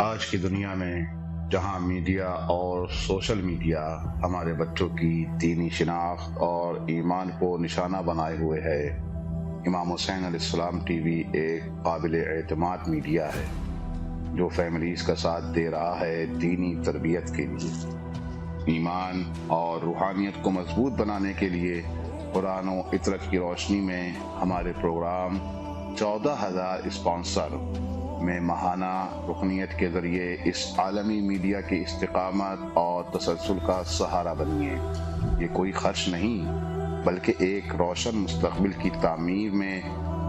آج کی دنیا میں جہاں میڈیا اور سوشل میڈیا ہمارے بچوں کی دینی شناخت اور ایمان کو نشانہ بنائے ہوئے ہے، امام حسین علیہ السلام ٹی وی ایک قابل اعتماد میڈیا ہے جو فیملیز کا ساتھ دے رہا ہے دینی تربیت کے لیے، ایمان اور روحانیت کو مضبوط بنانے کے لیے۔ قرآن و عطرت کی روشنی میں ہمارے پروگرام 14,000 اسپانسر میں ماہانہ رکنیت کے ذریعے اس عالمی میڈیا کی استقامت اور تسلسل کا سہارا بنیے۔ یہ کوئی خرچ نہیں بلکہ ایک روشن مستقبل کی تعمیر میں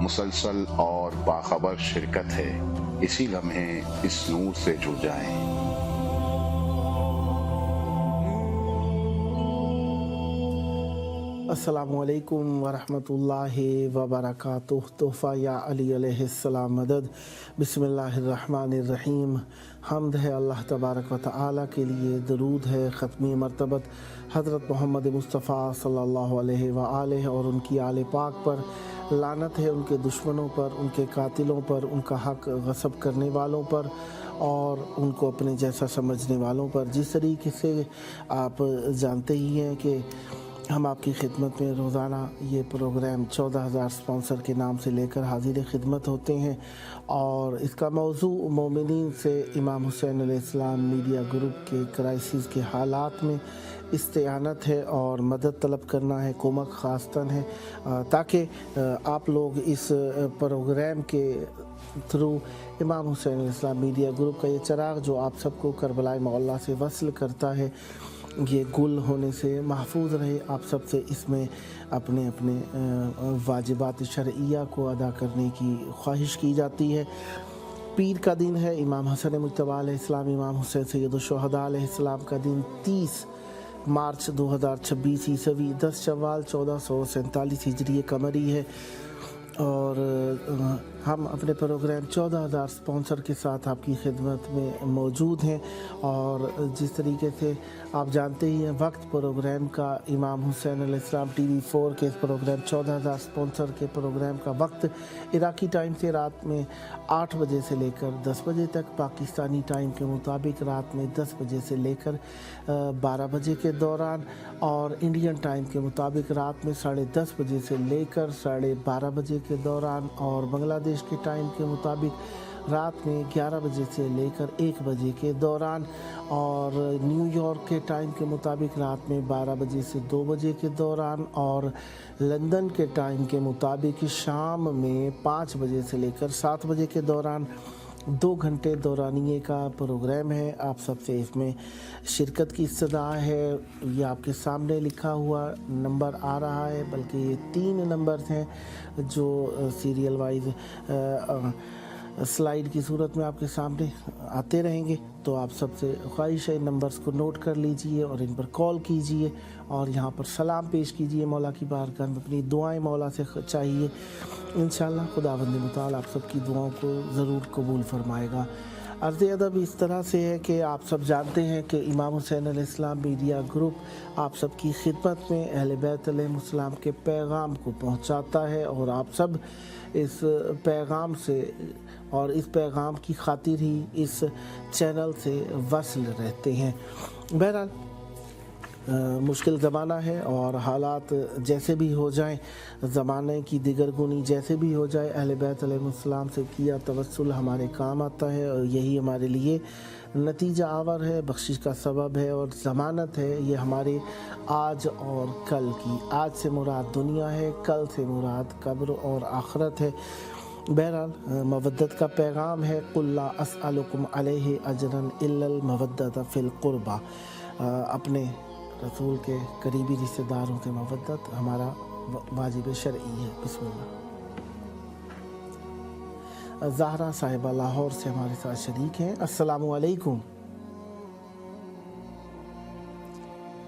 مسلسل اور باخبر شرکت ہے۔ اسی لمحے اس نور سے جڑ جائیں۔ السلام علیکم ورحمۃ اللہ وبرکاتہ۔ تحفہ یا علی علیہ السلام مدد۔ بسم اللہ الرحمن الرحیم۔ حمد ہے اللہ تبارک و تعالیٰ کے لیے، درود ہے ختمی مرتبت حضرت محمد مصطفیٰ صلی اللہ علیہ وآلہ اور ان کی آل پاک پر، لعنت ہے ان کے دشمنوں پر، ان کے قاتلوں پر، ان کا حق غصب کرنے والوں پر اور ان کو اپنے جیسا سمجھنے والوں پر۔ جس طریقے سے آپ جانتے ہی ہیں کہ ہم آپ کی خدمت میں روزانہ یہ پروگرام 14,000 اسپانسر کے نام سے لے کر حاضر خدمت ہوتے ہیں، اور اس کا موضوع مومنین سے امام حسین علیہ السلام میڈیا گروپ کے کرائسس کے حالات میں استعانت ہے اور مدد طلب کرنا ہے، کومک خواستن ہے، تاکہ آپ لوگ اس پروگرام کے تھرو امام حسین علیہ السلام میڈیا گروپ کا یہ چراغ جو آپ سب کو کربلائے معلیٰ سے وصل کرتا ہے، یہ گل ہونے سے محفوظ رہے۔ آپ سب سے اس میں اپنے واجبات شرعیہ کو ادا کرنے کی خواہش کی جاتی ہے۔ پیر کا دن ہے، امام حسن مجتبیٰ علیہ السلام، امام حسین سید الشہداء علیہ السلام کا دن 30 مارچ 2026 عیسوی 10 شوال 1447 ہجری قمری ہے، اور ہم اپنے پروگرام 14,000 اسپانسر کے ساتھ آپ کی خدمت میں موجود ہیں۔ اور جس طریقے سے آپ جانتے ہی ہیں وقت پروگرام کا، امام حسین علیہ السلام ٹی وی 4 کے پروگرام 14,000 اسپانسر کے پروگرام کا وقت عراقی ٹائم سے رات میں 8 بجے سے لے کر 10 بجے تک، پاکستانی ٹائم کے مطابق رات میں 10 بجے سے لے کر 12 بجے کے دوران، اور انڈین ٹائم کے مطابق رات میں 10:30 بجے سے لے کر 12:30 بجے کے دوران، اور بنگلہ دیش کے ٹائم کے مطابق رات میں 11 بجے سے لے کر 1 بجے کے دوران، اور نیو یارک کے ٹائم کے مطابق رات میں 12 بجے سے 2 بجے کے دوران، اور لندن کے ٹائم کے مطابق شام میں 5 بجے سے لے کر 7 بجے کے دوران 2 گھنٹے دورانیے کا پروگرام ہے۔ آپ سب سے اس میں شرکت کی استدعا ہے۔ یہ آپ کے سامنے لکھا ہوا نمبر آ رہا ہے، بلکہ یہ 3 نمبرز ہیں جو سیریل وائز سلائیڈ کی صورت میں آپ کے سامنے آتے رہیں گے۔ تو آپ سب سے خواہش ہے ان نمبرز کو نوٹ کر لیجئے اور ان پر کال کیجئے، اور یہاں پر سلام پیش کیجئے مولا کی بارگاہ میں، اپنی دعائیں مولا سے چاہیے، انشاءاللہ خداوند متعال آپ سب کی دعاؤں کو ضرور قبول فرمائے گا۔ عرض ادب اس طرح سے ہے کہ آپ سب جانتے ہیں کہ امام حسین علیہ السلام میڈیا گروپ آپ سب کی خدمت میں اہل بیت علیہ السلام کے پیغام کو پہنچاتا ہے، اور آپ سب اس پیغام سے اور اس پیغام کی خاطر ہی اس چینل سے وصل رہتے ہیں۔ بہرحال مشکل زمانہ ہے، اور حالات جیسے بھی ہو جائیں، زمانے کی دیگرگونی جیسے بھی ہو جائے، اہل بیت علیہ السلام سے کیا توسل ہمارے کام آتا ہے، اور یہی ہمارے لیے نتیجہ آور ہے، بخشش کا سبب ہے اور ضمانت ہے۔ یہ ہمارے آج اور کل کی، آج سے مراد دنیا ہے، کل سے مراد قبر اور آخرت ہے۔ بہرحال مودت کا پیغام ہے، قُل لا اسألکم علیہ اجرا الا المودۃ فی القربى۔ اپنے رسول کے قریبی رشتہ داروں سے مودت ہمارا واجب شرعی ہے۔ بسم اللہ۔ زہرا صاحبہ لاہور سے ہمارے ساتھ شریک ہیں۔ السلام علیکم۔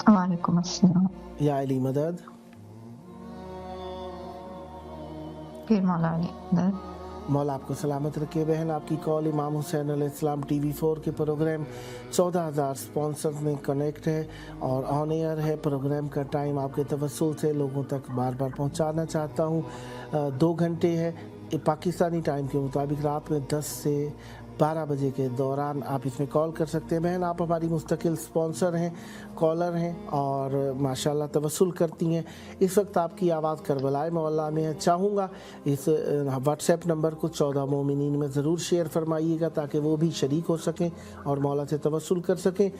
وعلیکم السلام۔ یا علی مدد۔ پھر مولا علی مدد۔ مولا آپ کو سلامت رکھے بہن۔ آپ کی کال امام حسین علیہ السلام ٹی وی 4 کے پروگرام 14,000 اسپانسر میں کنیکٹ ہے اور آن ایئر ہے۔ پروگرام کا ٹائم آپ کے توسل سے لوگوں تک بار بار پہنچانا چاہتا ہوں۔ 2 گھنٹے ہے پاکستانی ٹائم کے مطابق، رات میں 10 سے 12 बजे के दौरान आप इसमें कॉल कर सकते हैं। बहन, आप हमारी मुस्तकिल स्पॉन्सर हैं, कॉलर हैं और माशाल्लाह तवस्सुल करती हैं। इस वक्त आपकी आवाज़ करबलाए मौला में है। चाहूँगा इस व्हाट्सएप नंबर को 14 मोमिनीन में ज़रूर शेयर फरमाइएगा ताकि वो भी शरीक हो सकें और मौला से तवस्सुल कर सकें।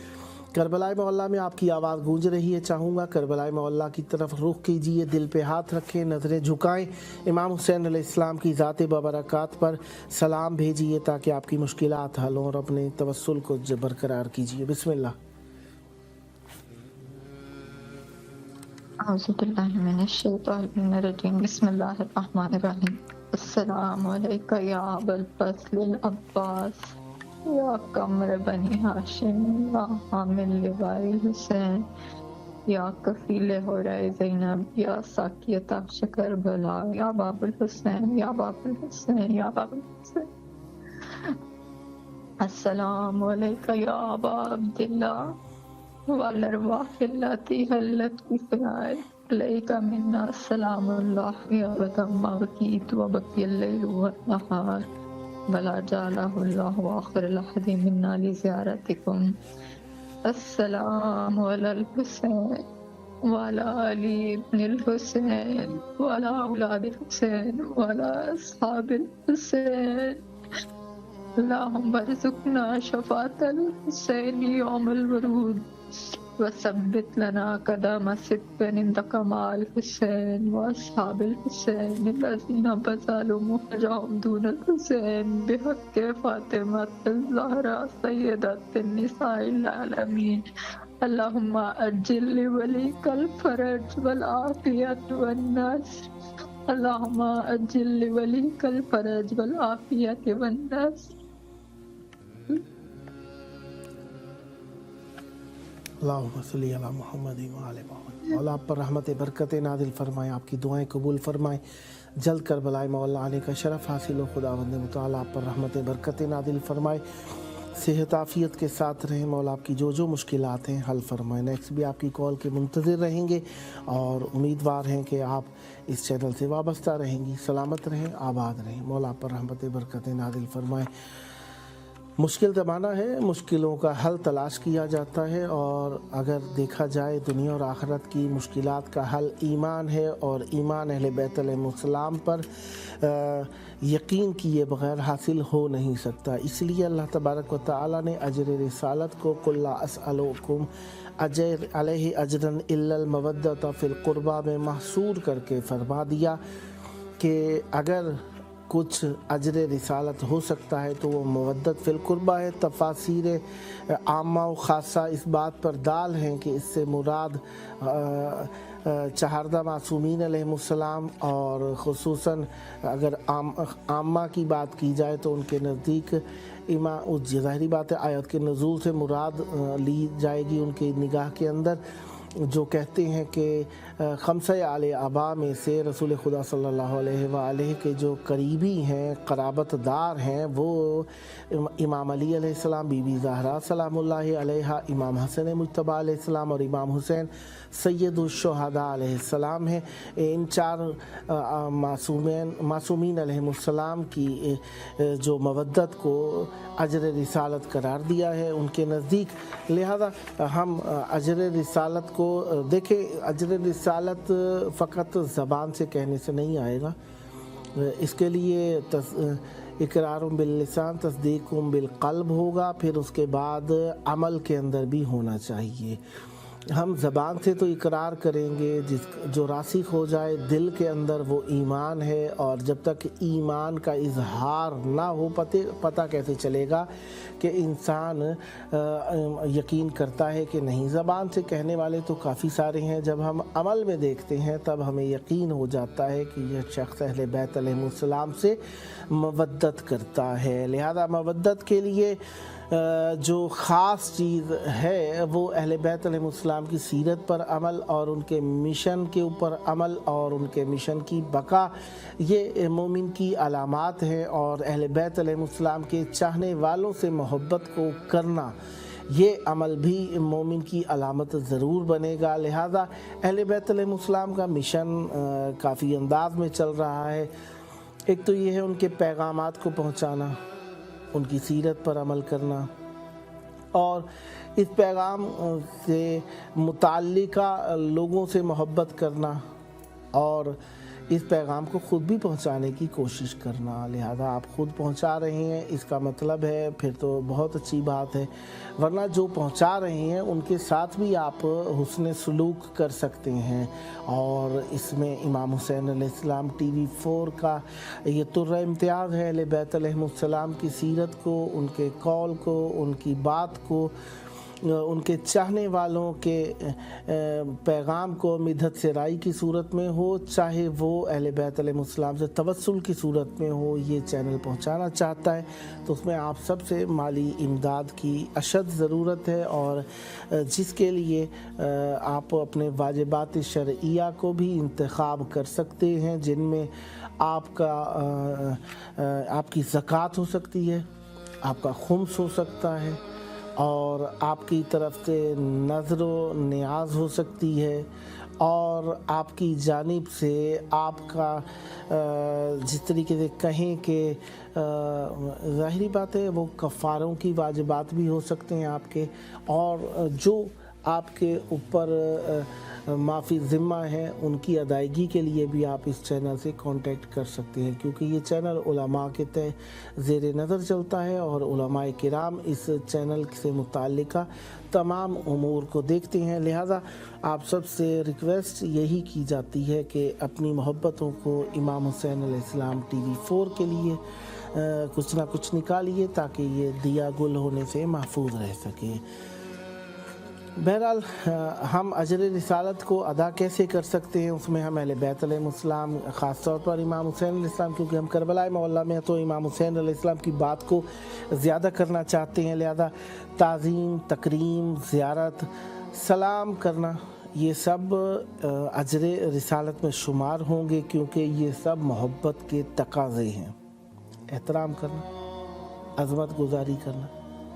करबलाए मोहल्ला में आपकी आवाज़ गूंज रही है। चाहूँगा करबलाए मोहल्ला की तरफ रुख कीजिए, दिल पे हाथ रखें, नज़रें झुकाएं, इमाम हुसैन अलैहिस्सलाम की ज़ात बबरकात पर सलाम भेजिए ताकि आपकी मुश्किलात हल हों और अपने तवस्सुल को बरकरार कीजिए। बिस्मिल्लाह। औज़ुबिल्लाहिमिनश्शैतानिर्रजीम। बिस्मिल्लाहिर्रहमानिर्रहीम। अस्सलामु अलैका या अबल फज़्ल अब्बास या कमर बनी हाशिम या हामिल लिवाइल हुसैन या कफील होराए ज़ैनब या साकियत अक्श करबला या बाबुल हुसैन या बाबुल हुसैन या बाबुल हुसैन। अस्सलामु अलैका या अबा अब्दिल्लाह वल अरवाहिल्लती हल्लत बिफ़नाए अलैका मिन्ना सलामुल्लाहि अबदम्मा वकीत व बकियल लैल व नहार वला जालहुल्लाहु आखिरल अहदी मिन्ना लिज़ियारतिकुम। अस्सलामु अलल हुसैन वअला अली इब्निल हुसैन वअला औलादिल हुसैन वअला अस्हाबिल हुसैन। अल्लाहुम्मा अर्ज़ुक़ना शफ़ाअतल हुसैन यौमल वरूद वसब्बित लना कदम सिद्क़िन इंद कमाल हुसैन व अस्हाबिल हुसैन अल्लज़ीना बज़लू मुहजहुम दूनल हुसैन बिहक़्क़ि फ़ातिमतिज़ ज़हरा सय्यदतिन निसाइल आलमीन। अल्लाहुम्मा अज्जिल लिवलिकल फ़रज वल आफ़ियत वन नस्र। अल्लाहुम्मा अज्जिल लिवलिकल फ़रज वल आफ़ियत वन नस्र। अल्लाहुम्मा सल्ली अला मुहम्मद व आले मुहम्मद। मौला आप पर रहमत बरकत नादिल फरमाए, आपकी दुआएं कबूल फरमाए, जल्द करबलाए मौला आने का शरफ हासिल हो। खुदावंद मुतआला आप पर रहमत बरकत नादिल फरमाए, सेहत आफियत के साथ रहें। मौला आपकी जो जो मुश्किलात हैं हल फरमाए। नेक्स्ट भी आपकी कॉल के मुंतज़िर रहेंगे और उम्मीदवार हैं कि आप इस चैनल से वाबस्ता रहेंगी। सलामत रहें, आबाद रहें। मौला आप पर रहमत बरकत नादिल फरमाए। मुश्किल ज़माना है, मुश्किलों का हल तलाश किया जाता है और अगर देखा जाए दुनिया और आखिरत की मुश्किलात का हल ईमान है और ईमान अहले बैत अलैहिमुस्सलाम पर यकीन किए बग़ैर हासिल हो नहीं सकता। इसलिए अल्लाह तबारक व तआला ने अजर रिसालत को कुल ला अस्अलुकुम अजर अलैहि अजरन इल्लल मवद्दत फ़िल क़ुरबा में महसूर करके फरमा दिया कि अगर कुछ अजर रिसालत हो सकता है तो वो मवद्दत फ़िल क़ुरबा है। तफासीर आमा व ख़ासा इस बात पर दाल हैं कि इससे मुराद चहारदा मासूमीन अलैहिमुस्सलाम और ख़ुसूसन अगर आमा की बात की जाए तो उनके नज़दीक ज़ाहिरी बात है आयत के नुज़ूल से मुराद ली जाएगी उनकी निगाह के अंदर। जो कहते हैं कि खमसा आले आबा में से रसूल खुदा सल्लल्लाहु अलैहि वआलैहि के जो करीबी हैं, क़राबतदार हैं, वो इमाम अली अलैहिस्सलाम, बीबी ज़हरा सलामुल्लाहि अलैहा, इमाम हसन मुज्तबा अलैहिस्सलाम और इमाम हुसैन सय्यदुश्शुहदा अलैहिस्सलाम हैं। इन चार मासूमीन अलैहिमुस्सलाम की जो मवद्दत को अजर रिसालत करार दिया है उनके नज़दीक। लिहाजा हम अजर रिसालत को देखें। अजर रिसालत फ़कत ज़बान से कहने से नहीं आएगा, इसके लिए इकरार बिल लिसान तस्दीक़ बिल क़ल्ब होगा, फिर उसके बाद अमल के अंदर भी होना चाहिए। हम ज़बान से तो इकरार करेंगे, जो रासिख हो जाए दिल के अंदर वो ईमान है, और जब तक ईमान का इजहार ना हो पता कैसे चलेगा कि इंसान यकीन करता है कि नहीं। ज़बान से कहने वाले तो काफ़ी सारे हैं, जब हम अमल में देखते हैं तब हमें यकीन हो जाता है कि यह शख्स अहले बैत अलैहिमुस्सलाम से मवद्दत करता है। लिहाजा मवद्दत के लिए जो ख़ास चीज़ है वो अहले बैत अलैहिमुस्सलाम की सीरत पर अमल और उनके मिशन के ऊपर अमल और उनके मिशन की बका, ये मोमिन की अलामात हैं। और अहले बैत अलैहिमुस्सलाम के चाहने वालों से मोहब्बत को करना, ये अमल भी मोमिन की अलामत ज़रूर बनेगा। लिहाजा अहले बैत अलैहिमुस्सलाम का मिशन काफ़ी अंदाज में चल रहा है। एक तो ये है उनके पैगामात को पहुँचाना, ان کی سیرت پر عمل کرنا اور اس پیغام سے متعلقہ لوگوں سے محبت کرنا اور اس پیغام کو خود بھی پہنچانے کی کوشش کرنا. لہذا آپ خود پہنچا رہے ہیں اس کا مطلب ہے پھر تو بہت اچھی بات ہے، ورنہ جو پہنچا رہے ہیں ان کے ساتھ بھی آپ حسن سلوک کر سکتے ہیں. اور اس میں امام حسین علیہ السلام ٹی وی 4 کا یہ طرہ امتیاز ہے اہل بیت علیہ السلام کی سیرت کو، ان کے قول کو، ان کی بات کو، ان کے چاہنے والوں کے پیغام کو مدحت سرائی کی صورت میں ہو، چاہے وہ اہل بیت علیہ السلام سے توسل کی صورت میں ہو، یہ چینل پہنچانا چاہتا ہے تو اس میں آپ سب سے مالی امداد کی اشد ضرورت ہے، اور جس کے لیے آپ اپنے واجبات شرعیہ کو بھی انتخاب کر سکتے ہیں، جن میں آپ کی زکوٰۃ ہو سکتی ہے، آپ کا خمس ہو سکتا ہے، اور آپ کی طرف سے نظر و نیاز ہو سکتی ہے، اور آپ کی جانب سے آپ کا جس طریقے سے کہیں کہ ظاہری بات ہے وہ کفاروں کی واجبات بھی ہو سکتے ہیں آپ کے، اور جو آپ کے اوپر معافی ذمہ ہیں ان کی ادائیگی کے لیے بھی آپ اس چینل سے کانٹیکٹ کر سکتے ہیں، کیونکہ یہ چینل علماء کے زیر نظر چلتا ہے اور علماء کرام اس چینل سے متعلقہ تمام امور کو دیکھتے ہیں. لہذا آپ سب سے ریکویسٹ یہی کی جاتی ہے کہ اپنی محبتوں کو امام حسین علیہ السلام ٹی وی 4 کے لیے کچھ نہ کچھ نکالیے تاکہ یہ دیا گل ہونے سے محفوظ رہ سکے. بہرحال ہم اجر رسالت کو ادا کیسے کر سکتے ہیں، اس میں ہم اہل بیت علیہ السلام خاص طور پر امام حسین علیہ السلام، کیونکہ ہم کربلا معلیٰ میں تو امام حسین علیہ السلام کی بات کو زیادہ کرنا چاہتے ہیں، لہذا تعظیم، تکریم، زیارت، سلام کرنا یہ سب اجر رسالت میں شمار ہوں گے، کیونکہ یہ سب محبت کے تقاضے ہیں. احترام کرنا، عظمت گزاری کرنا،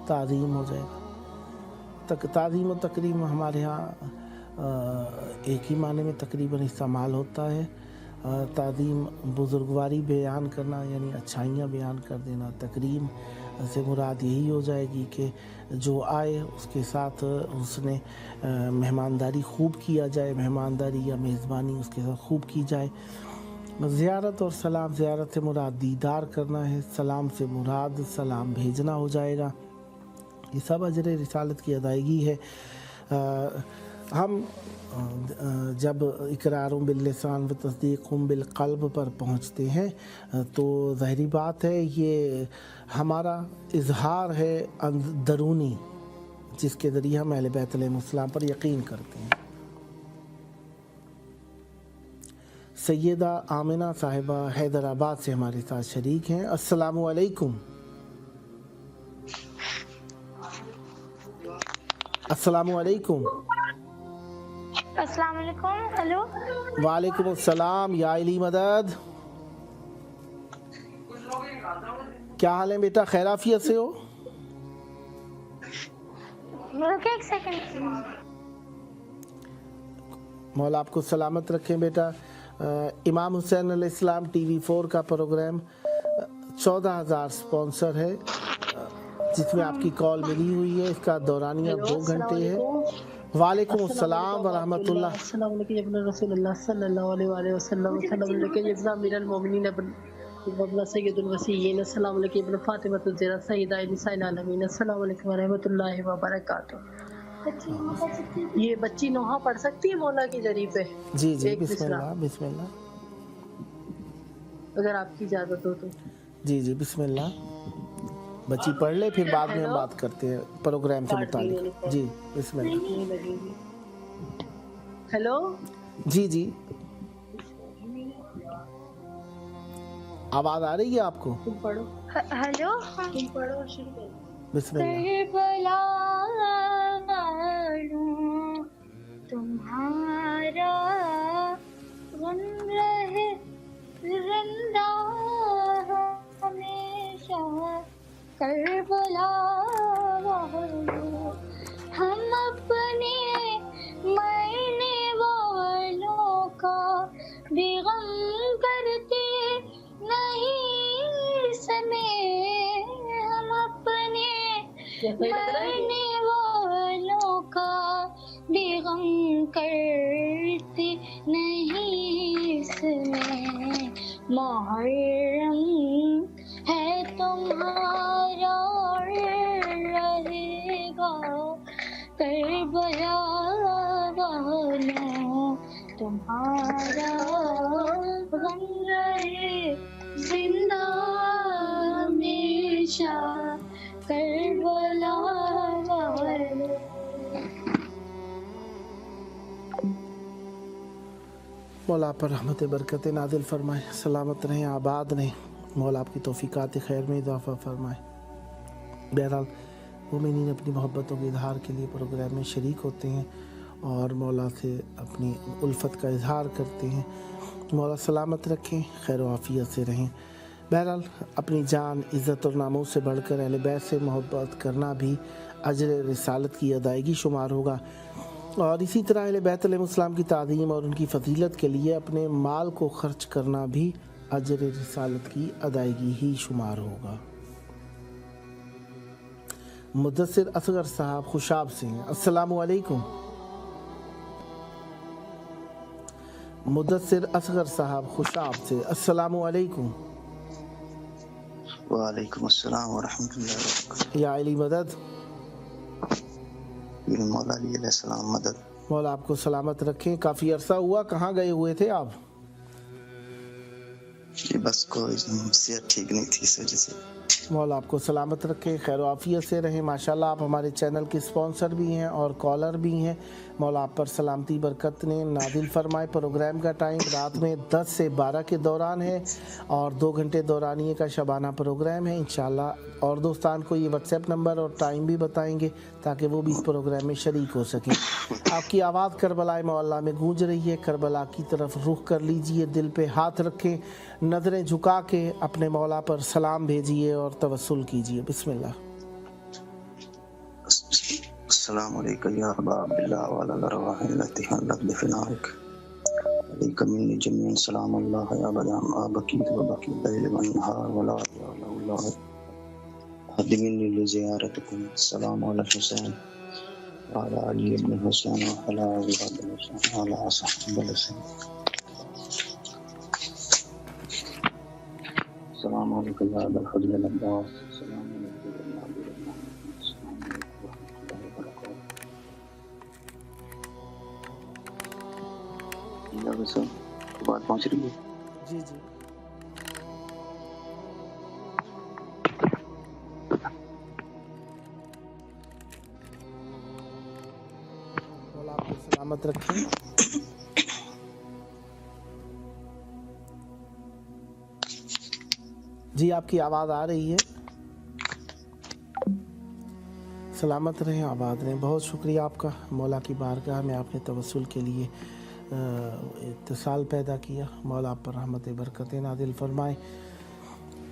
تعظیم ہو جائے گا. تعظیم و تکریم ہمارے ہاں ایک ہی معنی میں تقریباً استعمال ہوتا ہے. تعظیم بزرگواری بیان کرنا یعنی اچھائیاں بیان کر دینا. تکریم سے مراد یہی ہو جائے گی کہ جو آئے اس کے ساتھ اس نے مہمانداری خوب کیا جائے، مہمانداری یا میزبانی اس کے ساتھ خوب کی جائے. زیارت اور سلام، زیارت سے مراد دیدار کرنا ہے، سلام سے مراد سلام بھیجنا ہو جائے گا. یہ سب اجر رسالت کی ادائیگی ہے. ہم جب اقرار باللسان و تصدیق بالقلب پر پہنچتے ہیں تو ظاہری بات ہے یہ ہمارا اظہار ہے درونی، جس کے ذریعے ہم اہل بیت علیہ السلام پر یقین کرتے ہیں. سیدہ آمنہ صاحبہ حیدرآباد سے ہمارے ساتھ شریک ہیں. السلام علیکم. السلام علیکم. السلام علیکم. ہیلو. وعلیکم السلام. یا علی مدد. کیا حال ہے بیٹا، خیر عافیت سے ہو؟ ایک سیکنڈ. مولا آپ کو سلامت رکھیں بیٹا. امام حسین علیہ السلام ٹی وی 4 کا پروگرام 14,000 سپانسر ہے، جس میں آپ کی کال ملی ہوئی ہے. اس کا دورانیہ 2 گھنٹے ہے. وعلیکم السلام ورحمۃ اللہ. السلام علیکم ابن رسول اللہ صلی اللہ علیہ وآلہ وسلم. السلام علیکم ابن امیر المومنین ابن سید الوصیین. السلام علیکم ابن فاطمہ الزہرا سیدہ نساء العالمین. السلام علیکم ورحمۃ اللہ وبرکاتہ. یہ بچی نوحہ پڑھ سکتی ہے مولا کے ذریعے پہ؟ جی جی بسم اللہ بسم اللہ. اگر آپ کی اجازت ہو تو. جی جی بسم اللہ. بچی پڑھ لے پھر بعد میں ہم بات کرتے ہیں پروگرام سے متعلق. جی بسم اللہ. ہیلو. جی جی آواز آ رہی ہے آپ کو؟ تم پڑھو. ہیلو. تم پڑھو شروع کرو. بسم اللہ. کربلا والوں تمہارا غم رہے زندہ ہمیشہ. کربلا والوں ہم اپنے مرنے والوں کا بھی غم کرتے نہیں سمے. ہم मरने वालों का भी गम करती नहीं इसमें मुहर्रम है तुम्हारा और रहेगा करबला वालों तुम्हारा गम रहे जिंदा हमेशा करबला वालों। मौला पर रहमत बरकत नादिल फरमाए, सलामत रहें, आबाद रहें, मौला आपकी तौफीकात खैर में इजाफ़ा फरमाए। बहरहाल मोमिनीन अपनी मोहब्बतों के इजहार के लिए प्रोग्राम में शरीक होते हैं और मौला से अपनी उल्फत का इजहार करते हैं। मौला सलामत रखें, खैर व आफियत से रहें। बहरहाल अपनी जान, इज़्ज़त और नामों से बढ़कर अहले बैत से मोहब्बत करना भी अजर रिसालत की अदायगी शुमार होगा और इसी तरह अहले बैत अलैहिस्सलाम की ताज़ीम और उनकी फजीलत के लिए अपने माल को खर्च करना भी अजर रिसालत की अदायगी ही शुमार होगा। मुदस्सिर असगर साहब खुशाब से हैं। अस्सलामु अलैकुम। मुदस्सिर असगर साहब खुशाब से, अस्सलामु अलैकुम। वालेकुम अस्सलाम व रहमतुल्लाहि व बरकातहू। या अली मदद। मौला अली अलैहिस्सलाम मदद। मौला आपको सलामत रखें। काफ़ी अरसा हुआ, कहाँ गए हुए थे आप? ये बस कोई सेहत ठीक नहीं थी इस वजह से। मौला आपको सलामत रखें, खैर आफियत से रहें। माशाल्लाह आप हमारे चैनल के स्पॉन्सर भी हैं और कॉलर भी हैं। मौला आप पर सलामती बरकत ने नादिल फरमाए। प्रोग्राम का टाइम रात में 10 से 12 के दौरान है और 2 घंटे दौरानिए का शबाना प्रोग्राम है इंशाल्लाह। और दोस्तान को ये व्हाट्सएप नंबर और टाइम भी बताएंगे ताकि वो भी इस प्रोग्राम में शरीक हो सकें। आपकी आवाज़ करबला मोहल्ला में गूंज रही है, करबला की तरफ रुख कर लीजिए, दिल पे हाथ रखें, नज़रें झुका के अपने मौला पर सलाम भेजिए और तवस्सुल कीजिए। बिस्मिल्लाह। अस्सलामु अलैका या अबा अब्दुल्लाह व अला अरवाहि अल्लती हल्लत बिफनाक अलैका मिन्नी जमीअन सलाम अल्लाह या बदाम अबकीत व बकील लैल व नहार व ला इलाहा इल्लल्लाह हदिमिनी लिज़ियारतिकुम सलाम अला हुसैन व अला अली इब्न हुसैन व अला औलाद हुसैन व अला असहाब हुसैन। सलाम अलैका या अबल फज़ल अल अब्बास। सलाम अलैका या अबा बात पहुंच रही है। जी जी। मौला आपको सलामत रखें। जी आपकी आवाज़ आ रही है। सलामत रहें, आबाद रहें। बहुत शुक्रिया आपका। मौला की बारगाह में आपने तवस्सुल के लिए इत्तिसाल पैदा किया। मौला आप पर रहमत बरकत नादिल फरमाए।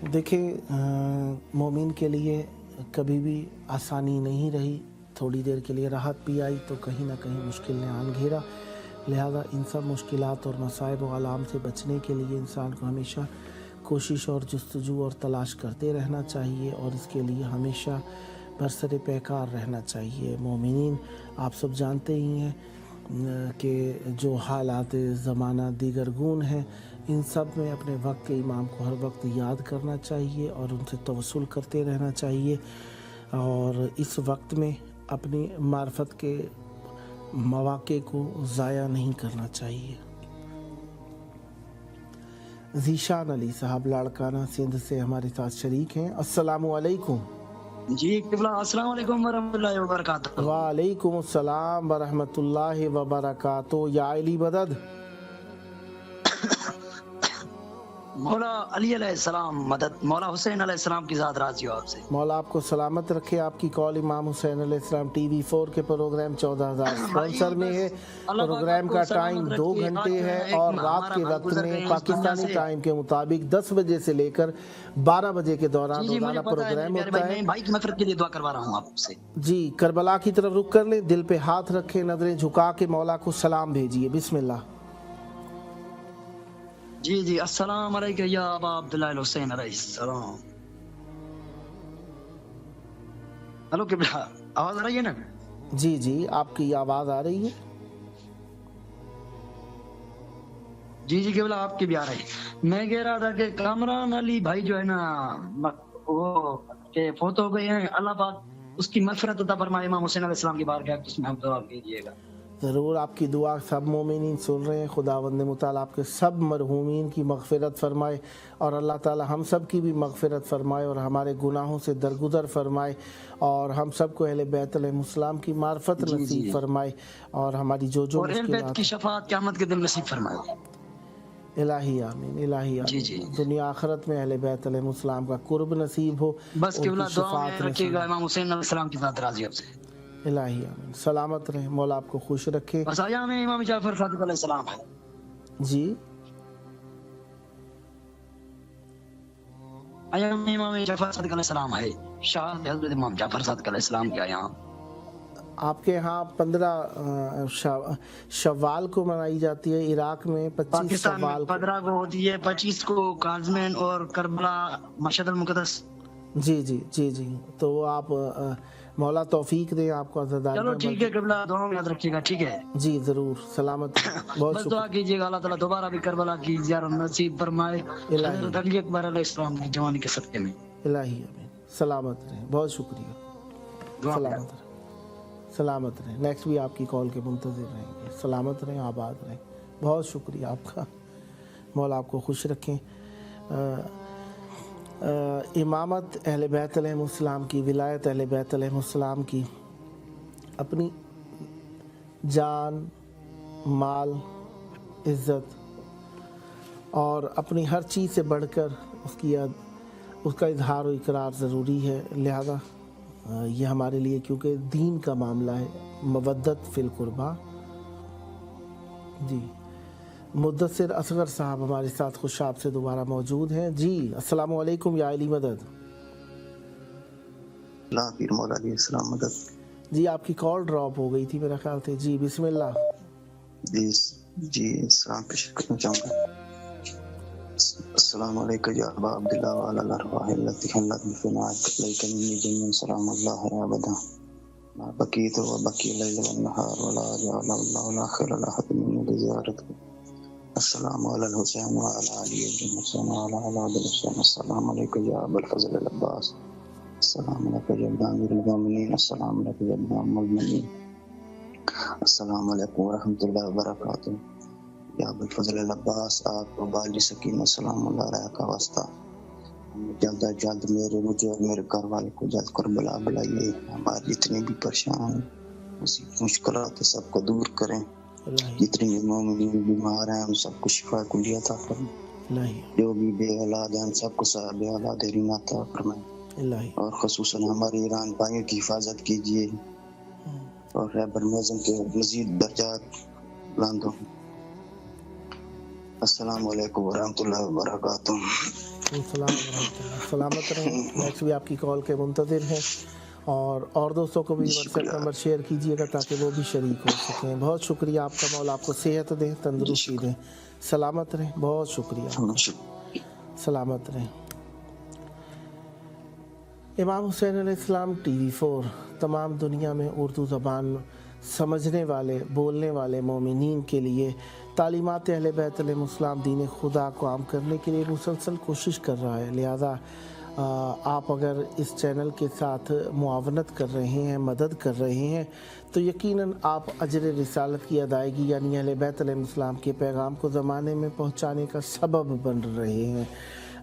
देखें मोमिन के लिए कभी भी आसानी नहीं रही, थोड़ी देर के लिए राहत भी आई तो कहीं ना कहीं मुश्किल ने आन घेरा। लिहाजा इन सब मुश्किलात और मसाइब व आलाम से बचने के लिए इंसान को हमेशा कोशिश और जस्तजू और तलाश करते रहना चाहिए और इसके लिए हमेशा बरसरे पैकार रहना चाहिए। मोमिनीन आप सब जानते ही हैं कि जो हालात ज़माना दीगर गुण हैं, इन सब में अपने वक्त के इमाम को हर वक्त याद करना चाहिए और उनसे तवस्सुल करते रहना चाहिए और इस वक्त में अपनी मार्फत के मौक़े को ज़ाया नहीं करना चाहिए। ज़ीशान अली साहब लाड़काना सिंध से हमारे साथ शरीक हैं। अस्सलामु अलैकुम। जी किबला अस्सलाम वालेकुम वरहमतुल्लाहि वबरकातुहू। वालेकुम अस्सलाम वरहमतुल्लाहि वबरकातुहू। या अली मदद। मौला अली अलैहिस्सलाम मदद। मौला हुसैन अलैहिस्सलाम की ज़ात राज़ी हो आपसे। मौला आपको सलामत रखे। आपकी कॉल इमाम हुसैन अलैहिस्सलाम TV4 के प्रोग्राम 14,000 स्पॉन्सर में है। प्रोग्राम का टाइम 2 घंटे है और रात के वक्त में पाकिस्तानी टाइम के मुताबिक 10 बजे से लेकर 12 बजे के दौरान रोजाना प्रोग्राम होता है। भाई की मग़फ़िरत के लिए दुआ करवा रहा हूँ आपसे। जी करबला की तरफ रुख कर लें, दिल पे हाथ रखें, नजरें झुका के मौला को सलाम भेजिए। बिस्मिल्लाह। जी जी। अस्सलाम अलैका या अबा अब्दुल्लाह हुसैन अलैहिस्सलाम। हेलो किबला, आवाज आ रही है ना? जी जी, आपकी आवाज़ आ रही है। जी जी किबला, आपकी भी आ रही है। मैं कह रहा था कि कामरान अली भाई जो है ना वो के फौत हो गए हैं, अल्लाह पाक उसकी मग़फ़िरत अता फरमाए। इमाम हुसैन अलैहिस्सलाम की बारगाह में उसमें हम दुआ कीजिएगा। ज़रूर, आपकी दुआ सब मोमिनीन सुन रहे हैं। खुदावंद मुताला आपके सब मरहूमीन की मग़फ़िरत फ़रमाए और अल्लाह ताला हम सब की भी मग़फ़िरत फ़रमाए और हमारे गुनाहों से दरगुदर फ़रमाए और हम सब को अहले बैत अलैहिस्सलाम की मार्फत जी, नसीब जी। फ़रमाए और हमारी जो और अहले बैत मुश्किलात की शफाअत क़यामत के दिन नसीब फरमाए। इलाही आमीन, इलाही जी, आमीन। जी। दुनिया आखिरत में अहले बैत अलैहिस्सलाम का कुर्ब नसीब हो, बस किबला उनकी दुआ में शफाअत रखिएगा, नसीब। इमाम हुसैन अलैहिस्सलाम की ज़ात राज़ी आपसे। इलाही आमीन। सलामत रहें, मौला आपको खुश रखे। बस आया में इमाम जाफर सादिक अलैहिस्सलाम है। जी, आया में इमाम जाफर सादिक अलैहिस्सलाम है। शाह हज़रत इमाम जाफर सादिक अलैहिस्सलाम के यहाँ आपके यहाँ 15 शव्वाल को मनाई जाती है, इराक में 25 पाकिस्तान शव्वाल में को। 15 को होती है, 25 को काज़मेन और करबला मशहद अल मुक़द्दस। जी जी जी जी, तो आप मौला तौफीक दें आपको अज़ादार चलो में ठीक है किबला, दुआ में याद रखिएगा, ठीक है? जी ज़रूर, सलामत रहें। बहुत बस दुआ शुक्रिया। कीजिएगा अल्लाह ताला दोबारा भी करबला की ज़ियारत नसीब फरमाए इलाही। हज़रत अली अकबर अलैहिस्सलाम की जवानी के सदक़े में। इलाही आमीन। सलामत रहें, बहुत शुक्रिया। दुआ में सलामत रहें, सलामत रहें। नेक्स्ट भी आपकी कॉल के मुंतज़िर रहेंगे। सलामत रहें, आबाद रहें। बहुत शुक्रिया आपका, मौला आपको खुश रखें। इमामत अहले बैत अलैहिस्सलाम की, विलायत अहले बैत अलैहिस्सलाम की अपनी जान, माल, इज़्ज़त और अपनी हर चीज़ से बढ़कर उसका इजहार और इकरार ज़रूरी है। लिहाजा ये हमारे लिए, क्योंकि दीन का मामला है, मवद्दत फिल कुर्बा। जी, मुद्दसिर असगर साहब हमारे साथ खुशाब से दोबारा मौजूद हैं। जी, अस्सलामु अलैकुम या अली मदद। अल्लाह पीर मौला अलैहिस्सलाम मदद। जी, आपकी कॉल ड्रॉप हो गई थी मेरा ख्याल से। जी बिस्मिल्लाह। जी सलाम पेश करना चाहूँगा। अस्सलाम वालेकुम या अबा अब्दुल्लाह व अला अरवाहि अल्लती हल्लत बिफनाक लैका मिन्नी जमीन सलाम अल्लाह अबदा मा बकीत व बकी लैल व नहार व ला जअल अल्लाह ला खैर ला हद मिन ज़ियारत। अस्सलाम अल हुसैन व अला अली इब्न हुसैन व अला अल हुसैन। अस्सलाम अलैकुम या अबुल फज़ल अल अब्बास। अस्सलाम अलैकुम या अमीरुल मोमिनीन। अस्सलाम अलैकुम या इमामुल मोमिनीन। अस्सलाम अलैकुम व रहमतुल्लाहि व बरकातुहू। या अबुल फज़ल अल अब्बास, आपको बाली सकीना सलाम अलैह का वास्ता। जल्द अज जल्द मुझे और मेरे घर वाले को जल्द करबला बुलाइए। हमारे जितने भी परेशान मुश्किलात है सबको दूर करें। जितने भी मोमिन बीमार हैं उन सबको शिफा कुलिया अता फरमाएं। जो भी बे औलाद हैं सबको बे औलाद रीना अता फरमाएं। और ख़ुसूसन हमारे ईरान भाइयों की हिफाजत कीजिए और रहबर मुअज़्ज़म के मज़ीद दर्जात बुलंद हों। अस्सलाम वालेकुम वरहमतुल्लाहि वबरकातुहू। सलामत रहें। नेक्स्ट भी आपकी कॉल के मुंतज़िर हैं और दोस्तों को भी व्हाट्सएप नंबर शेयर कीजिएगा ताकि वो भी शरीक हो सकें। बहुत शुक्रिया आपका, मौला आपको सेहत दें, तंदुरुस्ती दें, सलामत रहें। बहुत शुक्रिया, सलामत रहें। इमाम हुसैन अलैहिस्सलाम TV4 तमाम दुनिया में उर्दू ज़बान समझने वाले, बोलने वाले मोमिनीन के लिए तालीमात अहले बैत अलैहिस्सलाम दीन खुदा को आम करने के लिए मुसलसल कोशिश कर रहा है। लिहाजा आप अगर इस चैनल के साथ मुआवनत कर रहे हैं, मदद कर रहे हैं, तो यकीनन आप अजर रिसालत की अदायगी यानी अहले बैत अलैहिस्सलाम के पैगाम को ज़माने में पहुँचाने का सबब बन रहे हैं।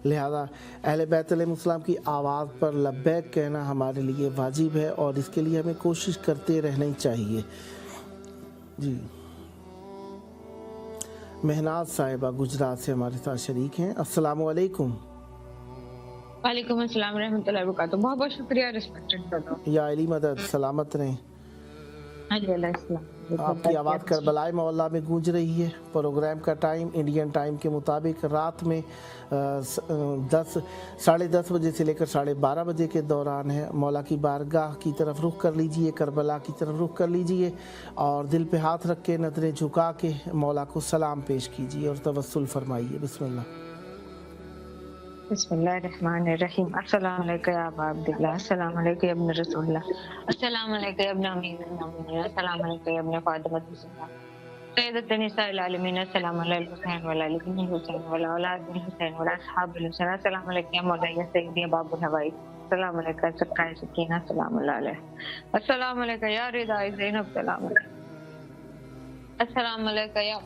लिहाजा अहले बैत अलैहिस्सलाम की आवाज़ पर लब्बैक कहना हमारे लिए वाजिब है और इसके लिए हमें कोशिश करते रहना चाहिए। जी, महनाज साहिबा गुजरात से हमारे साथ शरीक हैं। अस्सलामु अलैकुम। वालेकुम अस्सलाम रहमतुल्लाहि व बरकातहू। बहुत बहुत शुक्रिया रिस्पेक्टेड ब्रदर। या अली मदद, सलामत रहें। आपकी आवाज़ करबलाई मोहल्ला में गूंज रही है। प्रोग्राम का टाइम इंडियन टाइम के मुताबिक रात में 10-10:30 बजे से लेकर 12:30 बजे के दौरान है। मौला की बारगाह की तरफ रुख कर लीजिए, करबला की तरफ रुख कर लीजिए और दिल पे हाथ रख के, नज़रें झुका के मौला को सलाम पेश कीजिए और तवस्सुल फरमाइए। बिस्मिल्लाह। بسم اللہ الرحمن الرحیم. السلام علیکم یا ابا عبداللہ، السلام علیکم یا ابن رسول اللہ، السلام علیکم یا ابن امین المؤمنین، السلام علیکم یا ابن فاطمہ الزہرا سیدۃ نساء العالمین، السلام علی الحسین وعلی آل الحسین وعلی اولاد الحسین وعلی اصحاب الحسین، السلام علیکم یا مولانا سیدی باب الحوائج، السلام علیکم سرکار سکینہ، السلام علیہ، السلام علیکم یا رضا زینب، السلام علیکم، السلام علیکم یا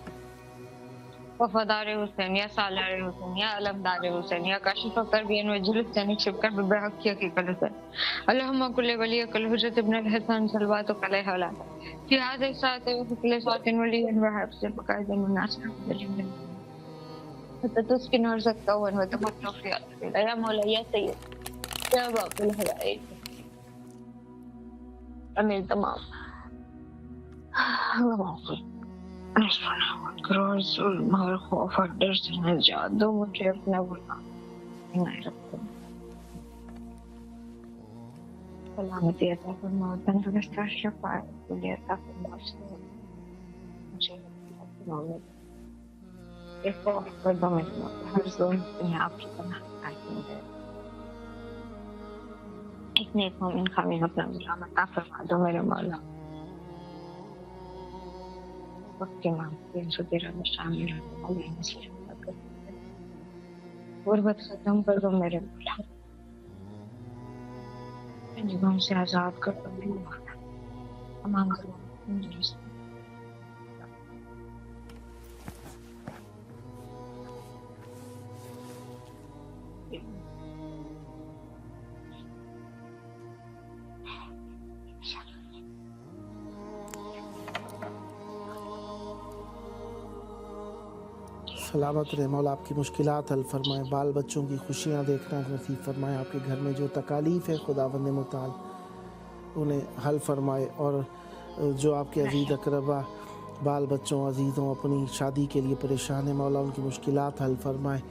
وفادار حسین یا سالار حسین یا علمدار حسین یا کاشف کربین و جلد جنک شبکر ببحق کی حقیقت حسین، اللہم کل ولی کل حجت ابن الحسن صلوات و قلیہ اولاد فی حاضر ساعت و فکل ساعتن ولی و حفظ بقائد مناصر ولی فتتسکن ورزق قوان و تمتع فی عطفیل یا مولا یا سید یا باب الحوائج امیر تمام اللہ معافی گروز ظلم اور خوف اور ڈر سے نجات دو مجھے اپنا گناہ نہیں رکھتا، سلامتی عطا فرماؤ، تندرست اور شفاعت کے لیے عطا فرماؤ، مجھے اپنا ایک خوف کر دو میرے مولا، ہر ظلم میں آپ کی پناہ آتی ہے، ایک نیک مومن خامین اپنا غلام عطا فرما دو میرے مولا، وقت کے مانگتے سدیرہ میں شامل ہونے علیہ مسلم غربت ختم کر دو میرے مولا، جگہوں سے آزاد کر دو میرے مولا، تمام درست سلامت رہے مولا، آپ کی مشکلات حل فرمائے، بال بچوں کی خوشیاں دیکھنا نصیب فرمائے، آپ کے گھر میں جو تکالیف ہے خداوند متعال انہیں حل فرمائے، اور جو آپ کے عزیز اقربا بال بچوں عزیزوں اپنی شادی کے لیے پریشان ہیں مولا، ان کی مشکلات حل فرمائے،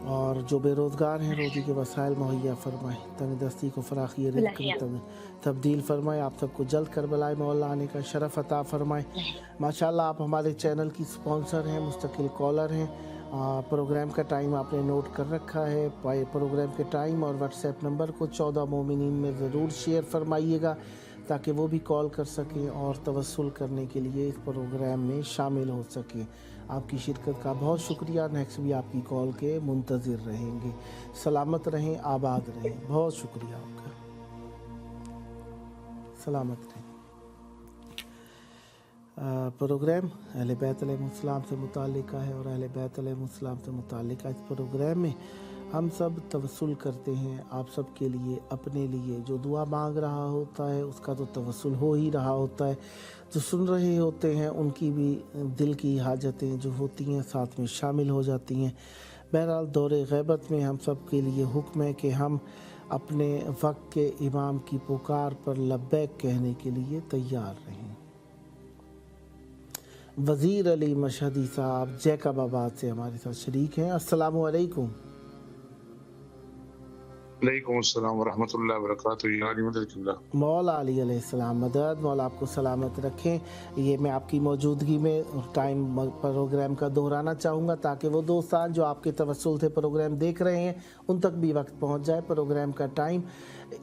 اور جو بے روزگار ہیں روزی کے وسائل مہیا فرمائے، تنگ دستی کو فراخی رزق میں تبدیل فرمائے، آپ سب کو جلد کربلائے مولا آنے کا شرف عطا فرمائے۔ ماشاءاللہ آپ ہمارے چینل کی سپانسر ہیں، مستقل کالر ہیں، پروگرام کا ٹائم آپ نے نوٹ کر رکھا ہے، پروگرام کے ٹائم اور واٹس ایپ نمبر کو 14 مومنین میں ضرور شیئر فرمائیے گا تاکہ وہ بھی کال کر سکیں اور توسل کرنے کے لیے اس پروگرام میں شامل ہو سکیں۔ آپ کی شرکت کا بہت شکریہ، نیکسٹ بھی آپ کی کال کے منتظر رہیں گے۔ سلامت رہیں، آباد رہیں، بہت شکریہ آپ کا، سلامت رہیں۔ پروگرام اہل بیت علیہ السلام سے متعلق ہے اور اہل بیت علیہ السلام سے متعلق اس پروگرام میں ہم سب توسل کرتے ہیں آپ سب کے لیے، اپنے لیے جو دعا مانگ رہا ہوتا ہے اس کا تو توسل ہو ہی رہا ہوتا ہے، جو سن رہے ہوتے ہیں ان کی بھی دل کی حاجتیں جو ہوتی ہیں ساتھ میں شامل ہو جاتی ہیں۔ بہرحال دور غیبت میں ہم سب کے لیے حکم ہے کہ ہم اپنے وقت کے امام کی پکار پر لبیک کہنے کے لیے تیار رہیں۔ وزیر علی مشہدی صاحب جیکب آباد سے ہمارے ساتھ شریک ہیں۔ السلام علیکم۔ وعلیکم السلام ورحمۃ اللہ وبرکاتہ۔ مولا علی علیہ السلام مدد، مولا آپ کو سلامت رکھیں۔ یہ میں آپ کی موجودگی میں ٹائم پروگرام کا دہرانا چاہوں گا تاکہ وہ دوستان جو آپ کے توسل سے پروگرام دیکھ رہے ہیں ان تک بھی وقت پہنچ جائے۔ پروگرام کا ٹائم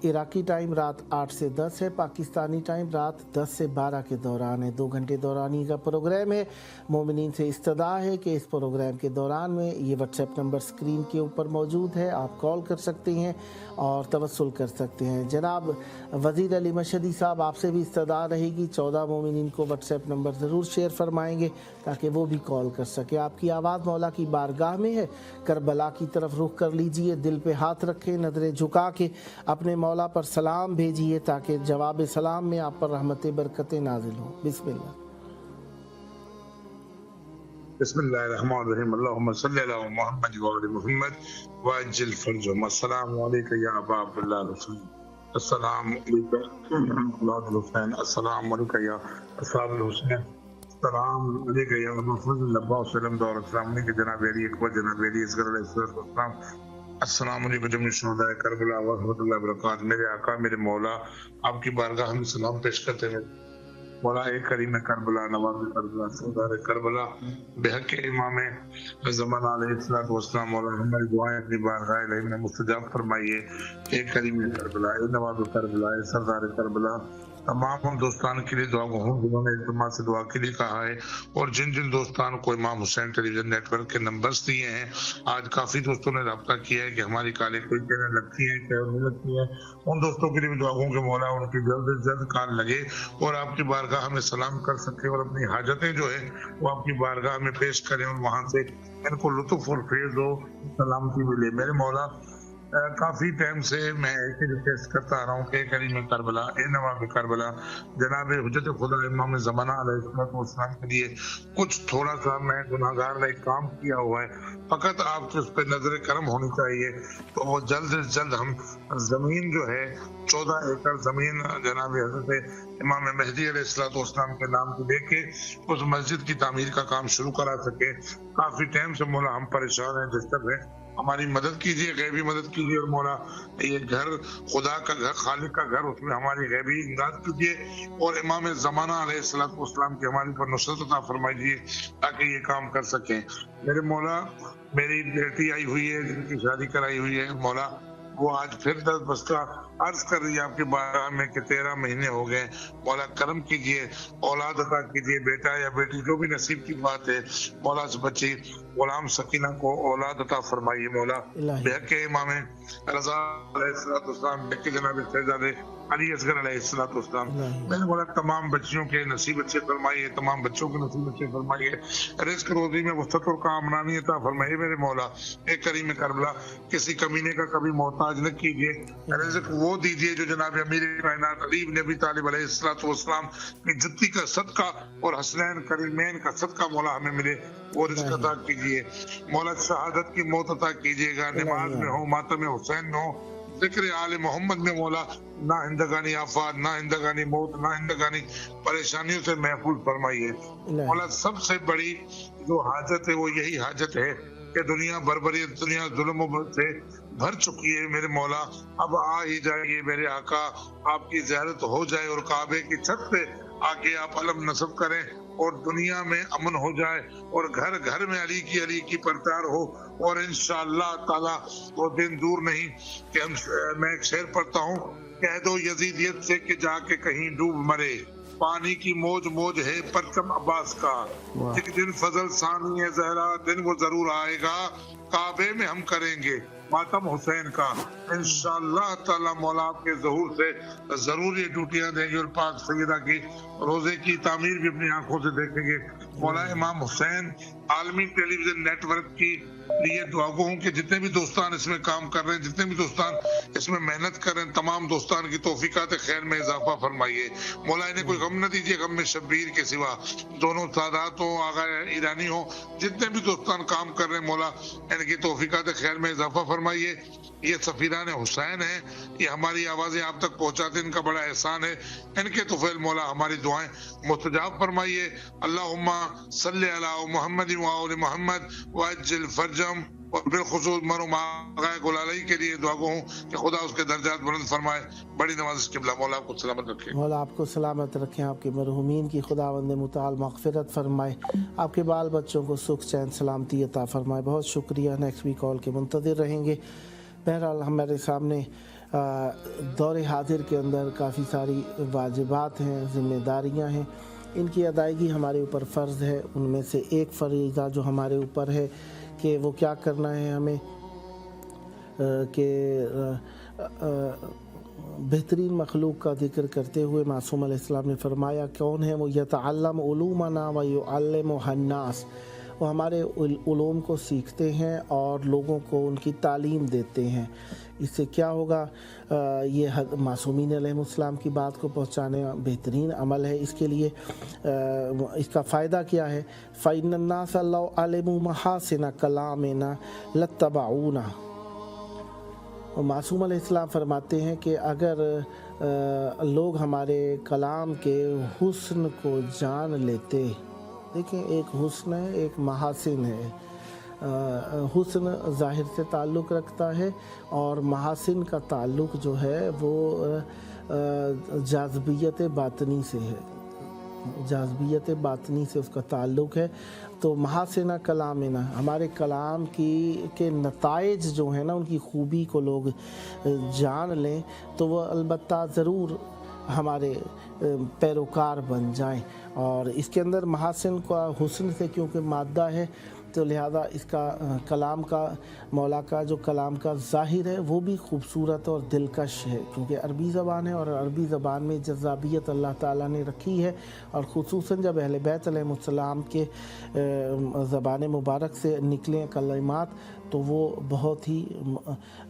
عراقی ٹائم رات 8 سے 10 ہے، پاکستانی ٹائم رات 10 سے 12 کے دوران ہے، 2 گھنٹے دورانی کا پروگرام ہے۔ مومنین سے استدعا ہے کہ اس پروگرام کے دوران میں یہ واٹس ایپ نمبر سکرین کے اوپر موجود ہے، آپ کال کر سکتے ہیں اور توسل کر سکتے ہیں۔ جناب وزیر علی مشہدی صاحب آپ سے بھی استدعا رہے گی، 14 مومنین کو واٹس ایپ نمبر ضرور شیئر فرمائیں گے تاکہ وہ بھی کال کر سکے۔ آپ کی آواز مولا کی بارگاہ میں ہے، کربلا کی طرف رخ کر لیجئے، دل پہ ہاتھ رکھیں، نظریں جھکا کے اپنے مولا پر سلام بھیجیے تاکہ جواب سلام میں آپ پر رحمت برکتیں نازل ہوں۔ بسم اللہ۔ بسم اللہ الرحمن الرحیم، اللہم صلی علی محمد وعلی محمد وعجل فرجهم۔ السلام علیکم یا ابا عبداللہ الحسین، السلام علیکم اولاد الحسین، السلام علیکم یا اصحاب الحسین، السلام علیکم یا محمد اللہ وسلم دور، السلام علیکم جناب علی اکبر، جناب علی اصغر علیہ السلام، السلام علیکم جمع شہداء کربلا ورحمۃ اللہ وبرکاتہ۔ میرے آقا، میرے مولا، آپ کی بارگاہ میں سلام پیش کرتے ہیں۔ مولا ایک کریم کربلا نواب کربلا سردار کربلا بحق امام زمان علیہ السلام مولا ہماری دعائیں اپنی بارگاہ الہی میں مستجاب فرمائیے. ایک کریم کربلا اے نواب کربلا اے سردار کربلا تمام ان دوستان کے لیے دعا ہوں جنہوں نے اجتماع سے دعا کے لیے کہا ہے اور جن جن دوستان کو امام حسین ٹیلی ویژن نیٹ ورک کے نمبرز دیے ہیں. آج کافی دوستوں نے رابطہ کیا ہے کہ ہماری کالیں کوئی چینل لگتی ہیں کہ نہیں لگتی ہیں. ان دوستوں کے لیے بھی دعا ہوں کہ مولا ان کی جلد از جلد کال لگے اور آپ کی بارگاہ میں سلام کر سکے اور اپنی حاجتیں جو ہے وہ آپ کی بارگاہ میں پیش کریں اور وہاں سے ان کو لطف اور فیض و سلامتی ملے. میرے مولا کافی ٹائم سے میں ایک ہی ریکویسٹ کرتا آ رہا ہوں کہ کریم کربلا اے نواب کربلا جناب حجت خدا امام زمانہ علیہ السلام کے لیے کچھ تھوڑا سا میں گناہگار نے ایک کام کیا ہوا ہے, فقط آپ کی اس پہ نظر کرم ہونی چاہیے. تو وہ جلد سے جلد ہم زمین جو ہے 14 ایکڑ زمین جناب حضرت امام مہدی علیہ السلام کے نام کو لے کے اس مسجد کی تعمیر کا کام شروع کرا سکے. کافی ٹائم سے مولا ہم پریشان ہیں, ڈسٹرب ہیں, ہماری مدد کیجیے, غیبی مدد کیجیے. اور مولا یہ گھر خدا کا گھر, خالق کا گھر, اس میں ہماری غیبی امداد کیجیے اور امام زمانہ علیہ السلام کی ہماری پر نصرت عطا فرمائیے تاکہ یہ کام کر سکیں. میرے مولا میری بیٹی آئی ہوئی ہے جن کی شادی کرائی ہوئی ہے مولا, وہ آج پھر 10 بستہ عرض کر رہی ہے آپ کے بارگاہ میں کہ 13 مہینے ہو گئے. مولا کرم کیجیے, اولاد عطا کیجیے, بیٹا یا بیٹی جو بھی نصیب کی بات ہے مولا اس بچی غلام سکینہ کو اولاد عطا فرمائیے. مولا بحق امام رضا علیہ السلام, بحق جناب شہزادے علی اصغر علیہ السلام, میں نے بولا تمام بچیوں کے نصیب اچھے فرمائیے, تمام بچوں کے نصیب اچھے فرمائیے, رزق روزی میں وسعت اور کامرانی عطا فرمائیے. میرے مولا ایک کریم کربلا کسی کمینے کا کبھی محتاج نہ کیجیے, رزق وہ دیجیے جو جناب امیر کائنات علی بن ابی طالب علیہ السلام کی جتی کا صدقہ اور حسنین کریمین کا صدقہ مولا ہمیں ملے, وہ رزق عطا کیجیے. مولا شہادت کی موت عطا کیجیے گا, نماز میں ہو, ماتم حسین میں ہو, ذکر آل محمد میں مولا نہ ہندگانی آفات, نہ ہندگانی موت, نہ ہندگانی پریشانیوں سے محفوظ فرمائیے. مولا سب سے بڑی جو حاجت ہے وہ یہی حاجت ہے کہ دنیا بربریت, دنیا ظلم سے بھر چکی ہے. میرے مولا اب آ ہی جائیے میرے آقا, آپ کی زیارت ہو جائے اور کعبے کی چھت پہ آ کے آپ علم نصب کریں اور دنیا میں امن ہو جائے اور گھر گھر میں علی کی پرچار ہو. اور انشاءاللہ تعالی وہ دن دور نہیں کہ میں ایک شعر پڑھتا ہوں, کہہ دو یزیدیت سے کہ جا کے کہیں ڈوب مرے, پانی کی موج موج ہے پرچم عباس کا, ایک دن فضل ثانی ہے زہرا, دن وہ ضرور آئے گا, کعبے میں ہم کریں گے ماتم حسین کا. انشاءاللہ تعالی مولا آپ کے ظہور سے ضرور یہ ڈیوٹیاں دیں گے اور پاک سیدہ کی روزے کی تعمیر بھی اپنی آنکھوں سے دیکھیں گے. مولا امام حسین عالمی ٹیلی ویژن نیٹ ورک کی لیے دعا گو ہوں کہ جتنے بھی دوستان اس میں کام کر رہے ہیں, جتنے بھی دوستان اس میں محنت کر رہے ہیں, تمام دوستان کی توفیقات خیر میں اضافہ فرمائیے. مولا انہیں کوئی غم نہ دیجیے, غم میں شبیر کے سوا, دونوں سادات ہوں, آغا ایرانی ہوں, جتنے بھی دوستان کام کر رہے ہیں مولا ان کی توفیقات خیر میں اضافہ فرمائیے. یہ سفیران حسین ہیں, یہ ہماری آوازیں آپ تک پہنچاتے ہیں, ان کا بڑا احسان ہے. ان کے طفیل مولا ہماری دعائیں مستجاب فرمائیے. اللہم صلی علی محمد و آل محمد وعجل فرجم, اور بالخصوص مرحوم آقا گل علی کے لیے دعا گو ہوں کہ خدا اس کے درجات بلند فرمائے. بڑی نواز قبلہ, مولا آپ کو سلامت رکھے. مولا آپ کو سلامت رکھیں, آپ کے مرحومین کی خداوند متعال مغفرت فرمائے, آپ کے بال بچوں کو سکھ چین سلامتی عطا فرمائے. بہت شکریہ, نیکسٹ ویک کال کے منتظر رہیں گے. بہرحال ہمارے سامنے دور حاضر کے اندر کافی ساری واجبات ہیں, ذمہ داریاں ہیں, ان کی ادائیگی ہمارے اوپر فرض ہے. ان میں سے ایک فریضہ جو ہمارے اوپر ہے کہ وہ کیا کرنا ہے ہمیں, کہ بہترین مخلوق کا ذکر کرتے ہوئے معصوم علیہ السلام نے فرمایا کون ہے وہ, یتعلم علومنا و یعلمها الناس, وہ ہمارے علوم کو سیکھتے ہیں اور لوگوں کو ان کی تعلیم دیتے ہیں. اس سے کیا ہوگا, یہ معصومین علیہ السلام کی بات کو پہنچانے بہترین عمل ہے. اس کے لیے اس کا فائدہ کیا ہے, فَإِنَّ النَّاسَ لَوْ عَلِمُوا مَحَاسِنَ كَلَامِنَا لَاتَّبَعُونَا. معصوم علیہ السلام فرماتے ہیں کہ اگر لوگ ہمارے کلام کے حسن کو جان لیتے, دیکھیں ایک حسن ہے, ایک محاسن ہے. حسن ظاہر سے تعلق رکھتا ہے اور محاسن کا تعلق جو ہے وہ جاذبیت باطنی سے ہے. जाज़बियत बातनी से उसका ताल्लुक़ है। तो महासिना कलामिना, हमारे कलाम के नताइज जो है ना, उनकी खूबी को लोग जान लें तो वह अलबत्ता ज़रूर हमारे पैरोकार बन जाएं। और इसके अंदर महासिन का हुस्न से क्योंकि मादा है तो लिहाजा इसका कलाम का, मौला का जो कलाम का ज़ाहिर है वो भी खूबसूरत और दिलकश है, क्योंकि अरबी ज़बान है और अरबी ज़बान में जज़ाबियत अल्लाह ताला ने रखी है। और ख़ुसूसन जब अहले बैत अलैहिमुस्सलाम के ज़बान मुबारक से निकले कलिमात तो वो बहुत ही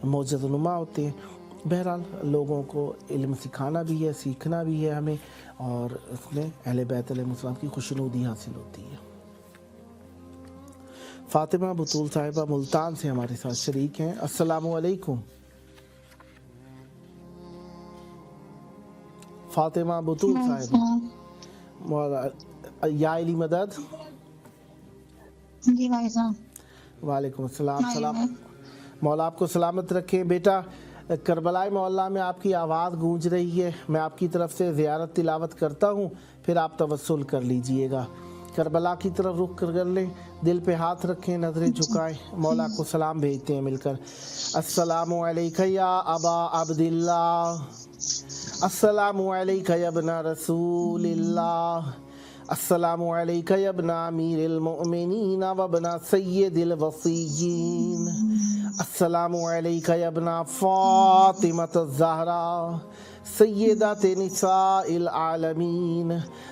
मौजज़नुमा होते हैं। बहरहाल लोगों को इल्म सिखाना भी है, सीखना भी है हमें, और उसमें अहले बैत अलैहिमुस्सलाम की खुशनुदी हासिल होती है। फातिमा बतूल साहिबा मुल्तान से हमारे साथ शरीक हैं। अस्सलामु अलैकुम। फातिमा बतूल साहिबा, या इली मदद। जी भाई साहब। वालेकुम अस्सलाम। सलाम, मौला आपको सलामत रखे। बेटा, करबला मोहल्ला में आपकी आवाज़ गूंज रही है, मैं आपकी तरफ से ज़ियारत तिलावत करता हूँ, फिर आप तवस्सुल कर लीजिएगा। करबला की तरफ रुख कर लें, दिल पे हाथ रखें, नज़रें झुकाएं, मौला को सलाम भेजते हैं मिलकर। अस्सलामु अलैका या अबा अब्दिल्लाह, अस्सलामु अलैका या इब्ना रसूलिल्लाह, अस्सलामु अलैका या इब्ना अमीरिल मुमिनीन व इब्ना सय्यिदिल वसिय्यीन, अस्सलामु अलैका या इब्ना फातिमत ज़हरा सय्यदत निसाइल आलमीन,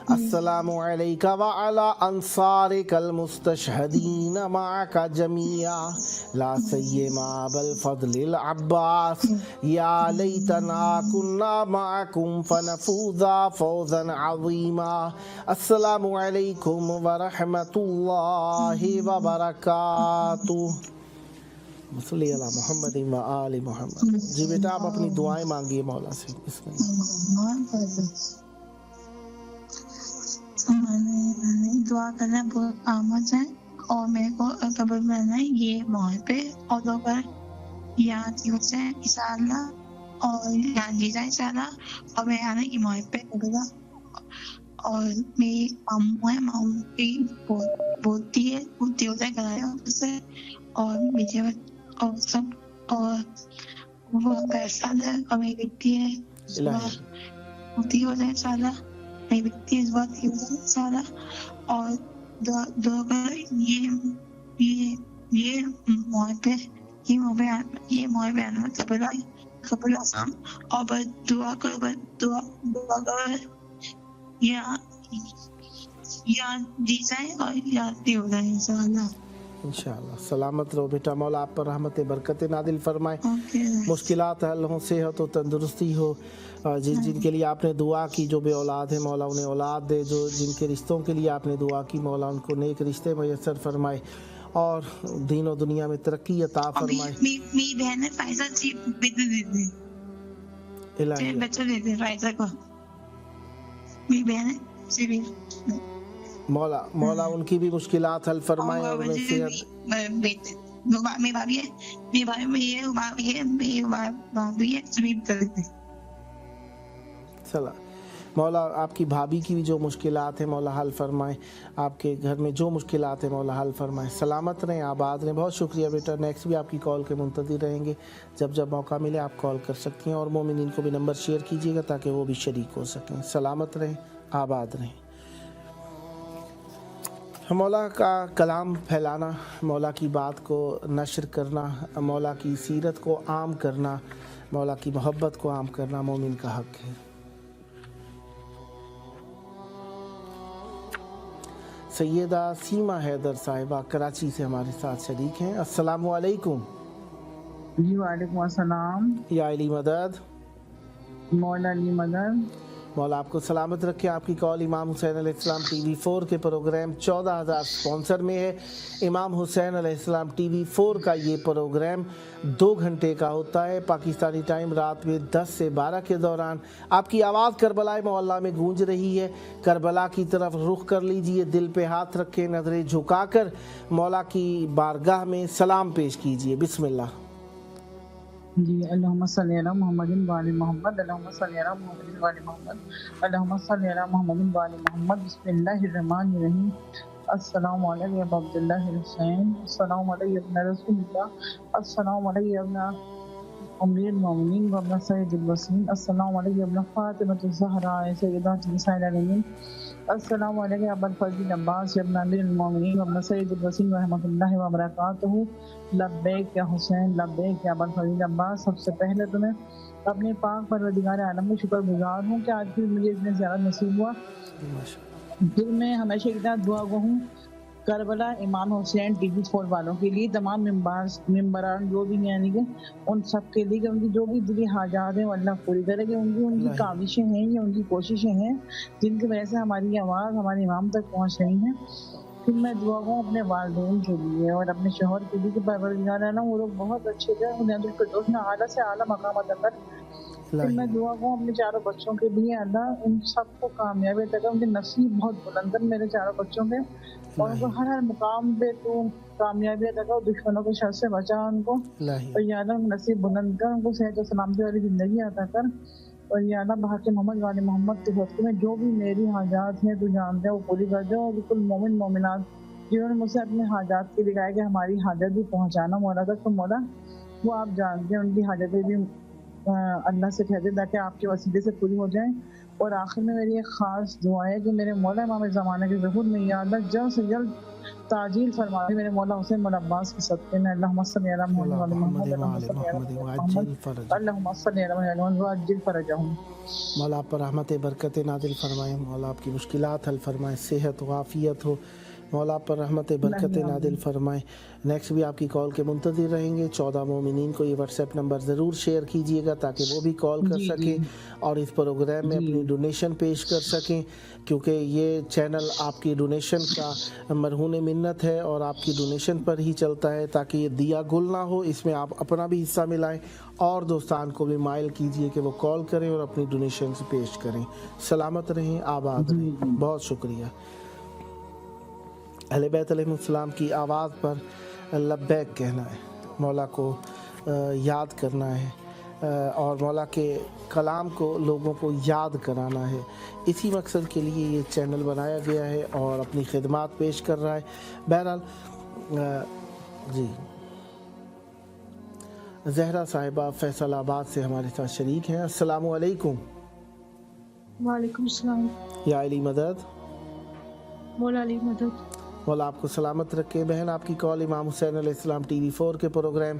अस्सलामु अलैका व अला अंसारिकल मुस्तशहदीन माका जमिया ला सय्यमा बल फज़लिल अब्बास या लैतना कुन्ना माकुम फनफूज़ा फौज़न अज़ीमा। अस्सलामु अलैकुम व रहमतुल्लाहि व बरकातुहू। मुसल्ली अला मोहम्मद व आले मोहम्मद। जी बेटा, आप अपनी दुआएं मांगिए मौला से। मैंने दुआ करना बहुत आमद है और मेरे को कब्र में रहना है ये मोहर पे और दो पर याद से इंशाअल्लाह और याद लीजा इंशाअल्लाह, और मैं आने की मोहर पे करूँगा। और मेरी मामू है, मामू की बोलती है, बोलती होता है कराया उससे, और मुझे और सब, और वो पैसा है और मेरी बेटी है होती हो जाए साला, मेरी बेटी इस बात की साला। और दो ये मोह पे आना कबूल आसान, और बस दुआ करो याद दी जाए और याद भी हो जाए इंशाअल्लाह। इंशाअल्लाह। सलामत रहो बेटा, मौला आप पर रहमत बरकत नादिल फरमाए, मुश्किलात हल हो, सेहत हो, तंदुरुस्ती हो। जिनके लिए आपने दुआ की, जो बे औलाद है मौला उन्हें औलाद दे, जो जिनके रिश्तों के लिए आपने दुआ की मौला उनको नेक रिश्ते मैसर फरमाए और दीन और दुनिया में तरक्की अता फरमाए। मेरी बहन है फायजा जी, बच्चा दे दे फायजा को, मेरी बहन है सिविल। मौला उनकी भी मुश्किलात हल फरमाए और उन्हें सेहत। मेरी भाभी है, मौला आपकी भाभी की भी जो मुश्किलात है मौला हल फरमाए, आपके घर में जो मुश्किलात है मौला हल फरमाए। सलामत रहें, आबाद रहें। बहुत शुक्रिया बेटा, नेक्स्ट भी आपकी कॉल के मुंतज़िर रहेंगे। जब जब मौका मिले आप कॉल कर सकती हैं, और मोमिनीन को भी नंबर शेयर कीजिएगा ताकि वो भी शरीक हो सकें। सलामत रहें, आबाद रहें। मौला का कलाम फैलाना, मौला की बात को नशर करना, मौला की सीरत को आम करना, मौला की मोहब्बत को आम करना मोमिन का हक है। सैयदा सीमा हैदर साहिबा कराची से हमारे साथ शरीक हैं। अस्सलामु अलैकुम। जी वालेकुम अस्सलाम। या अली मदद। मौला अली मदद। मौला आपको सलामत रखे। आपकी कॉल इमाम हुसैन अलैहिस्सलाम TV4 के प्रोग्राम 14,000 स्पॉन्सर में है। इमाम हुसैन अलैहिस्सलाम TV4 का ये प्रोग्राम 2 घंटे का होता है पाकिस्तानी टाइम, रात में 10 से 12 के दौरान। आपकी आवाज़ करबला मोहल्ला में गूंज रही है। करबला की तरफ रुख कर लीजिए, दिल पे हाथ रखें, नज़रें झुकाकर मौला की बारगाह में सलाम पेश कीजिए। बिस्मिल्लाह। جی اللہم صلی علی محمد وعلی محمد، اللہم صلی علی محمد وعلی محمد، اللہم صلی علی محمد وعلی محمد۔ بسم اللہ الرحمن الرحیم۔ السلام علیکم ابا عبداللہ حسین، السلام علیکم ابن رسول اللہ، السلام علیکم ابن امیر المومنین و ابن سید الوسیم، السلام علیکم ابن فاطمہ الزہرا سیدات نساء العالمین، السلام علیکم ابا الفضل عباس ابن امیر المومنین و ابن سید الوسیم رحمۃ اللہ وبرکاتہ۔ لبیک یا حسین، لبیک یا ابا الفضل عباس۔ سب سے پہلے تو میں اپنے پاک پروردگار عالم کا شکر گزار ہوں کہ آج بھی مجھے اتنے زیادہ نصیب ہوا۔ دل میں ہمیشہ اتنا دعا گو ہوں کربلا امام حسین ٹی وی 4 والوں کے لیے، تمام ممبران جو بھی ہیں، یعنی کہ ان سب کے لیے کہ ان کی جو بھی دلی حاجات ہیں وہ اللہ پوری کرے، کہ ان کی کاوشیں ہیں یا ان کی کوششیں ہیں جن کی وجہ سے ہماری آواز ہمارے امام تک پہنچ رہی ہیں۔ پھر میں دعا گو اپنے والدین کے لیے اور اپنے شوہر کے لیے کہ پروردگار ہے نا وہ لوگ بہت اچھے تھے، انہیں الفردوس میں اعلیٰ سے اعلیٰ مقام عطا کر۔ پھر میں دعا گو اپنے چاروں بچوں کے لیے، اللہ ان سب کو کامیابی عطا کر، ان کے نصیب بہت بلند ہے میرے چاروں بچوں کے، اور ان کو ہر مقام پہ تو کامیابی عطا کر، دشمنوں کے شر سے بچا ان کو، اور یا اللہ ان نصیب بلند کر، ان کو صحت و سلامتی والی زندگی عطا کر، اور یا اللہ بحق محمد والے محمد کے حق میں جو بھی میری حاجات ہیں تو جانتے ہیں وہ پوری کر دو، اور بالکل مومن مومنات جنہوں نے مجھ سے اپنے حاجات کے لیے کہا کہ ہماری حاجت بھی پہنچانا مولا تک، تو مولا وہ آپ جانتے ہیں ان کی حاجتیں بھی اللہ سے کہتے ہیں تاکہ آپ کے وسیلے سے پوری ہو جائیں۔ اور آخر میں میری ایک خاص دعا ہے کہ میرے مولا امام زمانہ کے ظہور میں یا اللہ جلد سے جلد تعجیل فرما دے میرے مولا حسین مولا عباس کے صدقے میں۔ اللہم صلی علی محمد وعلی محمد، اللہم صلی علی محمد، اللہم صلی علی محمد وعجل فرجہم۔ مولا آپ پر رحمت برکت نازل فرمائے، مولا آپ کی مشکلات حل فرمائے، صحت و عافیت ہو، مولا آپ پر رحمت برکت نازل فرمائے۔ نیکسٹ بھی آپ کی کال کے منتظر رہیں گے۔ 14 مومنین کو یہ واٹس ایپ نمبر ضرور شیئر کیجئے گا تاکہ وہ بھی کال کر سکیں اور اس پروگرام میں اپنی ڈونیشن پیش کر سکیں، کیونکہ یہ چینل آپ کی ڈونیشن کا مرہون منت ہے اور آپ کی ڈونیشن پر ہی چلتا ہے، تاکہ یہ دیا گل نہ ہو، اس میں آپ اپنا بھی حصہ ملائیں اور دوستان کو بھی مائل کیجئے کہ وہ کال کریں اور اپنی ڈونیشن سے پیش کریں۔ سلامت رہیں، آباد رہیں۔ بہت شکریہ۔ اہل بیت علیہ السلام کی آواز پر لبیک کہنا ہے، مولا کو یاد کرنا ہے اور مولا کے کلام کو لوگوں کو یاد کرانا ہے۔ اسی مقصد کے لیے یہ چینل بنایا گیا ہے اور اپنی خدمات پیش کر رہا ہے۔ بہرحال جی زہرا صاحبہ فیصل آباد سے ہمارے ساتھ شریک ہیں۔ السلام علیکم۔ وعلیکم السلام۔ یا علی مدد، مولا علی مدد۔ مولا آپ کو سلامت رکھے۔ بہن آپ کی کال امام حسین علیہ السلام ٹی وی 4 کے پروگرام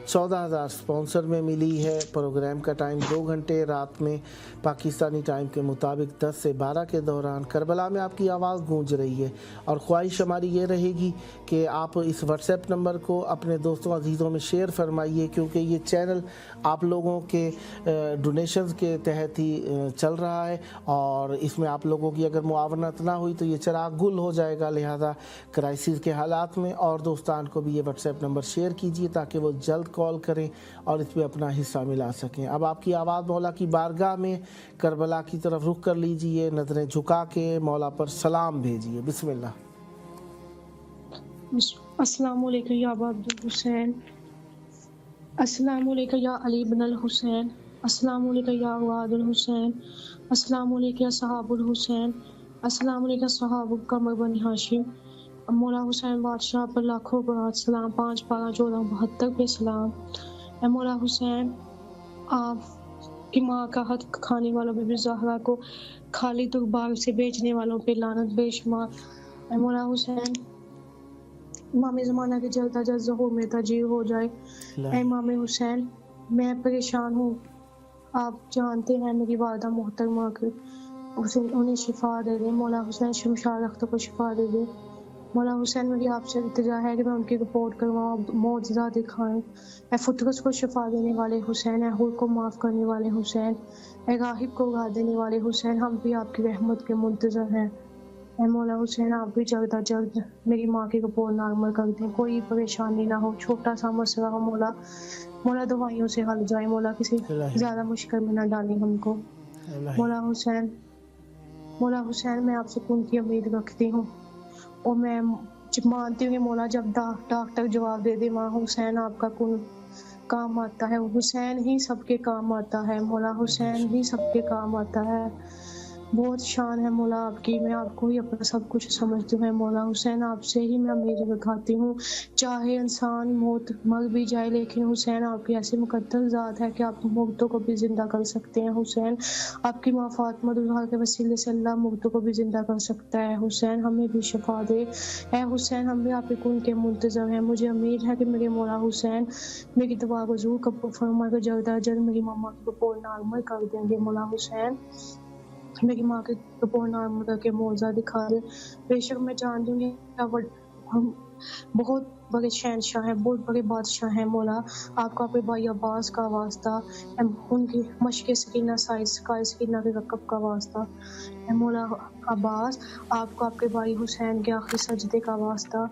14,000 سپانسر میں ملی ہے۔ پروگرام کا ٹائم 2 گھنٹے رات میں پاکستانی ٹائم کے مطابق 10 سے 12 کے دوران کربلا میں آپ کی آواز گونج رہی ہے، اور خواہش ہماری یہ رہے گی کہ آپ اس واٹس ایپ نمبر کو اپنے دوستوں عزیزوں میں شیئر فرمائیے، کیونکہ یہ چینل آپ لوگوں کے ڈونیشنز کے تحت ہی چل رہا ہے، اور اس میں آپ لوگوں کی اگر معاونت نہ ہوئی تو یہ چراغ گل ہو جائے گا۔ لہذا کرائسس کے حالات میں اور دوستان کو بھی یہ واٹس ایپ نمبر شیئر کیجیے تاکہ وہ جلد کال کریں اور اس میں اپنا حصہ ملا سکیں۔ اب آپ کی آواز مولا کی بارگاہ میں کربلا کی طرف رخ کر لیجئے، نظریں جھکا کے مولا پر سلام بھیجیے۔ بسم اللہ۔ السلام علیکم یا ابا عبدالحسین، السلام علیکم یا علی بن الحسین، السلام علیکم یا اولاد الحسین، السلام علیکم یا صحاب الحسین، السلام علیکم صحاب قمر بن ہاشم۔ مولا حسین بادشاہ پر لاکھوں برات سلام، 5 پارہ 14 72 پہ سلام۔ اے مولا حسین، آپ کی ماں کا حق کھانے والوں بی بی زہرا کو خالی دربار سے بیچنے والوں پہ لعنت بے شمار۔ اے مولا حسین، امام زمانہ کے جلد از جلد ظہور میں تجیر ہو جائے۔ اے امام حسین، میں پریشان ہوں، آپ جانتے ہیں میری والدہ محترمہ کے، انہیں شفا دے دیں۔ مولا حسین شمشاد اختر کو شفا دے دیں۔ مولا حسین میری آپ سے التجا ہے کہ میں ان کی رپورٹ کرواؤں، معجزہ دکھائیں۔ اے فطرت کو شفا دینے والے حسین، اے حور کو معاف کرنے والے حسین، اے راہب کو اگا دینے والے حسین، ہم بھی آپ کی رحمت کے منتظر ہیں۔ اے مولا حسین، آپ بھی جلد از جلد میری ماں کی رپورٹ نارمل کر دیں، کوئی پریشانی نہ ہو، چھوٹا سا مسئلہ ہو مولا دوائیوں سے حل جائے، مولا کسی زیادہ مشکل میں نہ ڈالیں ہم کو۔ مولا حسین میں آپ سکون کی امید رکھتی ہوں، اور میں مانتی ہوں کہ مولا جب ڈاکٹر جواب دے دے، ماں حسین آپ کا کن काम आता है, हुसैन ही सबके काम आता है, मौला हुसैन ही सबके काम आता है। बहुत शान है मौला आपकी, मैं आपको ही अपना सब कुछ समझती हूँ मौला हुसैन, आपसे ही मैं उम्मीद रखाती हूँ। चाहे इंसान मौत मर भी जाए, लेकिन हुसैन आपकी ऐसी मुकद्दर ज़ात है कि आप मुर्दों को भी ज़िंदा कर सकते हैं। हुसैन आपकी माँ फातिमा दुल्हा के वसीले से अल्लाह मुर्दों को भी ज़िंदा कर सकता है। हुसैन हमें भी शफा दे। ए हुसैन हम भी आपके कुन के मुंतज़र हैं। मुझे उम्मीद है कि मेरे मौला हुसैन मेरी दुआ को ज़रूर कबूल फरमाएगा, जल्द अज जल्द मेरी मम्मा की कपोल नार्मल कर देंगे। मौला हुसैन मेरी माँ के कपोल नार्मल के मौजा दिखा दे। बेशक मैं जानती हूँ कि हम बहुत बड़े शहनशाह हैं, बहुत बड़े बादशाह हैं मौला। आपका अपने भाई अब्बास का वास्ता, उनकी मशक़ सकीना साइज़ सकीना के रकब का वास्ता मौला अब्बास, आपको आपके भाई हुसैन के आखिरी सजदे का वास्ता,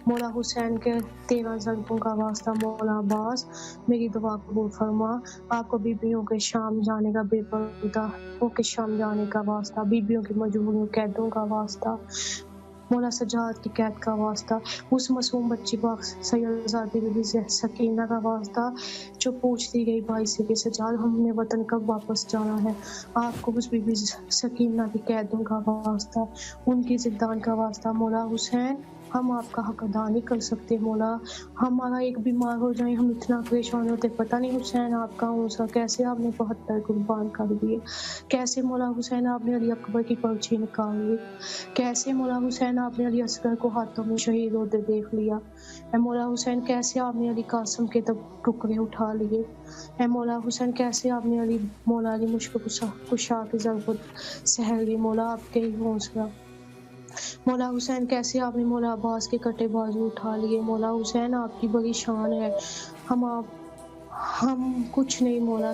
मौला हुसैन के 13 ज़रबों का वास्ता। मौला अब्बास मेरी दुआ कबूल फरमा। आपको बीबियों के शाम जाने का, बेपर्दा के शाम जाने का वास्ता, बीबियों की मजबूरियों कैदों का वास्ता, मौला सजाद की कैद का वास्ता, उस मासूम बच्ची पाक सैयदाज़ादी बीबी सकीना का वास्ता जो पूछती गई भाई से कि सजाद हमने वतन कब वापस जाना है। आपको उस बीबी सकीना की कैदों का वास्ता, उनकी जिंदान का वास्ता। मौला हुसैन हम आपका हक अदा नहीं कर सकते मौला, हमारा एक बीमार हो जाए हम इतना परेशान होते, पता नहीं हुसैन आपका हौसला कैसे आपने 72 कुर्बान कर दिए, कैसे मौला हुसैन आपने अली अकबर की पर्ची निकाल ली, कैसे मौला हुसैन आपने अली असगर को हाथों में शहीद होते देख लिया। ए मौला हुसैन कैसे आपने अली कासिम के तब टुकड़े उठा लिए। ए मौला हुसैन कैसे आपने अली मौला अली मुश्किल कुशा की ज़रूरत सहल ली। मौला आपके ही हौसला। मौला हुसैन कैसे आपने मौला अब्बास के कटे बाजू उठा लिए। मौला हुसैन आपकी बड़ी शान है, हम कुछ नहीं मौला,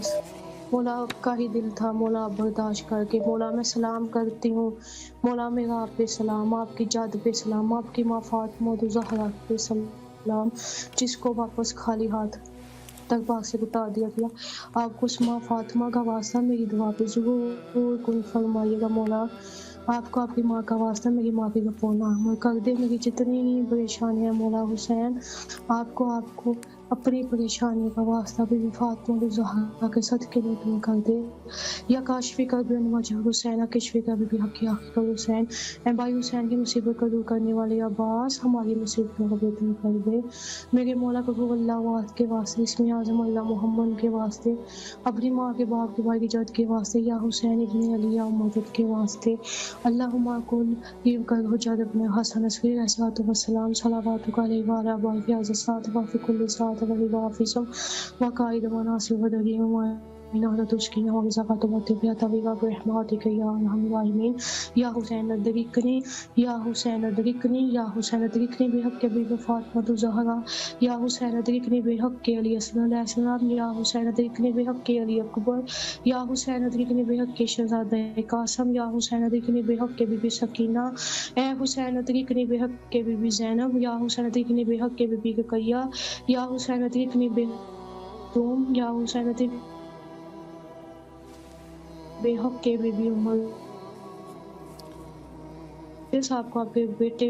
मौला आपका ही दिल था मौला, आप बर्दाश्त करके। मौला मैं सलाम करती हूँ मौला, मेरा आप पे सलाम, आपकी जाद पे सलाम, आपकी माँ फातिमा ज़हरा पे सलाम, जिसको वापस खाली हाथ दरबार से उतार दिया गया। आपको उस माँ फातिमा का वास्ता मेरी दुआ पे ज़रूर कुन फरमाइएगा मौला। आपको आपकी माँ का वास्ता मेरी माँ की गफ़ूर नाम कर दे। मेरी जितनी परेशानियाँ मौला हुसैन आपको अपनी परेशानियों का वास्ता भी फातिमा ज़हरा के सदके में दूर कर दे। या काशफी कर दे वजह हुसैन, कशफी कर भी हक़ आखिर हुसैन। ए भाई हुसैन की मुसीबत को दूर करने वाले अब्बास हमारी मुसीबतों को भी दूर कर दे। मेरे मौला को अल्लाह के वास्ते, इसमें आज़म अल्लाह मोहम्मद के वास्ते, अपनी माँ के बाप के भाई की जद के वास्ते, या हुसैन इब्न अली या मदद के वास्ते, अल्लाहुम्मा कुल गिव कर हुज्जत इब्न हसन अस्करी अलैहिस्सलातु वस्सलाम सलावतु अलैहि व अला बाक़ी अज़सात व फी कुल्लि सात व वाफिसम व काइद व नासिर व दरीम व मिनात तुस्कीना व ज़कात व तिबिया तवीगा रहमतिक या अरहमर राहिमीन। या हुसैन अदरिकनी, या हुसैन अदरिकनी, या हुसैन अदरिकनी बेहक के बीबी फातिमा ज़हरा, या हुसैन अदरिकनी बेहक के अली अस्गर अलैहिस्सलाम, या हुसैन अदरिकनी बेहक के अली अकबर, या हुसैन अदरिकनी बेहक के शहज़ादे कासिम, या हुसैन अदरिकनी बेहक के बीबी सकीना, ए हुसैन अदरिकनी बेहक के बीबी ज़ैनब, या हुसैन अदरिकनी बेहक के बीबी रुक़ैया, या हुसैन अदरिकनी बेहक, या हुसैन अदरिकनी बेहक के बीबी उमर। इस आपको आपके बेटे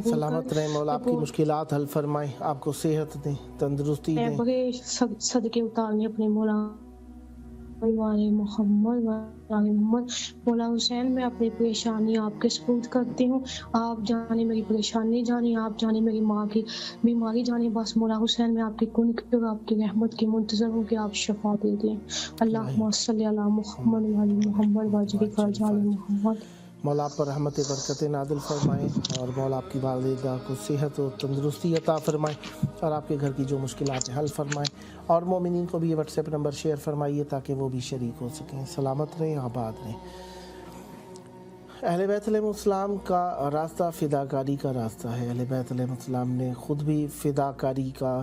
सलामत रहे मौला, आपकी मुश्किलात हल फरमाए, आपको सेहत दें, तंदुरुस्ती दें। बड़े सदके उतारने अपने मौला वाले मोहम्मद मौला हुसैन, मैं अपनी परेशानी आपके सुपुर्द करती हूँ। आप जाने मेरी परेशानी जाने, आप जाने मेरी माँ की बीमारी जाने, बस मौला हुसैन मैं आपके कुन की और आपकी रहमत की मुंतज़र हूँ कि आप शफा दे दें। अल्लाहुम्मा सल्ली अला मुहम्मद व अली मुहम्मद वाजिब फ़रजाल मोहम्मद। मौला आप पर रहमत बरकत नादिल फरमाएँ और मौला आपकी वालिदा को सेहत और तंदुरुस्ती अता फरमाएँ और आपके घर की जो मुश्किलात हैं हल फरमाएँ। और मोमिनीन को भी ये व्हाट्सएप नंबर शेयर फरमाइए ताकि वो भी शरीक हो सकें। सलामत रहें, आबाद रहें। अहले बैत अलैहिस्सलाम का रास्ता फ़िदाकारी का रास्ता है। अहले बैत अलैहिस्सलाम ने ख़ुद भी फ़िदाकारी का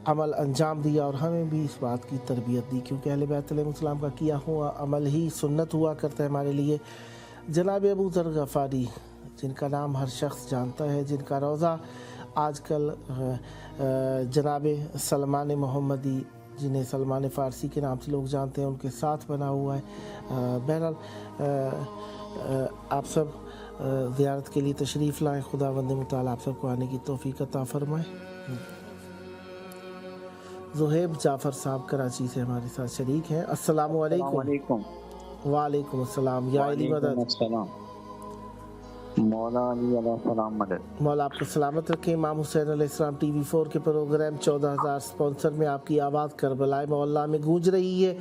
अमल अंजाम दिया और हमें भी इस बात की तरबियत दी, क्योंकि अहले बैत अलैहिस्सलाम का किया हुआ अमल ही सुन्नत हुआ करता है हमारे लिए। जनाब अबू ज़र गफ़ारी, जिनका नाम हर शख्स जानता है, जिनका रोज़ा आजकल जनाब सलमान मोहम्मदी, जिन्हें सलमान फ़ारसी के नाम से लोग जानते हैं, उनके साथ बना हुआ है। बहरहाल आप सब ज़ियारत के लिए तशरीफ़ लाएँ। खुदावंद मुताला आप सबको आने की तौफ़ीक़ अता फ़रमाए। ज़ुहैब जाफ़र साहब कराची से हमारे साथ शरीक हैं। अस्सलाम वालेकुम। वालेकुम अस्सलाम। या अली मदद। मौला अली अलैहिस्सलाम मदद। मौला आपको सलामत रखे। इमाम हुसैन अलैहिस्सलाम TV4 के प्रोग्राम 14,000 स्पॉन्सर में आपकी आवाज़ करबला मोहल्ला में गूंज रही है।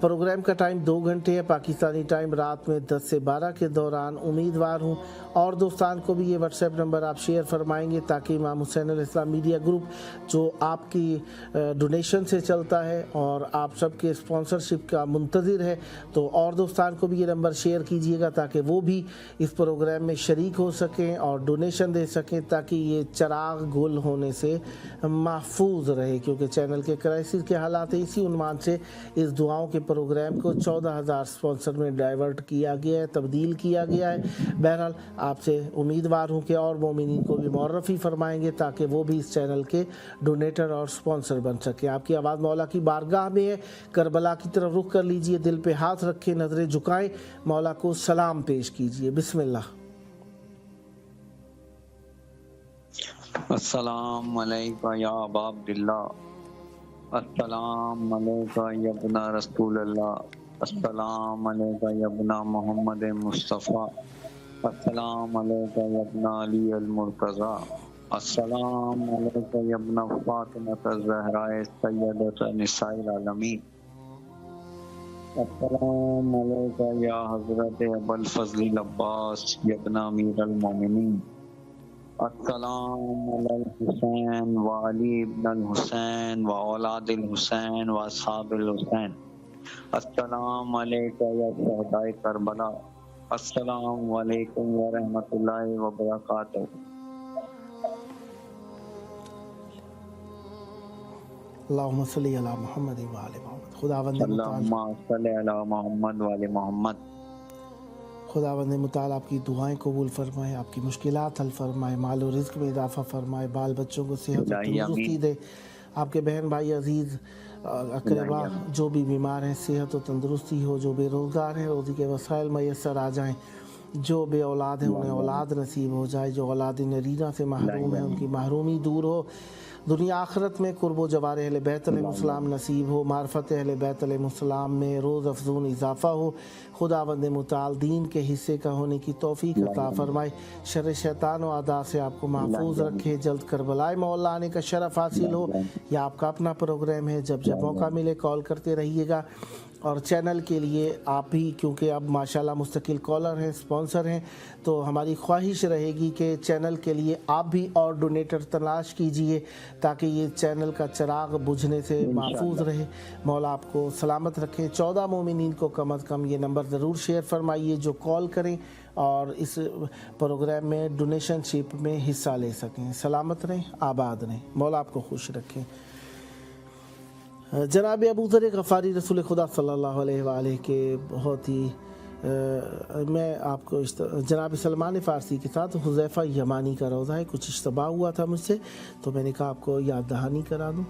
प्रोग्राम का टाइम 2 घंटे है पाकिस्तानी टाइम, रात में 10 से 12 के दौरान। उम्मीदवार हूँ और दोस्तान को भी ये व्हाट्सएप नंबर आप शेयर फरमाएंगे ताकि इमाम हुसैन अलैहिस्सलाम मीडिया ग्रुप जो आपकी डोनेशन से चलता है और आप सबके स्पॉन्सरशिप का मुंतज़िर है, तो और दोस्तान को भी ये नंबर शेयर कीजिएगा ताकि वो भी इस प्रोग्राम में शरीक हो सकें और डोनेशन दे सकें ताकि ये चिराग गुल होने से महफूज रहे, क्योंकि चैनल के क्राइसिस के हालात है। इसी उन्वान से इस दुआओं के प्रोग्राम को 14,000 स्पॉन्सर में डाइवर्ट किया गया है, तब्दील किया गया है। बहरहाल आपसे उम्मीदवार हूँ कि और मोमिनीन को भी मुअर्रफी फरमाएंगे ताकि वो भी इस चैनल के डोनेटर और स्पॉन्सर बन सकें। आपकी आवाज़ मौला की बारगाह में है। करबला की तरफ रुख कर लीजिए, दिल पे हाथ रखें, नज़रें झुकाएं, मौला को सलाम पेश कीजिए। बिस्मिल्लाह। अस्सलाम अलैका या अबा अब्दुल्लाह, अस्सलाम अलैका या इब्ना रसूलल्लाह, अस्सलाम अलैका या इब्ना मोहम्मद मुस्तफ़ा, अस्सलाम अलैका या इब्ना अली अल मुर्तज़ा, अस्सलाम अलैका या इब्ना फातिमा ज़हरा सय्यदत निसाइल आलमीन, अस्सलाम अलैका या हज़रत अबुल फ़ज़ल अब्बास या इब्ना अमीर अल मोमिनीन, अस्सलाम अलल हुसैन व अली इब्न अल हुसैन व औलादिल हुसैन व अस्हाबिल हुसैन, अस्सलाम अलैका या शहदाए करबला, अस्सलाम वालेकुम व रहमतुल्लाहि व बरकातहू। अल्लाहुम्मा सल्ली अला मुहम्मद व आले मुहम्मद। खुदावंद अल्लाहुम्मा सल्ली अला मुहम्मद व आले मुहम्मद। खुदावंद मुताल आपकी दुआएं कबूल फरमाए, आपकी मुश्किलात हल फरमाए, माल और रिज़्क़ में इजाफ़ा फरमाए, बाल बच्चों को सेहत और तंदुरुस्ती दे, आपके बहन भाई अजीज़ अक़रबा जो भी बीमार हैं सेहत और तंदुरुस्ती हो, जो बेरोज़गार हैं रोज़ी के वसाइल मैसर आ जाएँ, जो बे औलाद हैं उन्हें औलाद नसीब हो जाए, जो औलाद नरीना से महरूम है उनकी महरूमी दूर हो, दुनिया आखिरत में कुर्बो जवार अहले बैत अलैहिस्सलाम नसीब हो, मार्फत अहले बैत अलैहिस्सलाम में रोज़ अफजून इजाफ़ा हो, खुदावंद मुताल दीन के हिस्से का होने की तौफीक अता फरमाए, शर शैतान व आदा से आपको महफूज रखे, जल्द करबलाए मौला आने का शरफ़ हासिल हो। यह आपका अपना प्रोग्राम है, जब जब मौका मिले कॉल करते रहिएगा। और चैनल के लिए आप भी, क्योंकि अब माशाल्लाह मुस्तकिल कॉलर हैं, स्पॉन्सर हैं, तो हमारी ख्वाहिश रहेगी कि चैनल के लिए आप भी और डोनेटर तलाश कीजिए ताकि ये चैनल का चिराग बुझने से महफूज रहे। मौला आपको सलामत रखें। 14 मोमिनीन को कम अज़ कम ये नंबर ज़रूर शेयर फरमाइए जो कॉल करें और इस प्रोग्राम में डोनेशनशिप में हिस्सा ले सकें। सलामत रहें, आबाद रहें, मौला आपको खुश रखें। जनाब अबू ज़र गफ़ारी रसूल खुदा सल्लल्लाहु अलैहि वसल्लम के बहुत ही मैं आपको जनाब सलमान फ़ारसी के साथ हुज़ैफ़ा यमानी का रोज़ा है, कुछ इश्तबाह हुआ था मुझसे तो मैंने कहा आपको याद दहानी करा दूँ।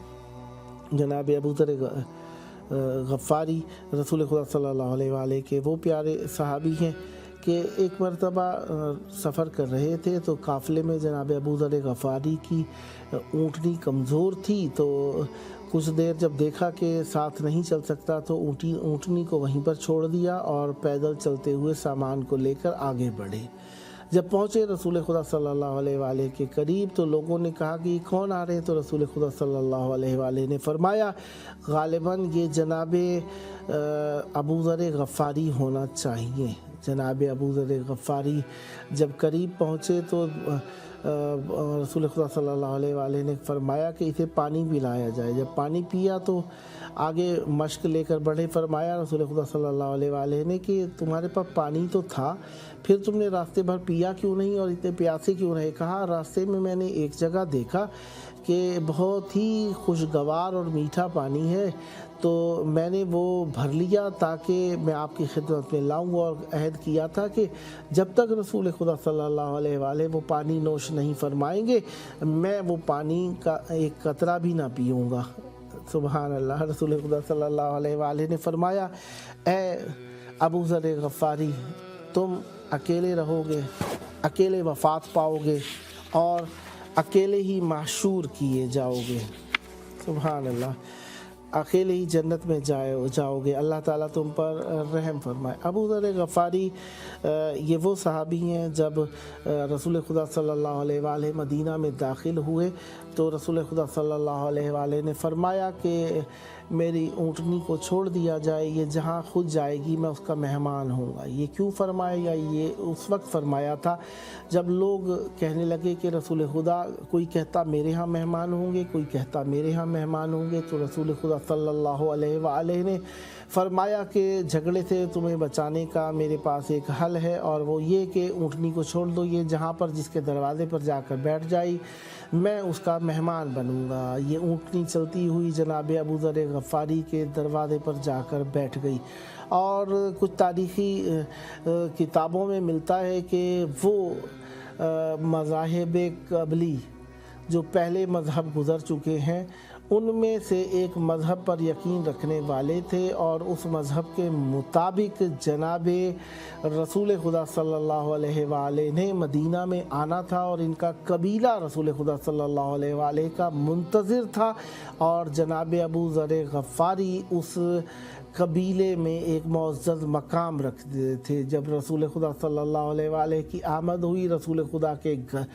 जनाब अबू ज़र गफ़ारी रसूल खुदा सल्लल्लाहु अलैहि वसल्लम के वो प्यारे सहाबी हैं कि एक मरतबा सफ़र कर रहे थे तो काफ़िले में जनाब अबू ज़र गफ़ारी की ऊँटनी कमज़ोर थी, तो कुछ देर जब देखा कि साथ नहीं चल सकता तो ऊँटनी को वहीं पर छोड़ दिया और पैदल चलते हुए सामान को लेकर आगे बढ़े। जब पहुँचे रसूल खुदा सल्लल्लाहु अलैहि वसल्लम के करीब तो लोगों ने कहा कि कौन आ रहे हैं, तो रसूल खुदा सल्लल्लाहु अलैहि वसल्लम ने फरमाया गालिबन ये जनाब अबू ज़र गफ़ारी होना चाहिए। जनाब अबू ज़र गफ़ारी जब करीब पहुँचे तो रसूल खुदा सल्लल्लाहु अलैहि वसल्लम ने फरमाया कि इसे पानी पिलाया जाए। जब पानी पिया तो आगे मश्क लेकर बढ़े। फरमाया रसूल खुदा सल्लल्लाहु अलैहि वसल्लम ने कि तुम्हारे पास पानी तो था, फिर तुमने रास्ते भर पिया क्यों नहीं और इतने प्यासे क्यों रहे? कहा रास्ते में मैंने एक जगह देखा कि बहुत ही खुशगवार और मीठा पानी है तो मैंने वो भर लिया ताकि मैं आपकी खिदमत में लाऊं और अहद किया था कि जब तक रसूल खुदा सल्लल्लाहु अलैहि वसल्लम वो पानी नोश नहीं फरमाएंगे मैं वो पानी का एक कतरा भी ना पीऊँगा। सुबहान अल्लाह। रसूल खुदा सल्लल्लाहु अलैहि वसल्लम ने फरमाया ए अबू ज़र गफ़ारी तुम अकेले रहोगे, अकेले वफ़ात पाओगे और अकेले ही माशूर किए जाओगे। सुभान अल्लाह, अकेले ही जन्नत में जाओगे, अल्लाह ताला तुम पर रहम फरमाए। अबू ज़र गफ़ारी ये वो सहाबी हैं, जब रसूल खुदा सल्लल्लाहु अलैहि वसल्लम मदीना में दाखिल हुए तो रसूल खुदा सल्लल्लाहु अलैहि वसल्लम ने फरमाया कि मेरी ऊँटनी को छोड़ दिया जाए, ये जहाँ खुद जाएगी मैं उसका मेहमान हूँगा। ये क्यों फरमाया? ये उस वक्त फरमाया था जब लोग कहने लगे कि रसूल खुदा, कोई कहता मेरे यहाँ मेहमान होंगे, कोई कहता मेरे यहाँ मेहमान होंगे, तो रसूल खुदा सल्लल्लाहु अलैहि वसल्लम ने फरमाया कि झगड़े से तुम्हें बचाने का मेरे पास एक हल है, और वो ये कि ऊँटनी को छोड़ दो, ये जहाँ पर जिसके दरवाज़े पर जाकर बैठ जाए मैं उसका मेहमान बनूंगा। ये ऊँटनी चलती हुई जनाब अबू ज़र गफ़ारी के दरवाज़े पर जाकर बैठ गई। और कुछ तारीख़ी किताबों में मिलता है कि वो मज़ाहिब क़बली जो पहले मज़हब गुज़र चुके हैं उनमें से एक मज़हब पर यकीन रखने वाले थे, और उस मज़हब के मुताबिक जनाब रसूल खुदा सल्लल्लाहु अलैहि वसल्लम ने मदीना में आना था, और इनका कबीला रसूल खुदा सल्लल्लाहु अलैहि वसल्लम का मुंतज़िर था, और जनाब अबू ज़र गफ़ारी उस कबीले में एक मुअज़्ज़ज़ मकाम रखते थे। जब रसूल खुदा सल्लल्लाहु अलैहि वसल्लम की आमद हुई, रसूल खुदा के घर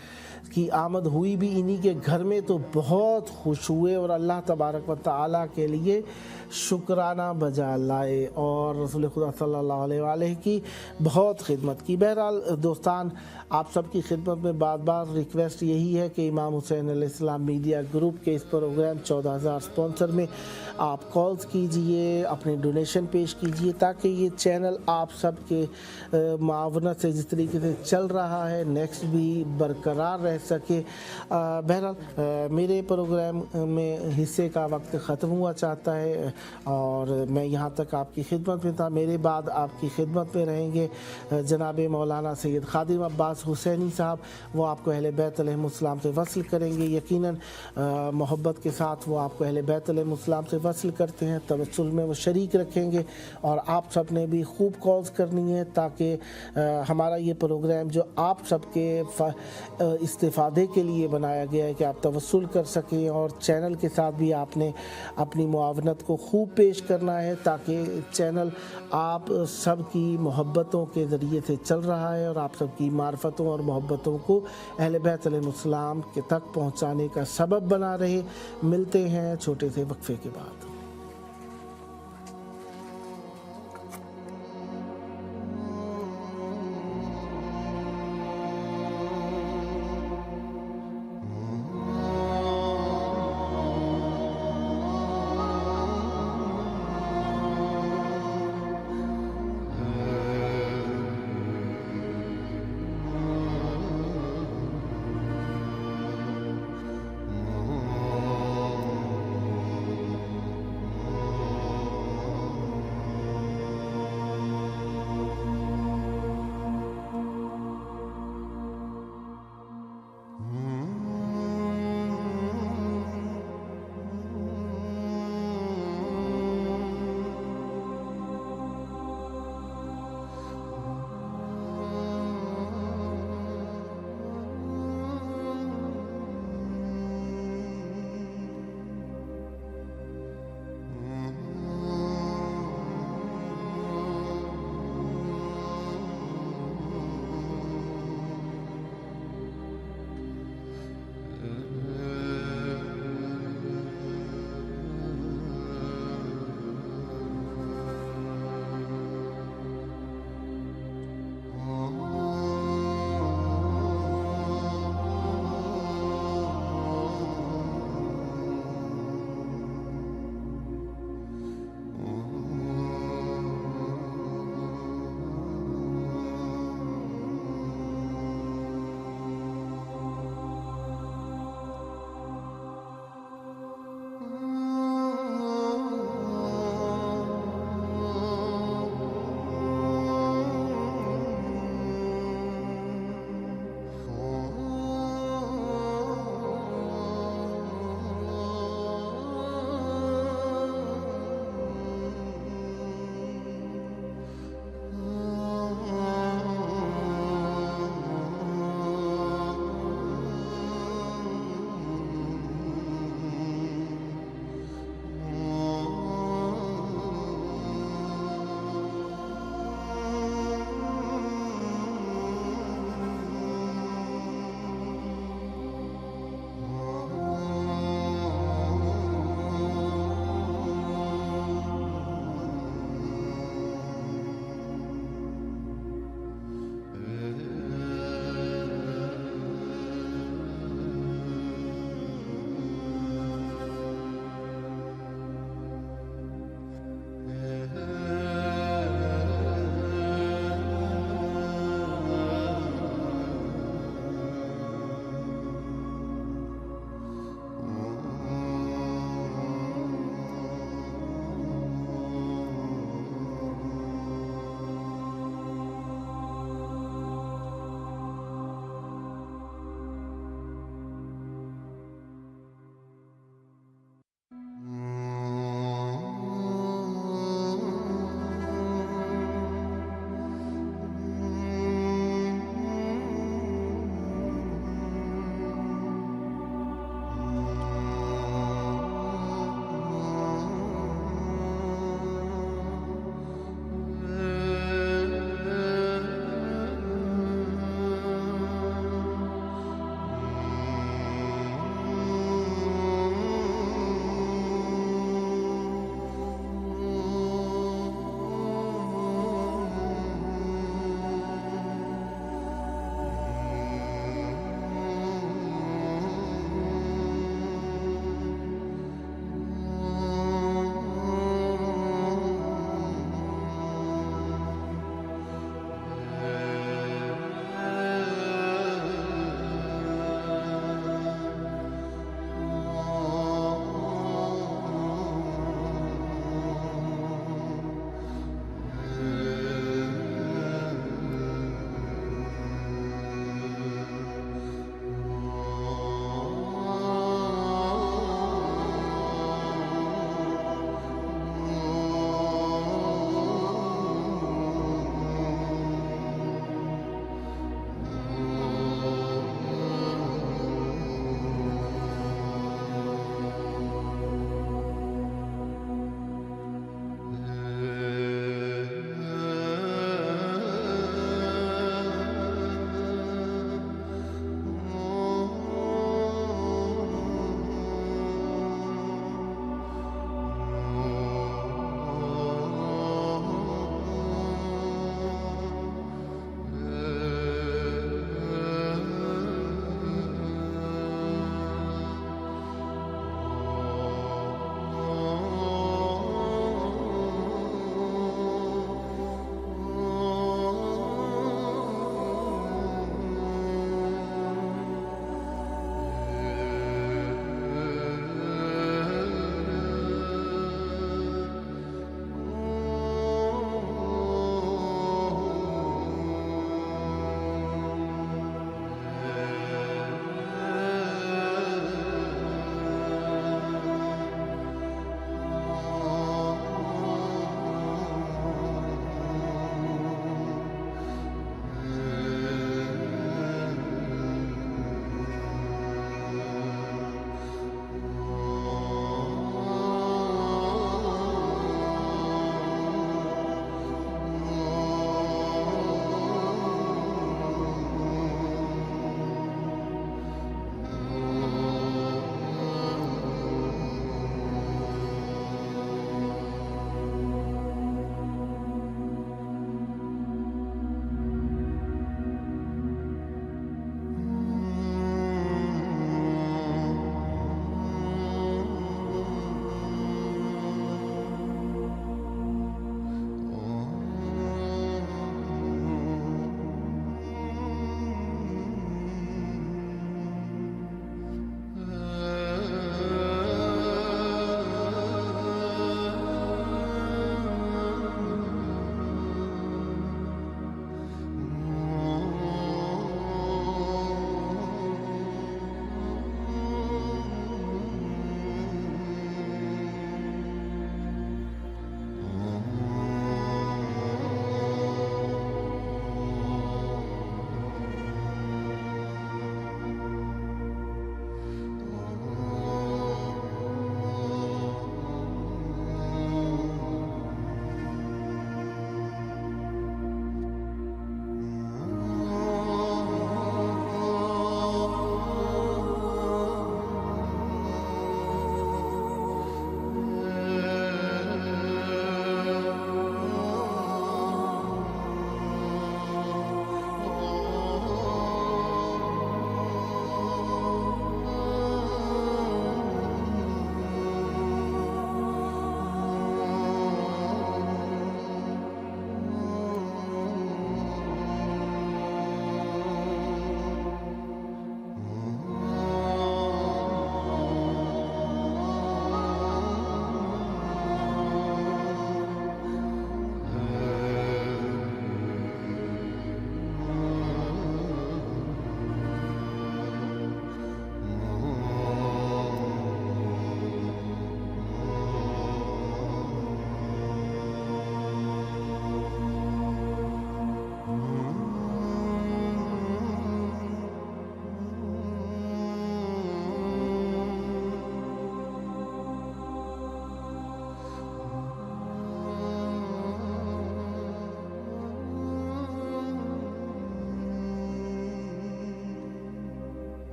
की आमद हुई भी इन्हीं के घर में, तो बहुत खुश हुए और अल्लाह तबारक व तआला के लिए शुक्राना बजा लाए और रसूल खुदा सल्लल्लाहु अलैहि वसल्लम की बहुत खिदमत की। बहरहाल दोस्तान, आप सबकी खिदमत में बार बार रिक्वेस्ट यही है कि इमाम हुसैन अलैहिस्सलाम मीडिया ग्रुप के इस प्रोग्राम 14,000 स्पॉन्सर में आप कॉल्स कीजिए, अपने डोनेशन पेश कीजिए, ताकि ये चैनल आप सब के मावनत से जिस तरीके से चल रहा है नेक्स्ट भी बरकरार रह सके। बहरहाल मेरे प्रोग्राम में हिस्से का वक्त ख़त्म हुआ चाहता है, और मैं यहाँ तक आपकी खिदमत में था। मेरे बाद आपकी खिदमत में रहेंगे जनाब मौलाना सैयद खादिम अब्बास हुसैनी साहब। वो आपको अहले बैत अलैहिमुस्सलाम से वसल करेंगे। यकीनन मोहब्बत के साथ वो आपको अहले बैत अलैहिमुस्सलाम से वसल करते हैं। तवस्सुल में वो शरीक रखेंगे, और आप सब ने भी खूब कॉल्स करनी है, ताकि हमारा ये प्रोग्राम जो आप सबके इस्तिफादे के लिए बनाया गया है कि आप तवस्सुल कर सकें, और चैनल के साथ भी आपने अपनी मुआवनत को खूब पेश करना है, ताकि चैनल आप सब की मोहब्बतों के ज़रिए से चल रहा है, और आप सब की मार्फतों और मोहब्बतों को अहले बैत अलैहिमुस्सलाम के तक पहुँचाने का सबब बना रहे। मिलते हैं छोटे से वक्फे के बाद।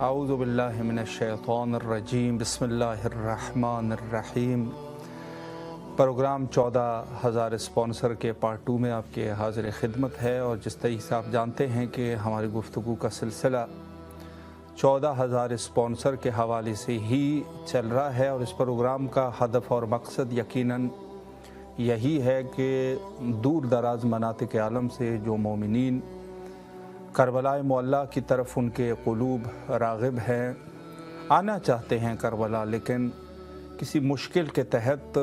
आऊज़ु बिल्लाहि मिनश्शैतानिर्रजीम बिस्मिल्लाहिर्रहमानिर्रहीम। प्रोग्राम 14,000 स्पॉन्सर के पार्ट 2 में आपके हाजिर खिदमत है और जिस तरीके से आप जानते हैं कि हमारी गुफ्तगू का सिलसिला 14,000 स्पॉन्सर के हवाले से ही चल रहा है और इस प्रोग्राम का हदफ और मकसद यकीनन यही है कि दूर दराज मनातिक आलम से जो मोमिनीन करबला मुअल्ला की तरफ उनके क़ुलूब राग़िब हैं, आना चाहते हैं करबला, लेकिन किसी मुश्किल के तहत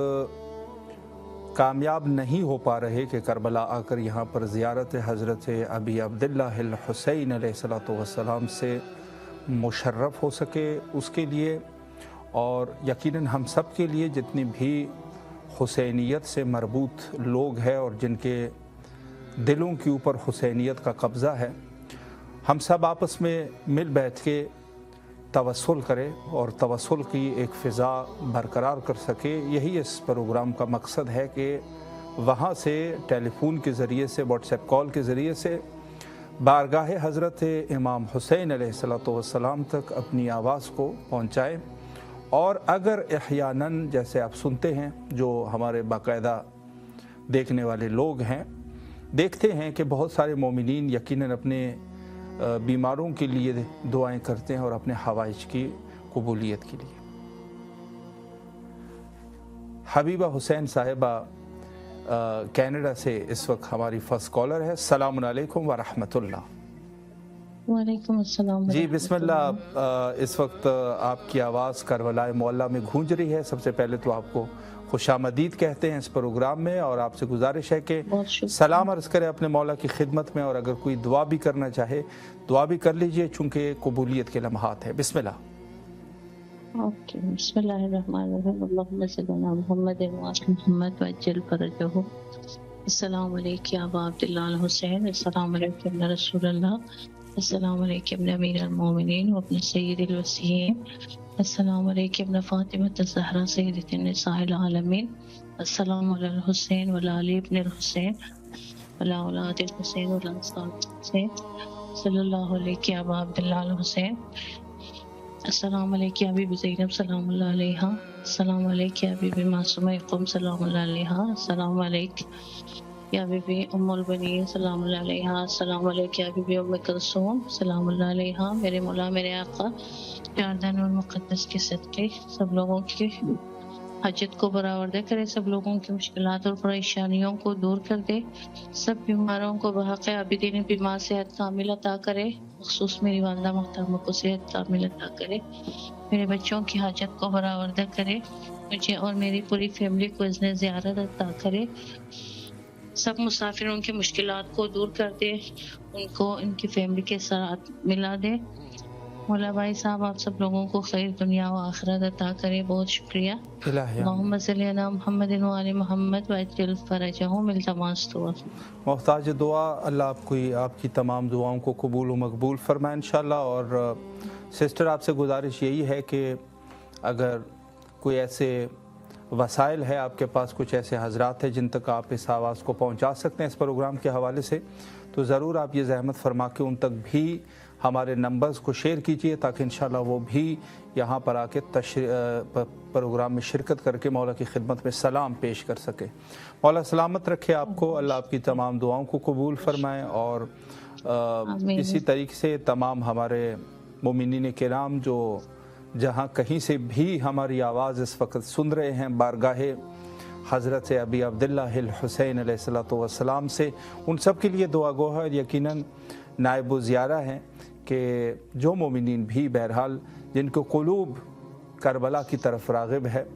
कामयाब नहीं हो पा रहे कि करबला आकर यहाँ पर ज़ियारत हज़रत अबी अब्दुल्लाह हुसैन अलैहिस्सलातु वस्सलाम से मुशर्रफ़ हो सके, उसके लिए और यकीनन हम सब के लिए जितनी भी हुसैनियत से मरबूत लोग हैं और जिनके दिलों के ऊपर हुसैनियत का कब्ज़ा है, हम सब आपस में मिल बैठ के तवस्सुल करें और तवस्सुल की एक फ़िज़ा बरकरार कर सके। यही इस प्रोग्राम का मकसद है कि वहाँ से टेलीफोन के ज़रिए से, व्हाट्सएप कॉल के ज़रिए से बारगाह हज़रत इमाम हुसैन अलैहिस्सलातु वस्सलाम तक अपनी आवाज़ को पहुँचाएँ। और अगर अहयानन जैसे आप सुनते हैं, जो हमारे बाकायदा देखने वाले लोग हैं, देखते हैं कि बहुत सारे मोमिनीन यकीनन अपने बीमारों के लिए दुआएं करते हैं और अपने हवाइज की कबूलियत के लिए। हबीबा हुसैन साहिबा कनाडा से इस वक्त हमारी फर्स्ट कॉलर है। अस्सलामु अलैकुम व रहमतुल्लाह। वालेकुम अस्सलाम। जी बिस्मिल्लाह। इस वक्त आपकी आवाज़ करबला मुअल्ला में गूंज रही है। सबसे पहले तो आपको खुशामदीद कहते हैं इस प्रोग्राम में और आपसे गुजारिश है कि सलाम अर्ज़ करें अपने मौला की खिदमत में और अगर कोई दुआ भी करना चाहे दुआ भी कर लीजिए, चूँकि कबूलियत के लम्हात है। बिस्मिल्लाह। ओके, बिस्मिल्लाहिर्रहमानिर्रहीम। अल्लाहुम्मा सल्ली अला मुहम्मद व आले मुहम्मद वअज्जिल फरजहु। अस्सलामु अलैकुम या अबा अब्दुल्लाह अल हुसैन, अस्सलामु अलैकुम या रसूलल्लाह, अस्सलामु अलैकुम या अमीरुल मोमिनीन व इब्न सय्यिदिल वसीय्यीन, अस्सलामु अलैकुम या फातिमा ज़हरा सय्यदतुन निसाइल आलमीन, अस्सलामु अलल हुसैन व अला अली इब्न हुसैन व अला औलादिल हुसैन व अला असहाबिल हुसैन सल्लल्लाहु अलैहि या अबा अब्दुल्लाह अल हुसैन, अस्सलामु अलैकुम या बीबी ज़ैनब सलामुल्लाह अलैहा, अस्सलामु अलैकुम या बीबी मासूमा क़ुम सलामुल्लाह अलैहा, अस्सलामु अलैकुम या बीबी उम्मुल बनीन सलामुल्लाह अलैहा, अस्सलामु अलैकुम या बीबी उम्मे कुलसूम सलामुल्लाह अलैहा। मेरे मौला मेरे आका जारदान और मुक़द्दस के सदक़े सब लोगों की हजत को बराबर करे, सब लोगों की मुश्किलात और परेशानियों को दूर कर दे, सब बीमारों को बहक़ आबिदीन बीमार सेहत कामिल अता करे, मख़सूस मेरी वालिदा मोहतरमा को सेहत कामिल अता करे, मेरे बच्चों की हाजत को बराबर करे, मुझे और मेरी पूरी फैमिली को इज़्न ज़ियारत अता करे, सब मुसाफिरों की मुश्किलात को दूर कर दे, उनको इनकी फैमिली के साथ मिला दे। मौला भाई साहब आप सब लोगों को खैर दुनिया व आखिरत अता करे। बहुत शुक्रिया। अल्लाहुम्मा सल्ली अला मुहम्मद व आले मुहम्मद वअज्जिल फरजहु। इल्तमास दुआ। मोहताज दुआ, अल्लाह आपकी तमाम दुआओं को कबूल व मकबूल फरमाए इंशाअल्लाह। और सिस्टर आपसे गुजारिश यही है कि अगर कोई ऐसे वसाइल है आपके पास, कुछ ऐसे हजरात हैं जिन तक आप इस आवाज़ को पहुंचा सकते हैं इस प्रोग्राम के हवाले से, तो ज़रूर आप ये ज़हमत फरमा के उन तक भी हमारे नंबर्स को शेयर कीजिए ताकि इंशाअल्लाह वो भी यहाँ पर आके प्रोग्राम में शिरकत करके मौला की खिदमत में सलाम पेश कर सके। मौला सलामत रखे आपको, अल्लाह आपकी तमाम दुआओं को कबूल फरमाए। और इसी तरीके से तमाम हमारे मोमिनीन किराम जो जहाँ कहीं से भी हमारी आवाज़ इस वक्त सुन रहे हैं बारगाह हज़रत अबी अब्दुल्लाह हुसैन अलैहिस्सलातु वस्सलाम से, उन सब के लिए दुआ गो है। यकीनन नाइब ज़ियारा हैं कि जो मोमिनीन भी बहरहाल जिनको क़ुलूब करबला की तरफ राग़िब है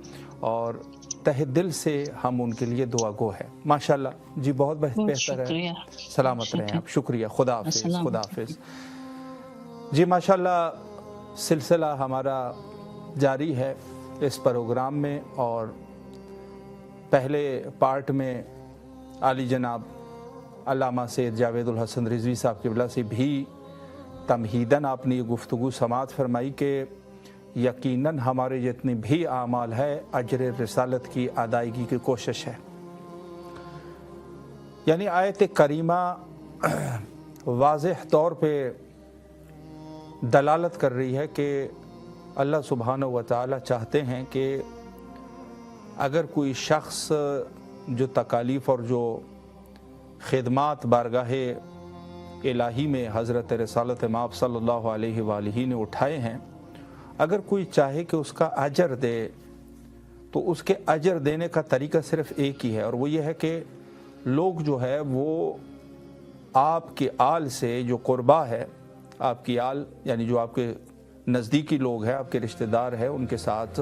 और तहे दिल से हम उनके लिए दुआ गो है। माशाल्लाह जी, बहुत बेहतर है। सलामत रहें आप। शुक्रिया। खुदा हाफ़िज़। खुदा हाफ़िज़ जी। माशाल्लाह सिलसिला हमारा जारी है इस प्रोग्राम में और पहले पार्ट में आली जनाब अल्लामा सैयद जावेदुल हसन रिज़वी साहब क़िबला से भी तमहीदन आपने ये गुफ्तगू समाअत फरमाई कि यकीनन हमारे जितने भी आमाल है अजर रिसालत की अदायगी की कोशिश है। यानी आयत करीमा वाज़ेह तौर पे दलालत कर रही है कि अल्लाह सुब्हानहू व तआला चाहते हैं कि अगर कोई शख्स जो तकालीफ़ और जो खिदमात बारगाह इलाही में हज़रत रसालत माब सल्लल्लाहु अलैहि वालैहि ने उठाए हैं, अगर कोई चाहे कि उसका अजर दे तो उसके अजर देने का तरीका सिर्फ़ एक ही है, और वो ये है कि लोग जो है वो आपके आल से जो कुर्बा है, आपकी आल यानी जो आपके नज़दीकी लोग हैं, आपके रिश्तेदार हैं, उनके साथ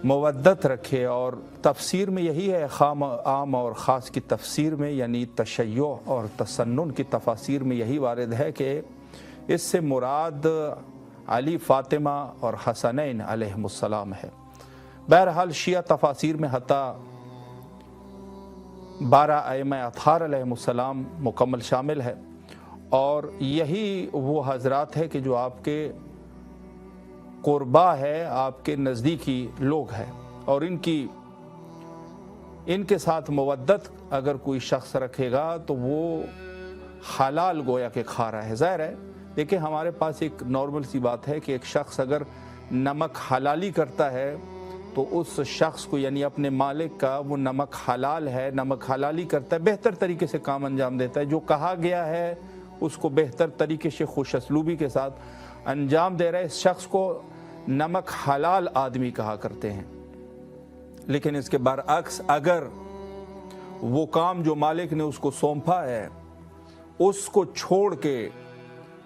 मवद्दत रखे। और तफसीर में यही है, खाम आम और ख़ास की तफसीर में यानी तशय्यो और तसन्नुन की तफासीर में यही वारिद है कि इससे मुराद अली फ़ातिमा और हसनैन अलैहिमुस्सलाम है। बहरहाल शिया तफासीर में हत्ता 12 अइम्मा अत्हार अलैहिमुस्सलाम मुकम्मल शामिल है, और यही वो हजरात है कि जो आपके कुर्बा है, आपके नज़दीकी लोग हैं, और इनके साथ मवद्दत अगर कोई शख्स रखेगा तो वो हलाल गोया के खा रहा है। ज़ाहिर है, देखिए हमारे पास एक नॉर्मल सी बात है कि एक शख्स अगर नमक हलाली करता है तो उस शख्स को यानी अपने मालिक का वो नमक हलाल है, नमक हलाली करता है, बेहतर तरीके से काम अंजाम देता है, जो कहा गया है उसको बेहतर तरीके से खुश असलूबी के साथ अंजाम दे रहा है, इस शख्स को नमक हलाल आदमी कहा करते हैं। लेकिन इसके बरअक्स अगर वो काम जो मालिक ने उसको सौंपा है उसको छोड़ के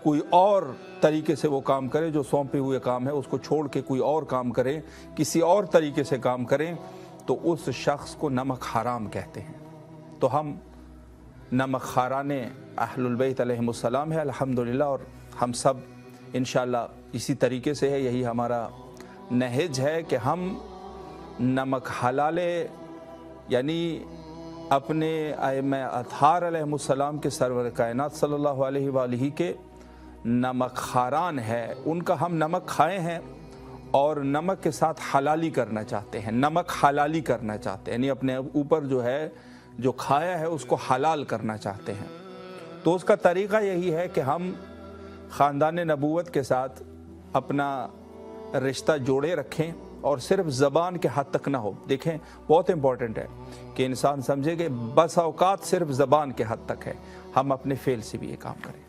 कोई और तरीके से वो काम करे, जो सौंपे हुए काम है उसको छोड़ के कोई और काम करे, किसी और तरीके से काम करें, तो उस शख्स को नमक हराम कहते हैं। तो हम नमक खाराने अहलुल बैत अलैहिमुस्सलाम है अल्हम्दुलिल्लाह, और हम सब इंशाअल्लाह इसी तरीके से है, यही हमारा नहज है कि हम नमक हलाले यानी अपने अइम्मा अत्हार अलैहिमुस्सलाम के सरवर कायनात सल्लल्लाहु अलैहि वालैहि के नमक खारान है, उनका हम नमक खाए हैं और नमक के साथ हलाली करना चाहते हैं, नमक हलाली करना चाहते हैं, यानी अपने ऊपर जो है जो खाया है उसको हलाल करना चाहते हैं। तो उसका तरीक़ा यही है कि हम ख़ानदान नबूवत के साथ अपना रिश्ता जोड़े रखें और सिर्फ ज़बान के हद तक ना हो। देखें बहुत इम्पॉर्टेंट है कि इंसान समझे कि बस औकात सिर्फ ज़बान के हद तक है, हम अपने फ़ेल से भी ये काम करें।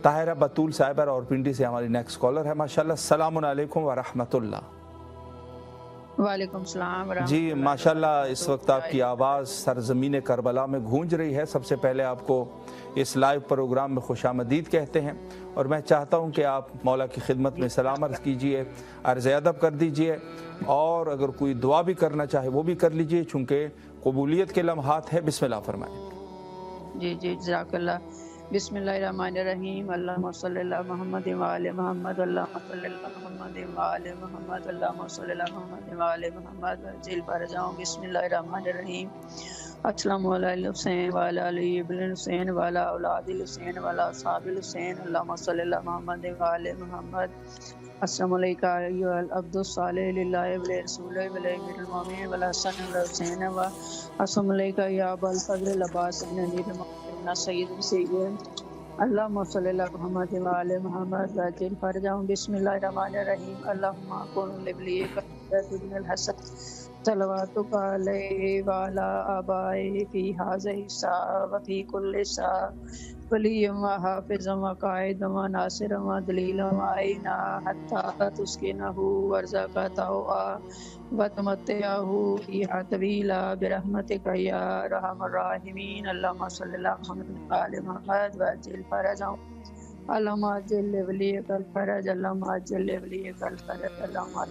ताहिरा बतूल साहिबा और पिंडी से हमारी नेक्स्ट कॉलर है माशाल्लाह। अस्सलामु अलैकुम व रहमतुल्लाह। वालेकुम सलाम। जी माशाल्लाह, इस वक्त आपकी आवाज़ सरज़मीन करबला में गूंज रही है। सबसे पहले आपको इस लाइव प्रोग्राम में खुशामदीद कहते हैं, और मैं चाहता हूं कि आप मौला की खिदमत में सलाम अर्ज़ कीजिए, अर्ज़ अदब कर दीजिए, और अगर कोई दुआ भी करना चाहे वो भी कर लीजिए, चूँकि कबूलियत के लम्हात है। बिस्मिल्लाह फरमाएं। जी जी जज़ाकल्लाह। बिस्मिल्लाहिर्रहमानिर्रहीम। अल्लाहुम्मा सल्ली अला मुहम्मद व आले मुहम्मद, अल्लाहुम्मा सल्ली अला मुहम्मद व आले मुहम्मद, अल्लाहुम्मा सल्ली अला मुहम्मद व आले मुहम्मद जिल पर जाऊं। बिस्मिल्लाहिर्रहमानिर्रहीम। अस्सलामु अलैहि हुसैन व अला अली इब्न हुसैन व अला औलादिल हुसैन व अला असहाबिल हुसैन, अल्लाहुम्मा सल्ली अला मुहम्मद व आले मुहम्मद। अस्सलामु अलैका अय्युहल अब्दुस सालिह लिल्लाहि व रसूलिहि व अमीरुल मोमिनीन व हसन व हुसैन व अस्सलामु अलैका या अबल फजल अब्बास इब्न अमीरुल मोमिनीन सय्यद सय्यद, अल्लाहुम्मा सल्ली अला मुहम्मद व आले मुहम्मद वजिल फरजाहु। बिस्मिल्लाहिर्रहमानिर्रहीम। अल्लाहुम्मा कुन लिवलिका इब्नुल हसन सलवातुका अलैहि व अला आबाई फी हाज़िहि सा व फी कुल्लि सा वलिय्यम व हाफ़िज़म व क़ाइदम व नासिरम व दलीलम व आइना हत्ता तुस्किनहु वर्ज़क़तहु व तमत्तअहु फ़ीहा तवीला बिरहमतिका या अरहमर राहिमीन। अल्लाहुम्मा सल्लि अला मुहम्मद व आले मुहम्मद वअज्जिल फरजहु। अल्लाहुम्मा अज्जिल लिवलियकल फरज, अल्लाहुम्मा अज्जिल लिवलियकल फरज, अल्लाहुम्मा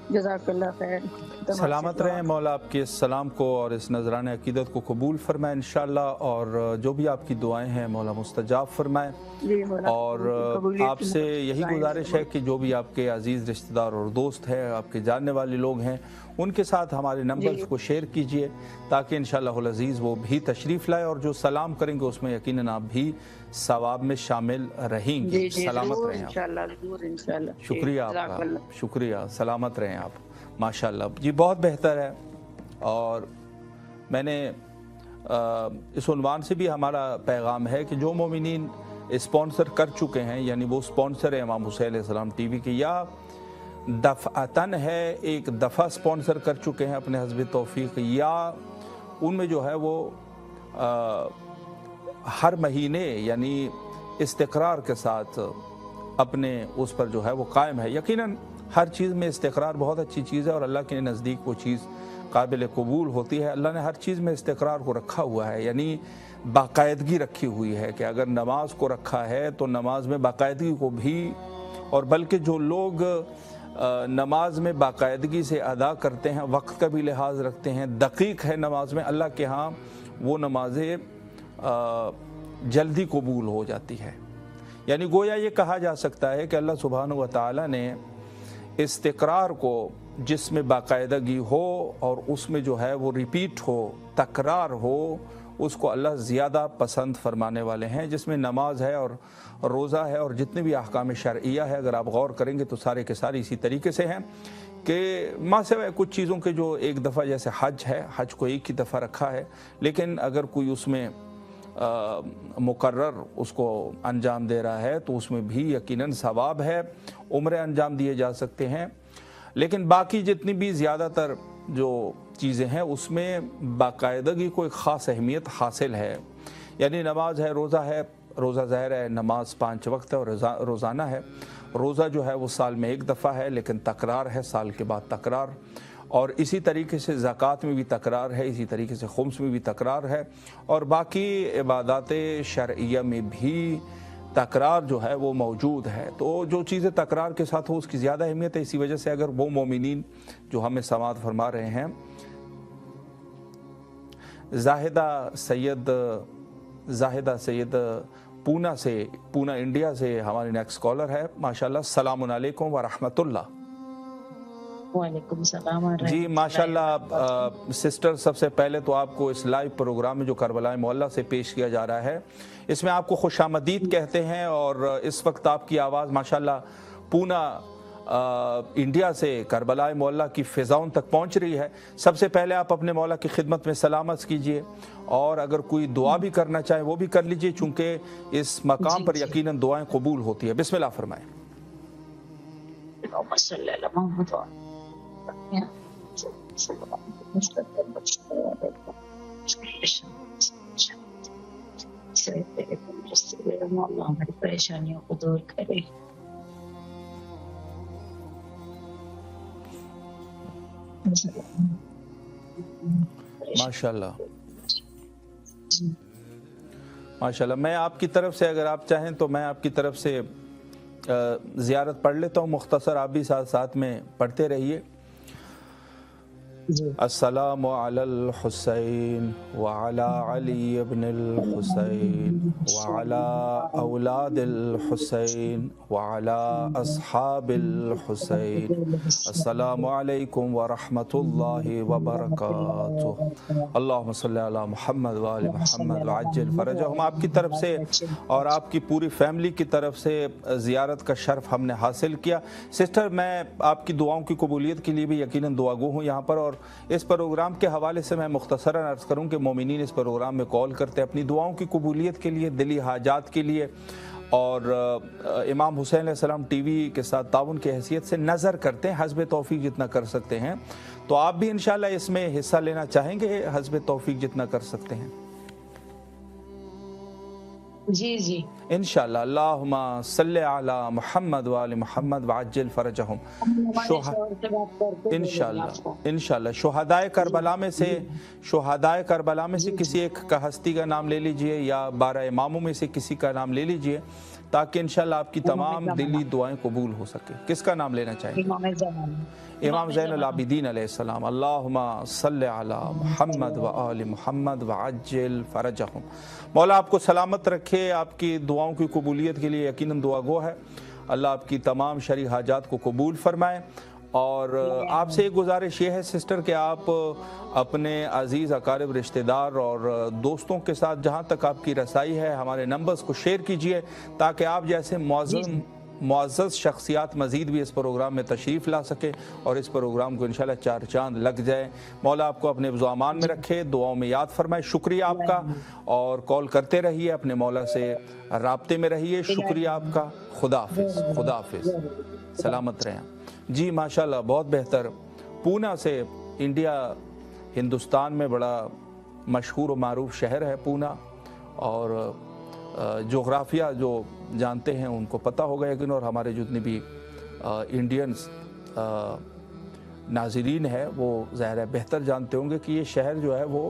जज़ाकल्लाह खैर। सलामत रहें, मौला आपके इस सलाम को और इस नजरान अकीदत को कबूल फरमाए इंशाअल्लाह, और जो भी आपकी दुआएं हैं मौला मुस्तजाब फरमाए। और आपसे यही गुजारिश है कि जो भी आपके अजीज़ रिश्तेदार और दोस्त हैं, आपके जानने वाले लोग हैं, उनके साथ हमारे नंबर्स को शेयर कीजिए ताकि इंशाअल्लाहुल अज़ीज़ वो भी तशरीफ़ लाए, और जो सलाम करेंगे उसमें यकीनन आप भी सवाब में शामिल रहेंगे। सलामत रहें आप। शुक्रिया आपका, शुक्रिया। सलामत रहें आप। माशाअल्लाह जी, बहुत बेहतर है। और मैंने इस उन्वान से भी हमारा पैगाम है कि जो मोमिनीन स्पॉन्सर कर चुके हैं, यानी वो स्पॉन्सर है इमाम हुसैन अलैहिस्सलाम टीवी के, या दफ़अतन है एक दफ़ा स्पॉन्सर कर चुके हैं अपने हस्ब तौफीक, या उनमें जो है वो हर महीने यानी इस्तिक़रार के साथ अपने उस पर जो है वो कायम है। यकीनन हर चीज़ में इस्तिक़रार बहुत अच्छी चीज़ है और अल्लाह के नज़दीक वो चीज़ काबिल कबूल होती है। अल्लाह ने हर चीज़ में इस्तिक़रार को रखा हुआ है, यानी बाकायदगी रखी हुई है कि अगर नमाज को रखा है तो नमाज में बाकायदगी को भी, और बल्कि जो लोग नमाज में बाकायदगी से अदा करते हैं, वक्त का भी लिहाज रखते हैं, दकीक है नमाज में, अल्लाह के यहाँ वो नमाज़ें जल्दी कबूल हो जाती है। यानी गोया ये कहा जा सकता है कि अल्लाह सुब्हानहू व तआला ने इस्तिक़रार को, जिसमें बाकायदगी हो और उसमें जो है वो रिपीट हो, तकरार हो, उसको अल्लाह ज़्यादा पसंद फरमाने वाले हैं। जिसमें नमाज है और रोज़ा है और जितने भी अहकाम शरइया है, अगर आप गौर करेंगे तो सारे के सारे इसी तरीके से हैं कि मासिवा कुछ चीज़ों के जो एक दफ़ा, जैसे हज है, हज को एक ही दफ़ा रखा है, लेकिन अगर कोई उसमें मुकर्रर उसको अंजाम दे रहा है तो उसमें भी यकीनन सवाब है, उम्रे अंजाम दिए जा सकते हैं। लेकिन बाकी जितनी भी ज़्यादातर जो चीज़ें हैं उसमें बाकायदगी को एक ख़ास अहमियत हासिल है। यानी नमाज है, रोज़ा है, रोज़ा ज़ाहिर है नमाज 5 वक्त है और रोज़ाना है। रोज़ा जो है वो साल में एक दफ़ा है, लेकिन तकरार है, साल के बाद तकरार। और इसी तरीके से ज़कात में भी तकरार है, इसी तरीके से खुम्स में भी तकरार है, और बाकी इबादत शरइया में भी तकरार जो है वो मौजूद है। तो जो चीज़ें तकरार के साथ हो उसकी ज़्यादा अहमियत है। इसी वजह से अगर वो मोमिनीन जो हमें समात फरमा रहे हैं, जाहिदा सैयद पूना इंडिया से हमारी नेक्स्ट कॉलर है, माशाल्लाह। अस्सलामु अलैकुम व रहमतुल्लाह। वालेकुम सलाम जी माशाल्लाह। सिस्टर, सबसे पहले तो आपको इस लाइव प्रोग्राम में जो करबला मोहल्ला से पेश किया जा रहा है, इसमें आपको खुशामदीद कहते हैं। और इस वक्त आपकी आवाज़ माशाल्लाह पूना इंडिया से करबला मोहल्ला की फ़िज़ाओं तक पहुंच रही है। सबसे पहले आप अपने मौला की खिदमत में सलामत कीजिए, और अगर कोई दुआ भी करना चाहे वो भी कर लीजिए, चूँकि इस मकाम पर यकीनन दुआएं कबूल होती है। बिस्मिल्लाह फरमाएं। हमारी परेशानियों को दूर करे। माशाल्लाह माशाल्लाह। मैं आपकी तरफ से, अगर आप चाहें तो मैं आपकी तरफ से ज़ियारत पढ़ लेता हूँ मुख्तसर, आप भी साथ साथ में पढ़ते रहिए। अस्सलामु अलल हुसैन व अला अली इब्निल हुसैन व अला औलादिल हुसैन व अला अस्हाबिल हुसैन। अस्सलामु अलैकुम व रहमतुल्लाहि व बरकातुहू। अल्लाहुम्मा सल्लि अला मुहम्मद व आलि मुहम्मद व अज्जिल फरजहुम। आपकी तरफ से और आपकी पूरी फैमिली की तरफ से ज़ियारत का शर्फ हमने हासिल किया। सिस्टर, मैं आपकी दुआओं की कबूलियत के लिए भी यकीनन दुआगो हूँ यहाँ पर। और इस प्रोग्राम के हवाले से मैं मुख्तसरन अर्ज़ करूँ कि मोमिनीन इस प्रोग्राम में कॉल करते अपनी दुआओं की कबूलियत के लिए, दिली हाजात के लिए, और इमाम हुसैन अलैहिस्सलाम टीवी के साथ ताउन की हैसियत से नज़र करते हैं, हस्ब तौफीक जितना कर सकते हैं। तो आप भी इंशाल्लाह इसमें हिस्सा लेना चाहेंगे, हस्ब तौफीक जितना कर सकते हैं? जी जी इंशाल्लाह। अल्लाहुम्मा सल्ले अला मुहम्मद व आलि मुहम्मद व अज्जिल फरजहुम। इंशाल्लाह शुहदाए करबला में से किसी एक का हस्ती का नाम ले लीजिए, या 12 इमामों में से किसी का नाम ले लीजिए, ताकि इंशाल्लाह आपकी तमाम दिली दुआएं कबूल हो सके। किसका नाम लेना चाहेंगे? इमाम ज़ैनुल आबिदीन अलैहिस्सलाम। अल्लाहुम्मा सल्ले अला मुहम्मद व आलि मुहम्मद व अज्जिल फरजहुम। मौला आपको सलामत रखे, आपकी दुआओं की कबूलियत के लिए यकीनन दुआ गो है। अल्लाह आपकी तमाम शरई हाजात को कबूल फरमाए। और आपसे एक गुजारिश ये है सिस्टर कि आप अपने अजीज़ अकारिब रिश्तेदार और दोस्तों के साथ जहाँ तक आपकी रसाई है हमारे नंबर्स को शेयर कीजिए, ताकि आप जैसे मुअज़्ज़ज़ शख्सियात मज़ीद भी इस प्रोग्राम में तशरीफ़ ला सके और इस प्रोग्राम को इंशाल्लाह 4 चांद लग जाए। मौला आपको अपने ज़ुआमान में रखे, दुआओं में याद फरमाए। शुक्रिया आपका, और कॉल करते रहिए, अपने मौला से राब्ते में रहिए। शुक्रिया आपका। खुदा हाफिज़, खुदा हाफिज़, सलामत रहें जी। माशाल्लाह, बहुत बेहतर। पूना से इंडिया हिंदुस्तान में बड़ा मशहूर और मारूफ शहर है पूना, और जोग्राफिया जो जानते हैं उनको पता होगा यकीन, और हमारे जितने भी इंडियंस नाज़रीन है वो ज़ाहिर है बेहतर जानते होंगे कि ये शहर जो है वो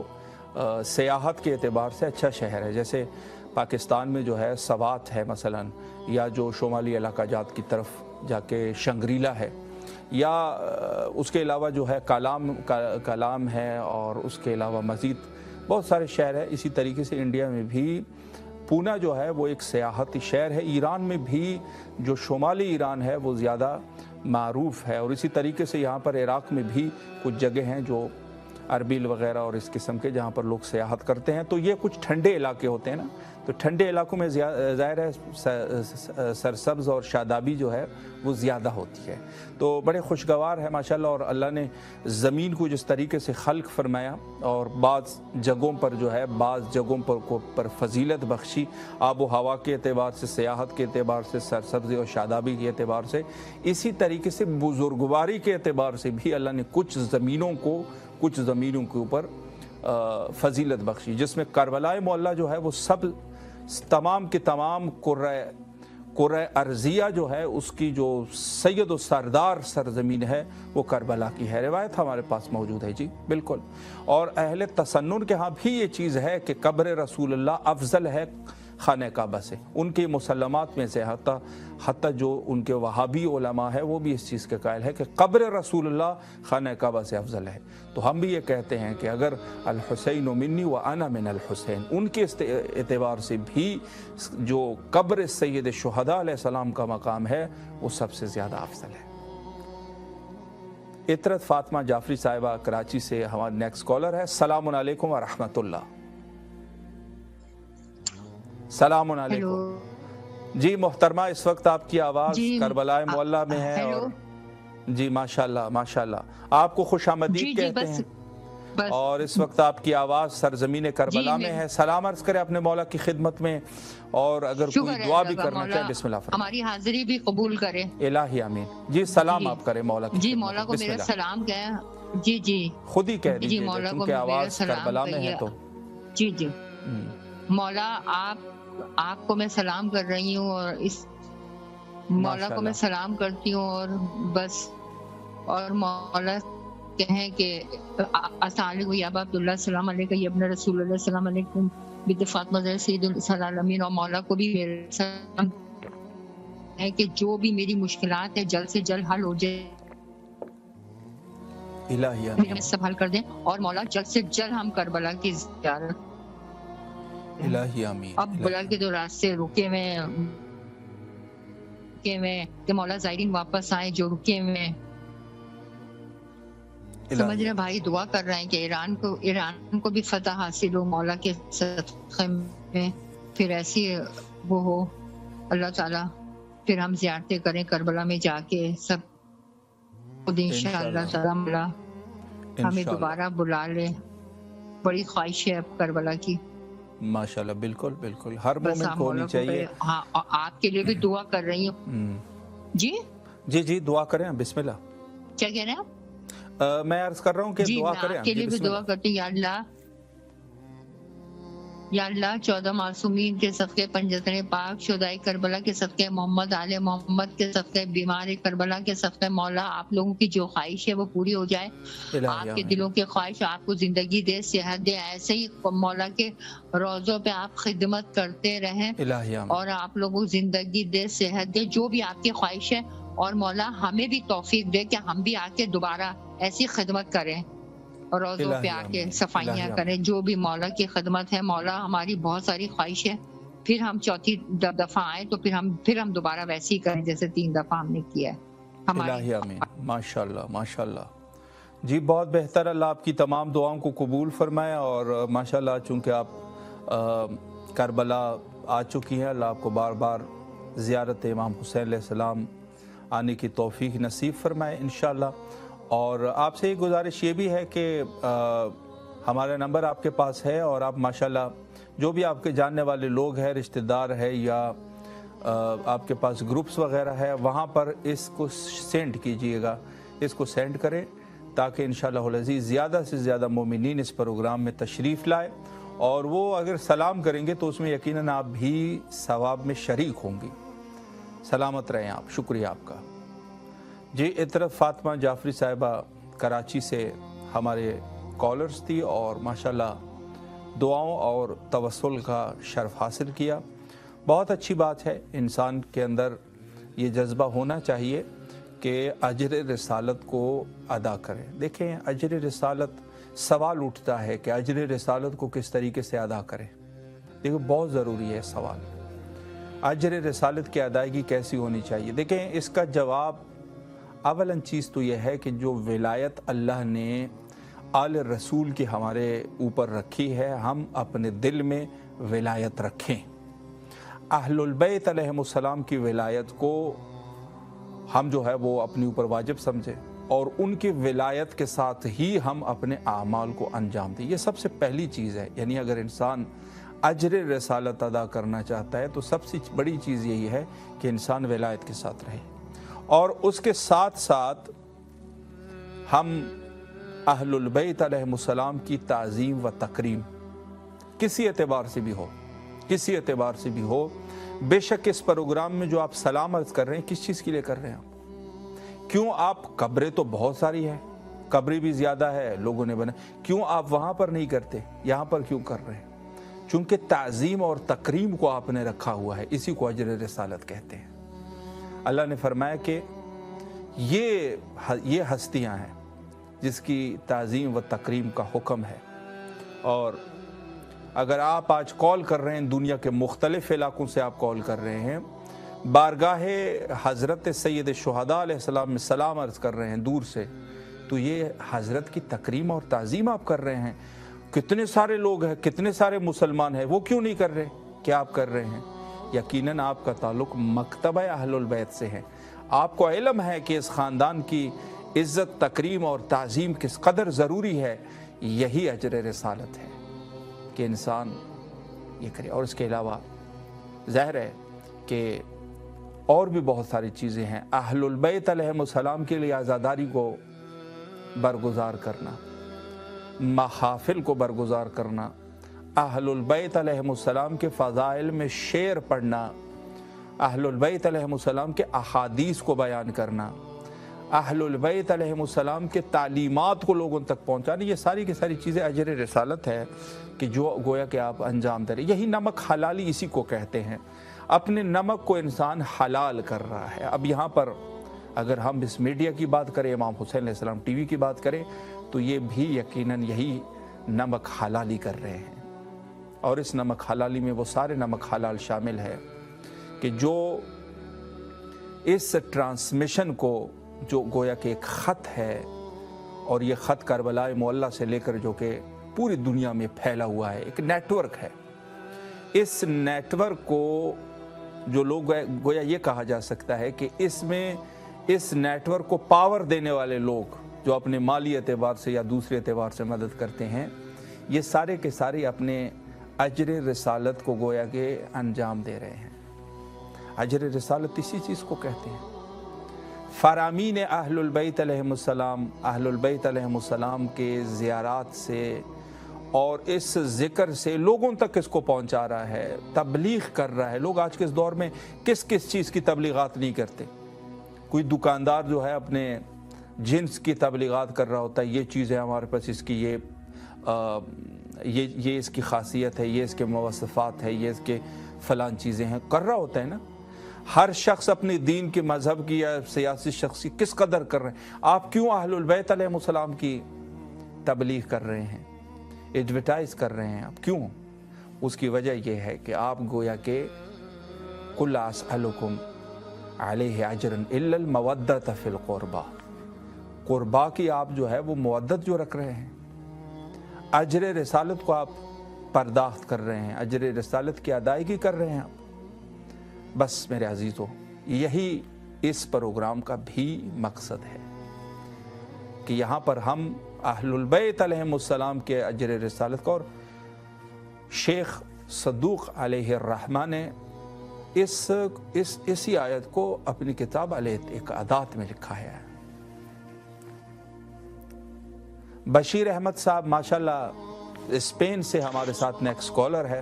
सियाहत के एतबार से अच्छा शहर है। जैसे पाकिस्तान में जो है सवात है मसलन, या जो शुमाली इलाका जात की तरफ जाके शंग्रीला है, या उसके अलावा जो है कालाम है, और उसके अलावा मज़ीद बहुत सारे शहर हैं। इसी तरीके से इंडिया में भी पूना जो है वो एक सियाहती शहर है। ईरान में भी जो शुमाली ईरान है वो ज़्यादा मारूफ है, और इसी तरीके से यहाँ पर इराक़ में भी कुछ जगह हैं जो अरबिल वग़ैरह और इस किस्म के, जहाँ पर लोग सियाहत करते हैं। तो ये कुछ ठंडे इलाके होते हैं ना, तो ठंडे इलाकों में ज़ाहिर है सरसब्ज़ और शादाबी जो है वो ज़्यादा होती है। तो बड़े खुशगवार है माशाल्लाह, और अल्लाह ने ज़मीन को जिस तरीके से खल्क़ फरमाया, और बाज़ जगहों पर जो है बाज़ जगहों पर फजीलत बख्शी, आब व हवा के एतबार से, सियाहत के एतबार से, सरसब्ज़ी और शादाबी के एतबार से, इसी तरीके से बुज़ुर्गवारी के एतबार से भी अल्लाह ने कुछ ज़मीनों के ऊपर फजीलत बख्शी, जिसमें करबलाए मोहल्ला जो है वो सब तमाम के तमाम कुर्रा अर्जिया जो है उसकी जो सैयद व सरदार सरजमीन है वो करबला की है। रिवायत हमारे पास मौजूद है जी, बिल्कुल। और अहले तसन्नुन के यहाँ भी ये चीज़ है कि कब्र रसूलुल्लाह अफजल है खाने काबा से। उनके मुसल्लमात में से हत्ता जो उनके वहाबी उलमा है वो भी इस चीज़ के कायल है कि कब्र रसूलुल्लाह खाने काबा से अफजल है। तो हम भी ये कहते हैं कि अगर अल हुसैन मिन्नी व अना मिन अल हुसैन, उनके एतबार से भी जो कब्र सैयद शुहदा अलैहिस्सलाम का मकाम है वो सबसे ज़्यादा अफजल है। इतरत फातिमा जाफरी साहिबा कराची से हमारे नेक्स्ट कॉलर है। अस्सलामु अलैकुम व रहमतुल्लाह। सलाम अलैकुम जी मोहतरमा, इस वक्त आपकी आवाज़ करबलाए मोहल्ला में है, और जी माशाल्लाह माशाल्लाह आपको खुशामदीद कहते हैं, और इस वक्त आपकी आवाज़ सरजमीन करबला में है। सलाम अर्ज़ करें अपने मौला की खिदमत में, और अगर कोई दुआ भी करना चाहे बिस्मिल्लाह फरमाएं। हमारी हाजिरी भी कबूल करे। इलाही आमीन जी। सलाम आप करें मौला की जी, मौला को मेरा सलाम कह। जी जी खुद ही कह दीजिए क्योंकि आवाज़ करबला में है। तो जी जी मौला आपको मैं सलाम कर रही हूँ, और इस मौला को मैं सलाम करती हूँ, और बस और मौला कहें कि अस्सलाम या अब्दुल्लाह सलाम अलैकुम या इब्न रसूलुल्लाह सलाम अलैकुम बिद फातिमा सैयदुल आलमीन। और मौला को भी मेरे सलाम है कि जो भी मेरी मुश्किलात है जल्द से जल्द हल हो जाए, इलाही सब हल कर दें, और मौला जल्द से जल्द हम करबला की ज़ियारत इलाही आमीन। अब बला के जो रास्ते रुके हुए कि मौला ज़ायरीन वापस आए जो रुके हुए, समझ रहे भाई, दुआ कर रहे हैं कि ईरान को भी फतह हासिल हो मौला के सदक़े में, फिर ऐसी वो हो अल्लाह ताला, फिर हम ज़ियारतें करें करबला में जाके सब, खुद इंशाअल्लाह ताला मौला हमें दोबारा बुला ले। बड़ी ख्वाहिश है अब करबला की माशाल्लाह। बिल्कुल बिल्कुल, हर मोमिन को होनी चाहिए। हाँ, और आपके लिए भी दुआ कर रही हूँ जी। जी जी दुआ करें, बिस्मिल्लाह। क्या कह रहे हैं आप? मैं अर्ज कर रहा हूँ कि दुआ करें। आपके लिए भी दुआ करती हूँ। या अल्लाह 14 मासूमीन के सदक़े पंजतने पाक शुदाई करबला के सदक़े मोहम्मद आले मोहम्मद के सदक़े बीमार करबला के सदक़े मौला आप लोगों की जो ख्वाहिश है वो पूरी हो जाए। आपके दिलों की ख्वाहिश आपको जिंदगी दे, सेहत दे, ऐसे ही मौला के रोज़ों पे आप खिदमत करते रहें, और आप लोगों को जिंदगी दे, सेहत दे, जो भी आपकी ख्वाहिश है, और मौला हमें भी तौफीक दे कि हम भी आके दोबारा ऐसी खिदमत करें, रोज़ों पे आके सफाइयाँ करें, जो भी मौला की खिदमत है। मौला हमारी बहुत सारी ख्वाहिश है, फिर हम चौथी दफा आए तो फिर हम दोबारा वैसे ही करें जैसे 3 दफा हमने किया है। इलाही आमीन। माशाल्लाह माशाल्लाह जी, बहुत बेहतर। अल्लाह आपकी तमाम दुआओं को कबूल फरमाए, और माशाल्लाह चूँकि आप करबला आ चुकी हैं, अल्लाह आपको बार बार ज़ियारत इमाम हुसैन अलैहिस्सलाम आने की तौफीक नसीब फरमाए इंशाअल्लाह। और आपसे एक गुजारिश ये भी है कि हमारा नंबर आपके पास है और आप माशाल्लाह जो भी आपके जानने वाले लोग हैं, रिश्तेदार है या आपके पास ग्रुप्स वगैरह है, वहाँ पर इसको सेंड कीजिएगा, इसको सेंड करें ताकि इंशाअल्लाह अज़ीज़ ज़्यादा से ज़्यादा मोमिनीन इस प्रोग्राम में तशरीफ़ लाए। और वो अगर सलाम करेंगे तो उसमें यकीनन आप भी सवाब में शरीक होंगी। सलामत रहें आप। शुक्रिया आपका जी। एक तरफ फ़ातिमा जाफ़री साहिबा कराची से हमारे कॉलर्स थी और माशाल्लाह दुआओं और तवस्सुल का शर्फ हासिल किया। बहुत अच्छी बात है, इंसान के अंदर ये जज्बा होना चाहिए कि अजर रिसालत को अदा करें। देखें, अजर रिसालत सवाल उठता है कि अजर रिसालत को किस तरीके से अदा करें। देखो, बहुत ज़रूरी है सवाल, अजर रिसालत की अदायगी कैसी होनी चाहिए। देखें, इसका जवाब अवलन चीज़ तो यह है कि जो विलायत अल्लाह ने आल रसूल की हमारे ऊपर रखी है, हम अपने दिल में विलायत रखें। अहलुल बैत अलैहिमुस्सलाम की विलायत को हम जो है वो अपने ऊपर वाजिब समझें और उनकी विलायत के साथ ही हम अपने आमाल को अंजाम दें। ये सबसे पहली चीज़ है। यानी अगर इंसान अजर रिसालत अदा करना चाहता है तो सबसे बड़ी चीज़ यही है कि इंसान विलायत के साथ रहे और उसके साथ साथ हम अहलुल बैत अलैहिमुस्सलाम की ताज़ीम व तकरीम किसी एतबार से भी हो, किसी एतबार से भी हो। बेशक इस प्रोग्राम में जो आप सलाम अर्ज़ कर रहे हैं, किस चीज़ के लिए कर रहे हैं आप? क्यों आप, कब्रें तो बहुत सारी हैं, कब्रें भी ज़्यादा है लोगों ने बना, क्यों आप वहाँ पर नहीं करते, यहाँ पर क्यों कर रहे हैं? चूँकि ताज़ीम और तकरीम को आपने रखा हुआ है, इसी को अजर रिसालत कहते हैं। अल्लाह ने फरमाया कि ये हस्तियाँ हैं जिसकी ताज़ीम व तकरीम का हुक्म है। और अगर आप आज कॉल कर रहे हैं, दुनिया के मुख्तलिफ़ इलाकों से आप कॉल कर रहे हैं, बारगाहे हज़रत सैयद शुहदा अलैहिस्सलाम में सलाम अर्ज़ कर रहे हैं दूर से, तो ये हज़रत की तकरीम और ताज़ीम आप कर रहे हैं। कितने सारे लोग हैं, कितने सारे मुसलमान हैं, वो क्यों नहीं कर रहे? क्या आप कर रहे हैं? यकीनन आपका ताल्लुक़ मकतबा अहलुल बैत से है। आपको इल्म है कि इस ख़ानदान की इज़्ज़त, तकरीम और ताज़ीम किस कदर ज़रूरी है। यही अजर रिसालत है कि इंसान ये करे। और इसके अलावा ज़ाहिर है कि और भी बहुत सारी चीज़ें हैं। अहलुल बैत अलैहिमुस्सलाम के लिए आज़ादारी को बरगुज़ार करना, महाफिल को बरगुज़ार करना, अहलुल बैत अलैहिमुस्सलाम के फ़ज़ाइल में शेर पढ़ना, अहलुल बैत अलैहिमुस्सलाम के अहादीस को बयान करना, अहलुल बैत अलैहिमुस्सलाम के तालीमात को लोगों तक पहुँचाना, ये सारी की सारी चीज़ें अजर रिसालत है कि जो गोया कि आप अंजाम दे रहे। यही नमक हलाली इसी को कहते हैं। अपने नमक को इंसान हलाल कर रहा है। अब यहाँ पर अगर हम इस मीडिया की बात करें, इमाम हुसैन अलैहिस्सलाम टीवी की बात करें, तो ये भी यकीनन यही नमक हलाली कर रहे हैं। और इस नमक हलाली में वो सारे नमक हलाल शामिल है कि जो इस ट्रांसमिशन को, जो गोया कि एक ख़त है और ये ख़त करबला मुअल्ला से लेकर जो कि पूरी दुनिया में फैला हुआ है, एक नेटवर्क है। इस नेटवर्क को जो लोग, गोया ये कहा जा सकता है कि इसमें इस नेटवर्क को पावर देने वाले लोग जो अपने माली एतबार से या दूसरे एतबार से मदद करते हैं, ये सारे के सारे अपने अजर रिसालत को गोया के अंजाम दे रहे हैं। अजर रिसालत इसी चीज़ को कहते हैं। फ़रामीन अहलुल बैत अलैहिमुस्सलाम, अहलुल बैत अलैहिमुस्सलाम के ज़ियारात से और इस ज़िक्र से लोगों तक इसको पहुंचा रहा है, तबलीग कर रहा है। लोग आज के इस दौर में किस किस चीज़ की तबलीगात नहीं करते। कोई दुकानदार जो है अपने जिन्स की तबलीगात कर रहा होता है, ये चीज़ है हमारे पास, इसकी ये इसकी खासियत है, ये इसके मवसफ़ात है, ये इसके फ़लान चीज़ें हैं, कर रहा होता है ना। हर शख्स अपने दीन के मज़हब की या सियासी शख्स की किस कदर कर रहे हैं। आप क्यों अहलुल बैत अलैहिमुस्सलाम की तबलीग कर रहे हैं, एडवर्टाइज़ कर रहे हैं? आप क्यों? उसकी वजह यह है कि आप गोया के कुल असअलुकुम अलैहि अजरन इल्लल मवद्दत फिल क़ुरबा, क़ुरबा की आप जो है वो मवद्दत जो रख रहे हैं, अजर रिसालत को आप पर्दाख्त कर रहे हैं, अजर रिसालत की अदायगी कर रहे हैं आप। बस मेरे अजीज़ों, यही इस प्रोग्राम का भी मकसद है कि यहाँ पर हम अहलुल बैत अलैहिमुस्सलाम के अजर रिसालत को, और शेख सद्दूक़ अलैहिर्रहमा ने इसी आयत को अपनी किताब अल-इक़ादात में लिखा है। बशीर अहमद साहब माशाल्लाह स्पेन से हमारे साथ नेक्स्ट कॉलर है।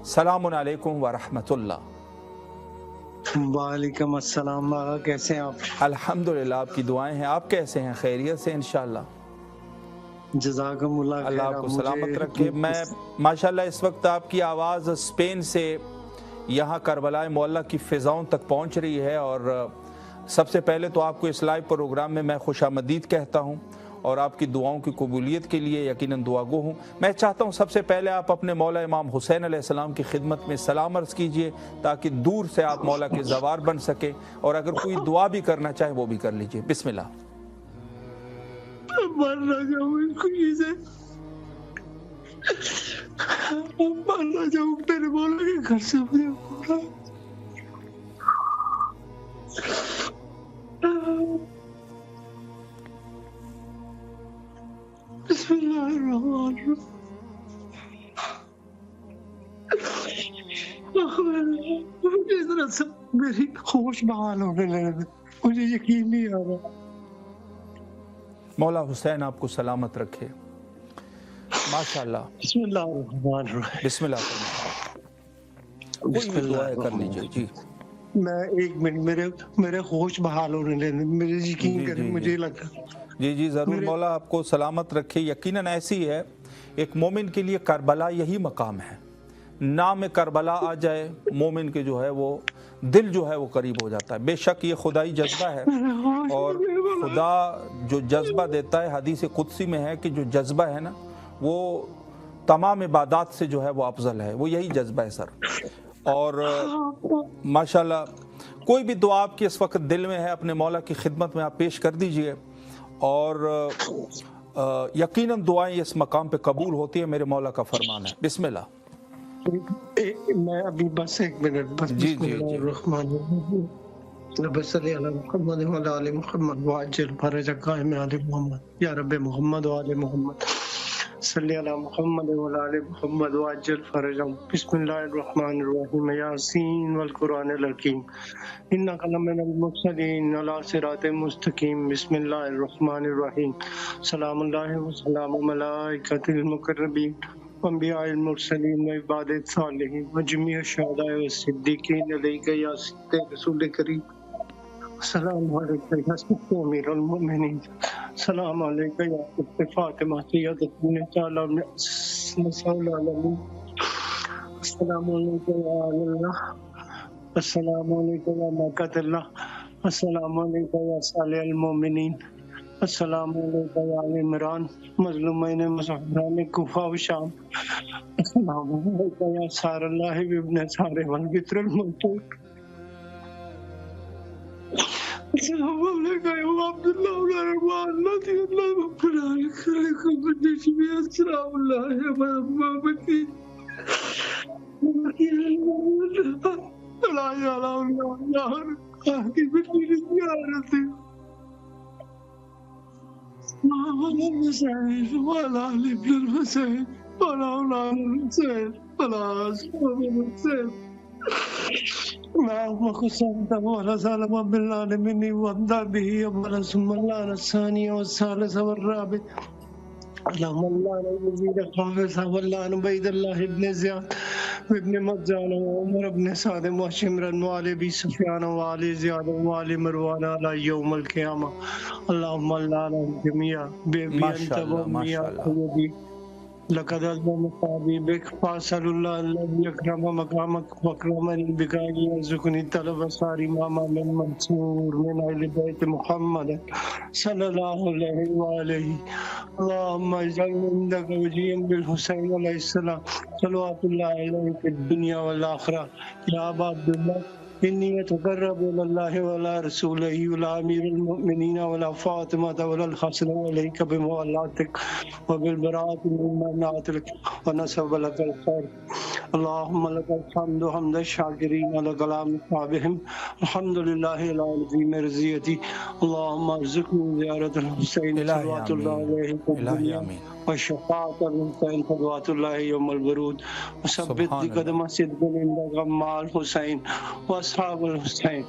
सलामुन अलैकुम व रहमतुल्लाह। वालेकुम अस्सलाम। कैसे हैं आप? अल्हम्दुलिल्लाह, आपकी दुआएं हैं। आप कैसे हैं? खैरियत से इंशाल्लाह। जज़ाकमुल्लाह खैर। अल्लाह आपको सलामत रखे। मैं माशाल्लाह इस वक्त आपकी आवाज़ स्पेन से यहाँ करबला मौला की फ़िज़ाओं तक पहुँच रही है, और सबसे पहले तो आपको इस लाइव प्रोग्राम में मैं खुशामदीद कहता हूँ और आपकी दुआओं की कबूलियत के लिए यकीनन दुआगो हूँ। मैं चाहता हूँ सबसे पहले आप अपने मौला इमाम हुसैन अलैहिस्सलाम की खिदमत में सलाम अर्ज़ कीजिए, ताकि दूर से आप मौला के ज़वार बन सके, और अगर कोई दुआ भी करना चाहे वो भी कर लीजिए। बिस्मिल्लाह। मरना जाऊँ खुशी से, मरना जाऊँ तेरे मौला के घर से मुझे पूरा। मेरी होश बहाल होने लगे, मुझे यकीन नहीं आ रहा। मौला हुसैन आपको सलामत रखे। माशाल्लाह। बिस्मिल्लाह कर लीजिए जी। मैं एक मिनट, मेरे होश बहाल होने लगे, मेरे यकीन करें, मुझे लगा। जी जी ज़रूर, मौला आपको सलामत रखे। यकीनन ऐसी है, एक मोमिन के लिए करबला यही मकाम है। नाम करबला आ जाए, मोमिन के जो है वो दिल जो है वो करीब हो जाता है। बेशक ये खुदाई जज्बा है, और खुदा जो जज्बा देता है, हदीस कुदसी में है कि जो जज्बा है ना वो तमाम इबादत से जो है वो अफजल है, वो यही जज्बा है सर। और माशाल्लाह कोई भी दुआ आपकी इस वक्त दिल में है, अपने मौला की खिदमत में आप पेश कर दीजिए, और यकीनन दुआएं इस मकाम पे कबूल होती है, मेरे मौला का फरमान है। बिस्मिल्लाह। मैं अभी बस एक मिनट, बस जी जी जी। या रब्बे मोहम्मद व आले मोहम्मद सल्ली अला मुहम्मद व आले मुहम्मद व अज्जल फरजहम। बिस्मिल्लाहिर रहमानिर रहीम। यासीन वल कुरानिल हकीम इन्नका लमिनल मुरसलीन अला सिरातिल मुस्तकीम। बिस्मिल्लाहिर रहमानिर रहीम। सलामुल्लाहि व सलामु मलाइकातिल मुकर्रबीन अंबियाइल मुरसलीन व इबादिस सालिहीन व जमीअ शुहदाए व सिद्दीकीन अलैका या सिद्दीक़ रसूल करीम। सलाम अलैका या सिद्दीक़ अमीरुल मोमिनीन। सलाम अलैका या सिद्दीक़ फातिमा सय्यदतुन निसाउल आलमीन। अस्सलामु अलैका या अल्लाह, अस्सलामु अलैका या मकातल्लाह, अस्सलामु अलैका या सालिहुल मोमिनीन, अस्सलामु अलैका या इमरान मज़लूमैन मुसहरान कूफा व शाम। अस्सलामु अलैका या सारल्लाह इब्न सारे वल बित्रल मंसूर। अस्सलामु अलैका या अब्दुल्लाह व रहमान लती अल्लाह रब्बना खलक़ बदशी में। अस्सलामु अलैका या मोहम्मदी ला या अल्लाह की बिल्ली ज़ियारत الحسين ولا علي بن الحسين ولا أولاد الحسين ولا أصحاب الحسين. اللهم خص أنت ولا سالم بالله مني وابدأ به أولا ثم اللعنة الثانية والثالثة والرابعة. اللهم اللعنة يزيد الخامسة واللعنة بيد الله بن زياد وابن مزان وعمر بن سعد وشمرا وعلي بن سفيان وعلي زياد وعلي مروان على يوم القيامة. اللهم اللعنة جميعا بأنت وأمي لقد أظلم حبيبك فأسأل الله الذي يكرم مقامك وأكرمني بك أن يرزقني طلب ساري ماما من منصور من أهل بيت محمد صلى الله عليه وآله. اللهم اجعل عندك وجيا بالحسين عليه السلام صلوات الله عليه في الدنيا والآخرة. يا أبا عبد الله إني أتقرب إلى الله ولا رسوله ولا أمير المؤمنين ولا فاطمة ولا الحسن وإليك بمولاتك وبالبراءة مما منعت لك ونسب لك الخير. اللهم لك الحمد حمد الشاكرين لك الحمد بهم الحمد لله العظيم رضيتي. اللهم ارزقني زيارة الحسين صلوات الله عليه في الدنيا وشفاعة الحسين صلوات الله يوم الورود وثبت قدم صدق عندك مع الحسين واصحاب الحسين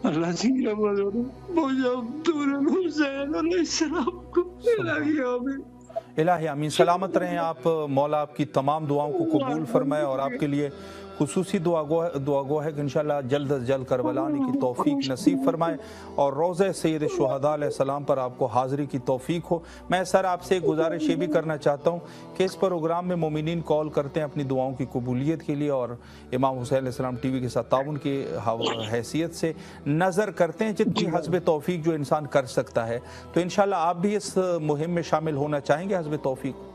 الذين بذلوا مجابدون الحسين عليه السلام کو. الہی آمین. سلامت رہیں آپ. مولا آپ کی تمام دعاؤں کو قبول فرمائے اور آپ کے لیے خصوصی دعا گو ہے کہ انشاءاللہ جلد از جلد کربلا آنے کی توفیق نصیب فرمائے اور روضہ سید شہداء علیہ السلام پر آپ کو حاضری کی توفیق ہو. میں سر آپ سے گزارش یہ بھی کرنا چاہتا ہوں کہ اس پروگرام میں مومنین کال کرتے ہیں اپنی دعاؤں کی قبولیت کے لیے اور امام حسین علیہ السلام ٹی وی کے ساتھ تعاون کی حیثیت سے نظر کرتے ہیں جتنی حسب توفیق جو انسان کر سکتا ہے. تو انشاءاللہ آپ بھی اس مہم میں شامل ہونا چاہیں گے حسب توفیق؟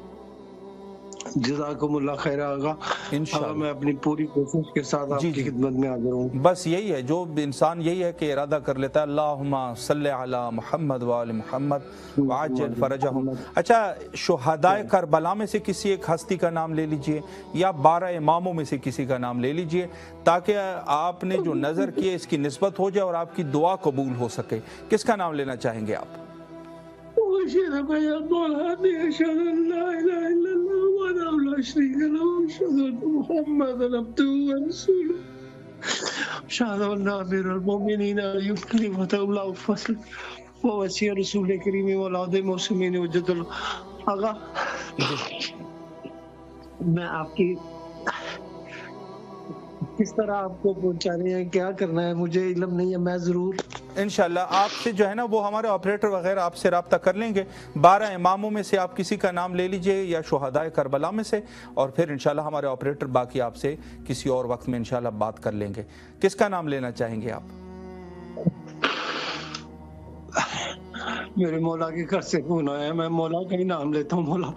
جزاکم اللہ خیر آقا. انشاءاللہ میں اپنی پوری کوشش کے ساتھ آپ کی خدمت میں حاضر ہوں. بس یہی ہے جو انسان یہی ہے کہ ارادہ کر لیتا ہے اللہم صلی علی محمد وآل محمد وعجل فرجہم. اچھا شہداء کربلا میں سے کسی ایک ہستی کا نام لے لیجئے یا 12 اماموں میں سے کسی کا نام لے لیجئے تاکہ آپ نے جو نظر کیے اس کی نسبت ہو جائے اور آپ کی دعا قبول ہو سکے. کس کا نام لینا چاہیں گے آپ؟ أشهد أن لا إله إلا الله وحده لا شريك له وأشهد أن محمدا عبده ورسوله أشهد أن أمير المؤمنين علي بن خليفة الله فصل ووصي رسول الكريم والعظيم المسلمين وجد الله. آقا میں آپ کی کس طرح آپ کو پہنچا رہے ہیں کیا کرنا ہے مجھے علم نہیں ہے. میں ضرور انشاءاللہ آپ سے جو ہے نا وہ ہمارے آپریٹر وغیرہ آپ سے رابطہ کر لیں گے. 12 اماموں میں سے آپ کسی کا نام لے لیجئے یا شہداء کربلا میں سے اور پھر انشاءاللہ ہمارے آپریٹر باقی آپ سے کسی اور وقت میں انشاءاللہ بات کر لیں گے. کس کا نام لینا چاہیں گے آپ؟ میرے مولا کے گھر سے فون آیا ہے میں مولا کا ہی نام لیتا ہوں.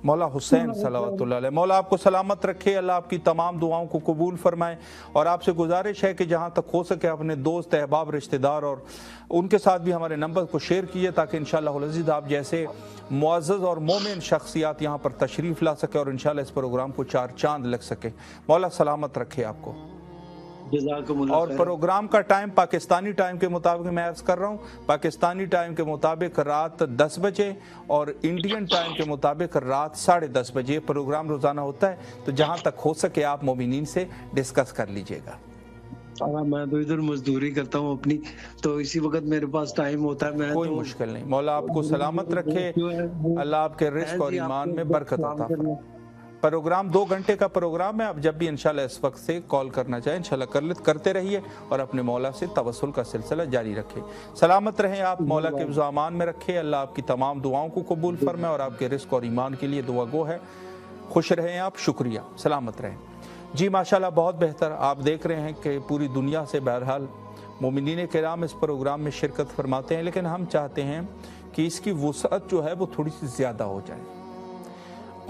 مولا حسین صلوات اللہ علیہ. مولا آپ کو سلامت رکھے. اللہ آپ کی تمام دعاؤں کو قبول فرمائے اور آپ سے گزارش ہے کہ جہاں تک ہو سکے اپنے دوست احباب رشتہ دار اور ان کے ساتھ بھی ہمارے نمبر کو شیئر کیجیے تاکہ انشاءاللہ العزیز آپ جیسے معزز اور مومن شخصیات یہاں پر تشریف لا سکے اور انشاءاللہ اس پروگرام کو 4 چاند لگ سکے. مولا سلامت رکھے آپ کو. اور پروگرام کا ٹائم پاکستانی ٹائم کے مطابق میں عرض کر رہا ہوں پاکستانی ٹائم کے مطابق رات 10 بجے اور انڈین ٹائم کے مطابق رات 10:30 بجے پروگرام روزانہ ہوتا ہے. تو جہاں تک ہو سکے آپ مومنین سے ڈسکس کر لیجئے گا. میں تو ادھر مزدوری کرتا ہوں اپنی تو اسی وقت میرے پاس ٹائم ہوتا ہے. میں کوئی مشکل نہیں. مولا آپ کو سلامت رکھے. اللہ آپ کے رزق اور ایمان میں برکت عطا فرمائے. پروگرام 2 گھنٹے کا پروگرام ہے. آپ جب بھی انشاءاللہ اس وقت سے کال کرنا چاہیں انشاءاللہ کرتے رہیے اور اپنے مولا سے توسل کا سلسلہ جاری رکھیں. سلامت رہیں آپ. مولا کے حفظ و امان میں رکھے. اللہ آپ کی تمام دعاؤں کو قبول فرمائے اور آپ کے رزق اور ایمان کے لیے دعا گو ہے. خوش رہیں آپ. شکریہ. سلامت رہیں. جی ماشاءاللہ بہت بہتر. آپ دیکھ رہے ہیں کہ پوری دنیا سے بہرحال مومنین کرام اس پروگرام میں شرکت فرماتے ہیں لیکن ہم چاہتے ہیں کہ اس کی وسعت جو ہے وہ تھوڑی سی زیادہ ہو جائے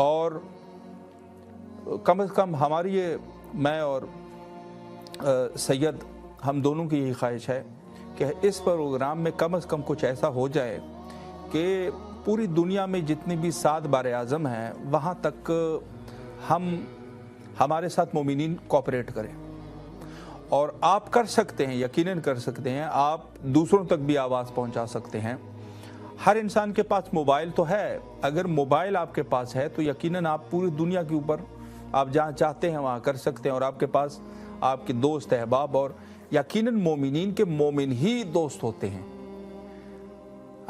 اور کم از کم ہماری یہ میں اور سید ہم دونوں کی یہی خواہش ہے کہ اس پروگرام میں کم از کم کچھ ایسا ہو جائے کہ پوری دنیا میں جتنی بھی 7 بار اعظم ہیں وہاں تک ہمارے ساتھ مومنین کوآپریٹ کریں. اور آپ کر سکتے ہیں یقیناً کر سکتے ہیں. آپ دوسروں تک بھی آواز پہنچا سکتے ہیں. ہر انسان کے پاس موبائل تو ہے. اگر موبائل آپ کے پاس ہے تو یقیناً آپ پوری دنیا کے اوپر آپ جہاں چاہتے ہیں وہاں کر سکتے ہیں. اور آپ کے پاس آپ کے دوست احباب اور یقیناً مومنین کے مومن ہی دوست ہوتے ہیں.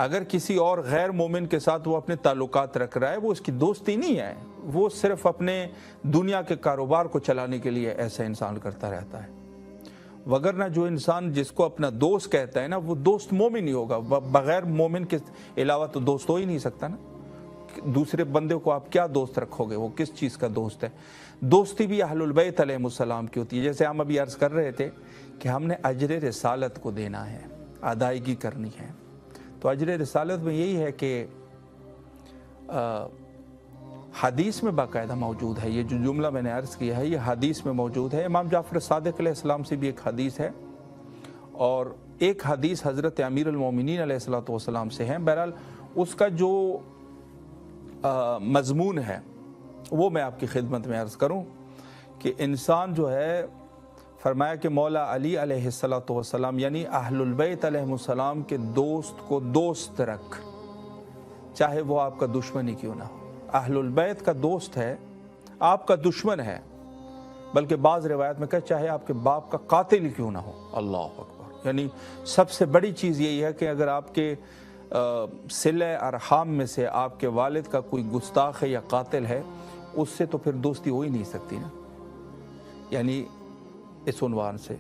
اگر کسی اور غیر مومن کے ساتھ وہ اپنے تعلقات رکھ رہا ہے وہ اس کی دوستی نہیں ہے. وہ صرف اپنے دنیا کے کاروبار کو چلانے کے لیے ایسا انسان کرتا رہتا ہے. وگرنہ جو انسان جس کو اپنا دوست کہتا ہے نا وہ دوست مومن ہی ہوگا. بغیر مومن کے علاوہ تو دوست ہو ہی نہیں سکتا نا. دوسرے بندے کو آپ کیا دوست رکھو گے؟ وہ کس چیز کا دوست ہے؟ دوستی بھی اہل البیت علیہ السلام کی ہوتی ہے. جیسے ہم ابھی عرض کر رہے تھے کہ ہم نے اجر رسالت کو دینا ہے, ادائیگی کرنی ہے. تو اجر رسالت میں یہی ہے کہ حدیث میں باقاعدہ موجود ہے. یہ جو جملہ میں نے عرض کیا ہے یہ حدیث میں موجود ہے. امام جعفر صادق علیہ السلام سے بھی ایک حدیث ہے और एक हदीस हज़रत अमीर अल-मोमिनीन अलैहिस्सलातु वस्सलाम से है। बहरहाल उसका जो मज़मून है वो मैं आपकी खिदमत में अर्ज़ करूं कि इंसान जो है, फरमाया कि मौला अली अलैहिस्सलातु वस्सलाम यानी अहलुल बैत अलैहिमुस्सलाम के दोस्त को दोस्त रख, चाहे वो आपका दुश्मन ही क्यों ना हो। अहलुल बैत का दोस्त है, आपका दुश्मन है, बल्कि बाज़ रिवायत में कहा चाहे आपके बाप का कातिल ही क्यों ना हो। अल्लाह अकबर। यानी सबसे बड़ी चीज़ यही है कि अगर आपके सिले अरहाम में से आपके वालिद का कोई गुस्ताख है या कातिल है, उससे तो फिर दोस्ती हो ही नहीं सकती ना, यानी इस उन्वान से।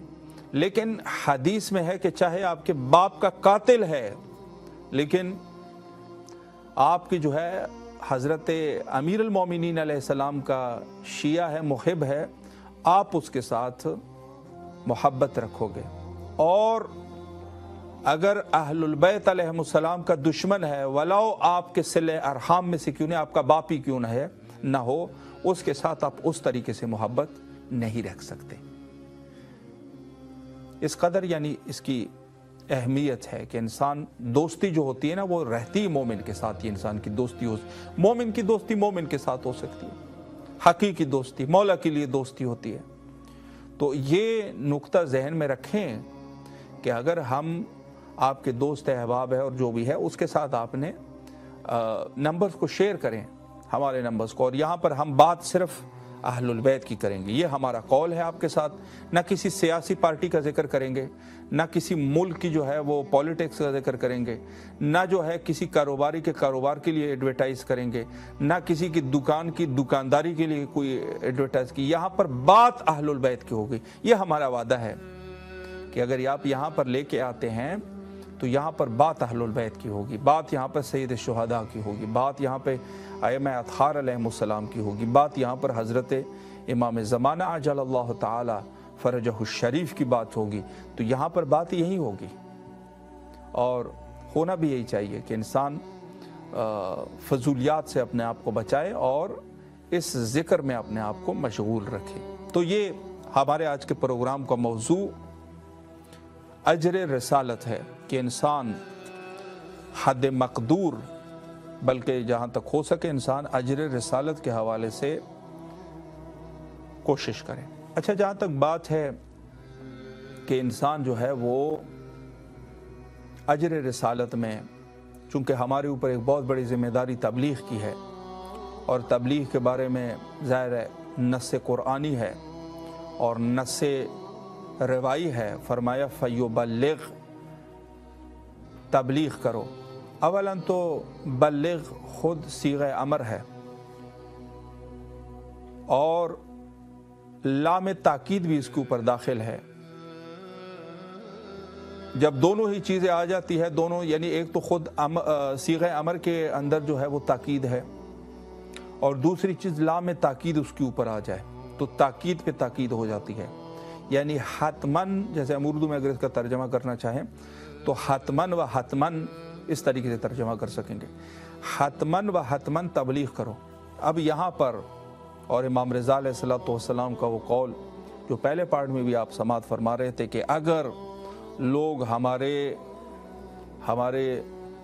लेकिन हदीस में है कि चाहे आपके बाप का कातिल है, लेकिन आपकी जो है हज़रत अमीर अल-मोमिनीन अलैहिस्सलाम का शिया है, मुहिब है, आप उसके साथ मोहब्बत रखोगे। और अगर अहलुल बैत अलैहिमुस्सलाम का दुश्मन है, वलाओ आपके सिले अरहाम में से क्यों नहीं, आपका बाप ही क्यों ना हो, उसके साथ आप उस तरीके से मोहब्बत नहीं रख सकते। इस कदर यानी इसकी अहमियत है कि इंसान दोस्ती जो होती है ना, वो रहती मोमिन के साथ ही इंसान की दोस्ती हो। मोमिन की दोस्ती मोमिन के साथ हो सकती है, हकीकी दोस्ती मौला के लिए दोस्ती होती है। तो ये नुक्ता जहन में रखें कि अगर हम आपके दोस्त अहबाब है और जो भी है, उसके साथ आपने नंबर्स को शेयर करें, हमारे नंबर्स को। और यहाँ पर हम बात सिर्फ अहलुल बैत की करेंगे, ये हमारा कौल है आपके साथ। ना किसी सियासी पार्टी का जिक्र करेंगे, ना किसी मुल्क की जो है वो पॉलिटिक्स का जिक्र करेंगे, ना जो है किसी कारोबारी के कारोबार के लिए एडवर्टाइज करेंगे, ना किसी की दुकान की दुकानदारी के लिए कोई एडवर्टाइज की। यहाँ पर बात अहलुल बैत की होगी। ये हमारा वादा है कि अगर आप यहाँ पर लेके आते हैं तो यहाँ पर बात अहलुल बैत की होगी, बात यहाँ पर सैयद शुहदा की होगी, बात यहाँ पे अइम्मा अत्हार अलैहिमुस्सलाम की होगी, बात यहाँ पर हज़रत इमाम ज़माना अजलल्लाहु ताला फ़रजहु शरीफ की बात होगी। तो यहाँ पर बात यही होगी, और होना भी यही चाहिए कि इंसान फजूलियात से अपने आप को बचाए और इस ज़िक्र में अपने आप को मशगूल रखे। तो ये हमारे आज के प्रोग्राम का मौजू अजर रिसालत है कि इंसान हद मकदूर, बल्कि जहाँ तक हो सके इंसान अजर रिसालत के हवाले से कोशिश करें। अच्छा, जहाँ तक बात है कि इंसान जो है वो अजर रिसालत में, चूँकि हमारे ऊपर एक बहुत बड़ी ज़िम्मेदारी तबलीग की है, और तबलीग के बारे में ज़ाहिर है नस्से कुरानी है और नस्से रवाई है। फरमाया फ़युबल्लिग, तबलीग करो। अवलन तो बल्लिग खुद सीग़े अमर है, और लाम ताकीद भी इसके ऊपर दाखिल है। जब दोनों ही चीज़ें आ जाती है, दोनों यानी एक तो खुद सीग़े अमर के अंदर जो है वो ताकीद है, और दूसरी चीज़ लाम ताकीद उसके ऊपर आ जाए तो ताकीद पे ताकीद हो जाती है। यानी हतमन, जैसे हम उर्दू में अगर इसका तर्जमा करना चाहें तो हतमन व हतमन इस तरीके से तर्जमा कर सकेंगे। हतमन व हतमन तबलीग करो। अब यहाँ पर, और इमाम रज़ा अलैहिस्सलाम का वो कौल जो पहले पार्ट में भी आप समात फरमा रहे थे कि अगर लोग हमारे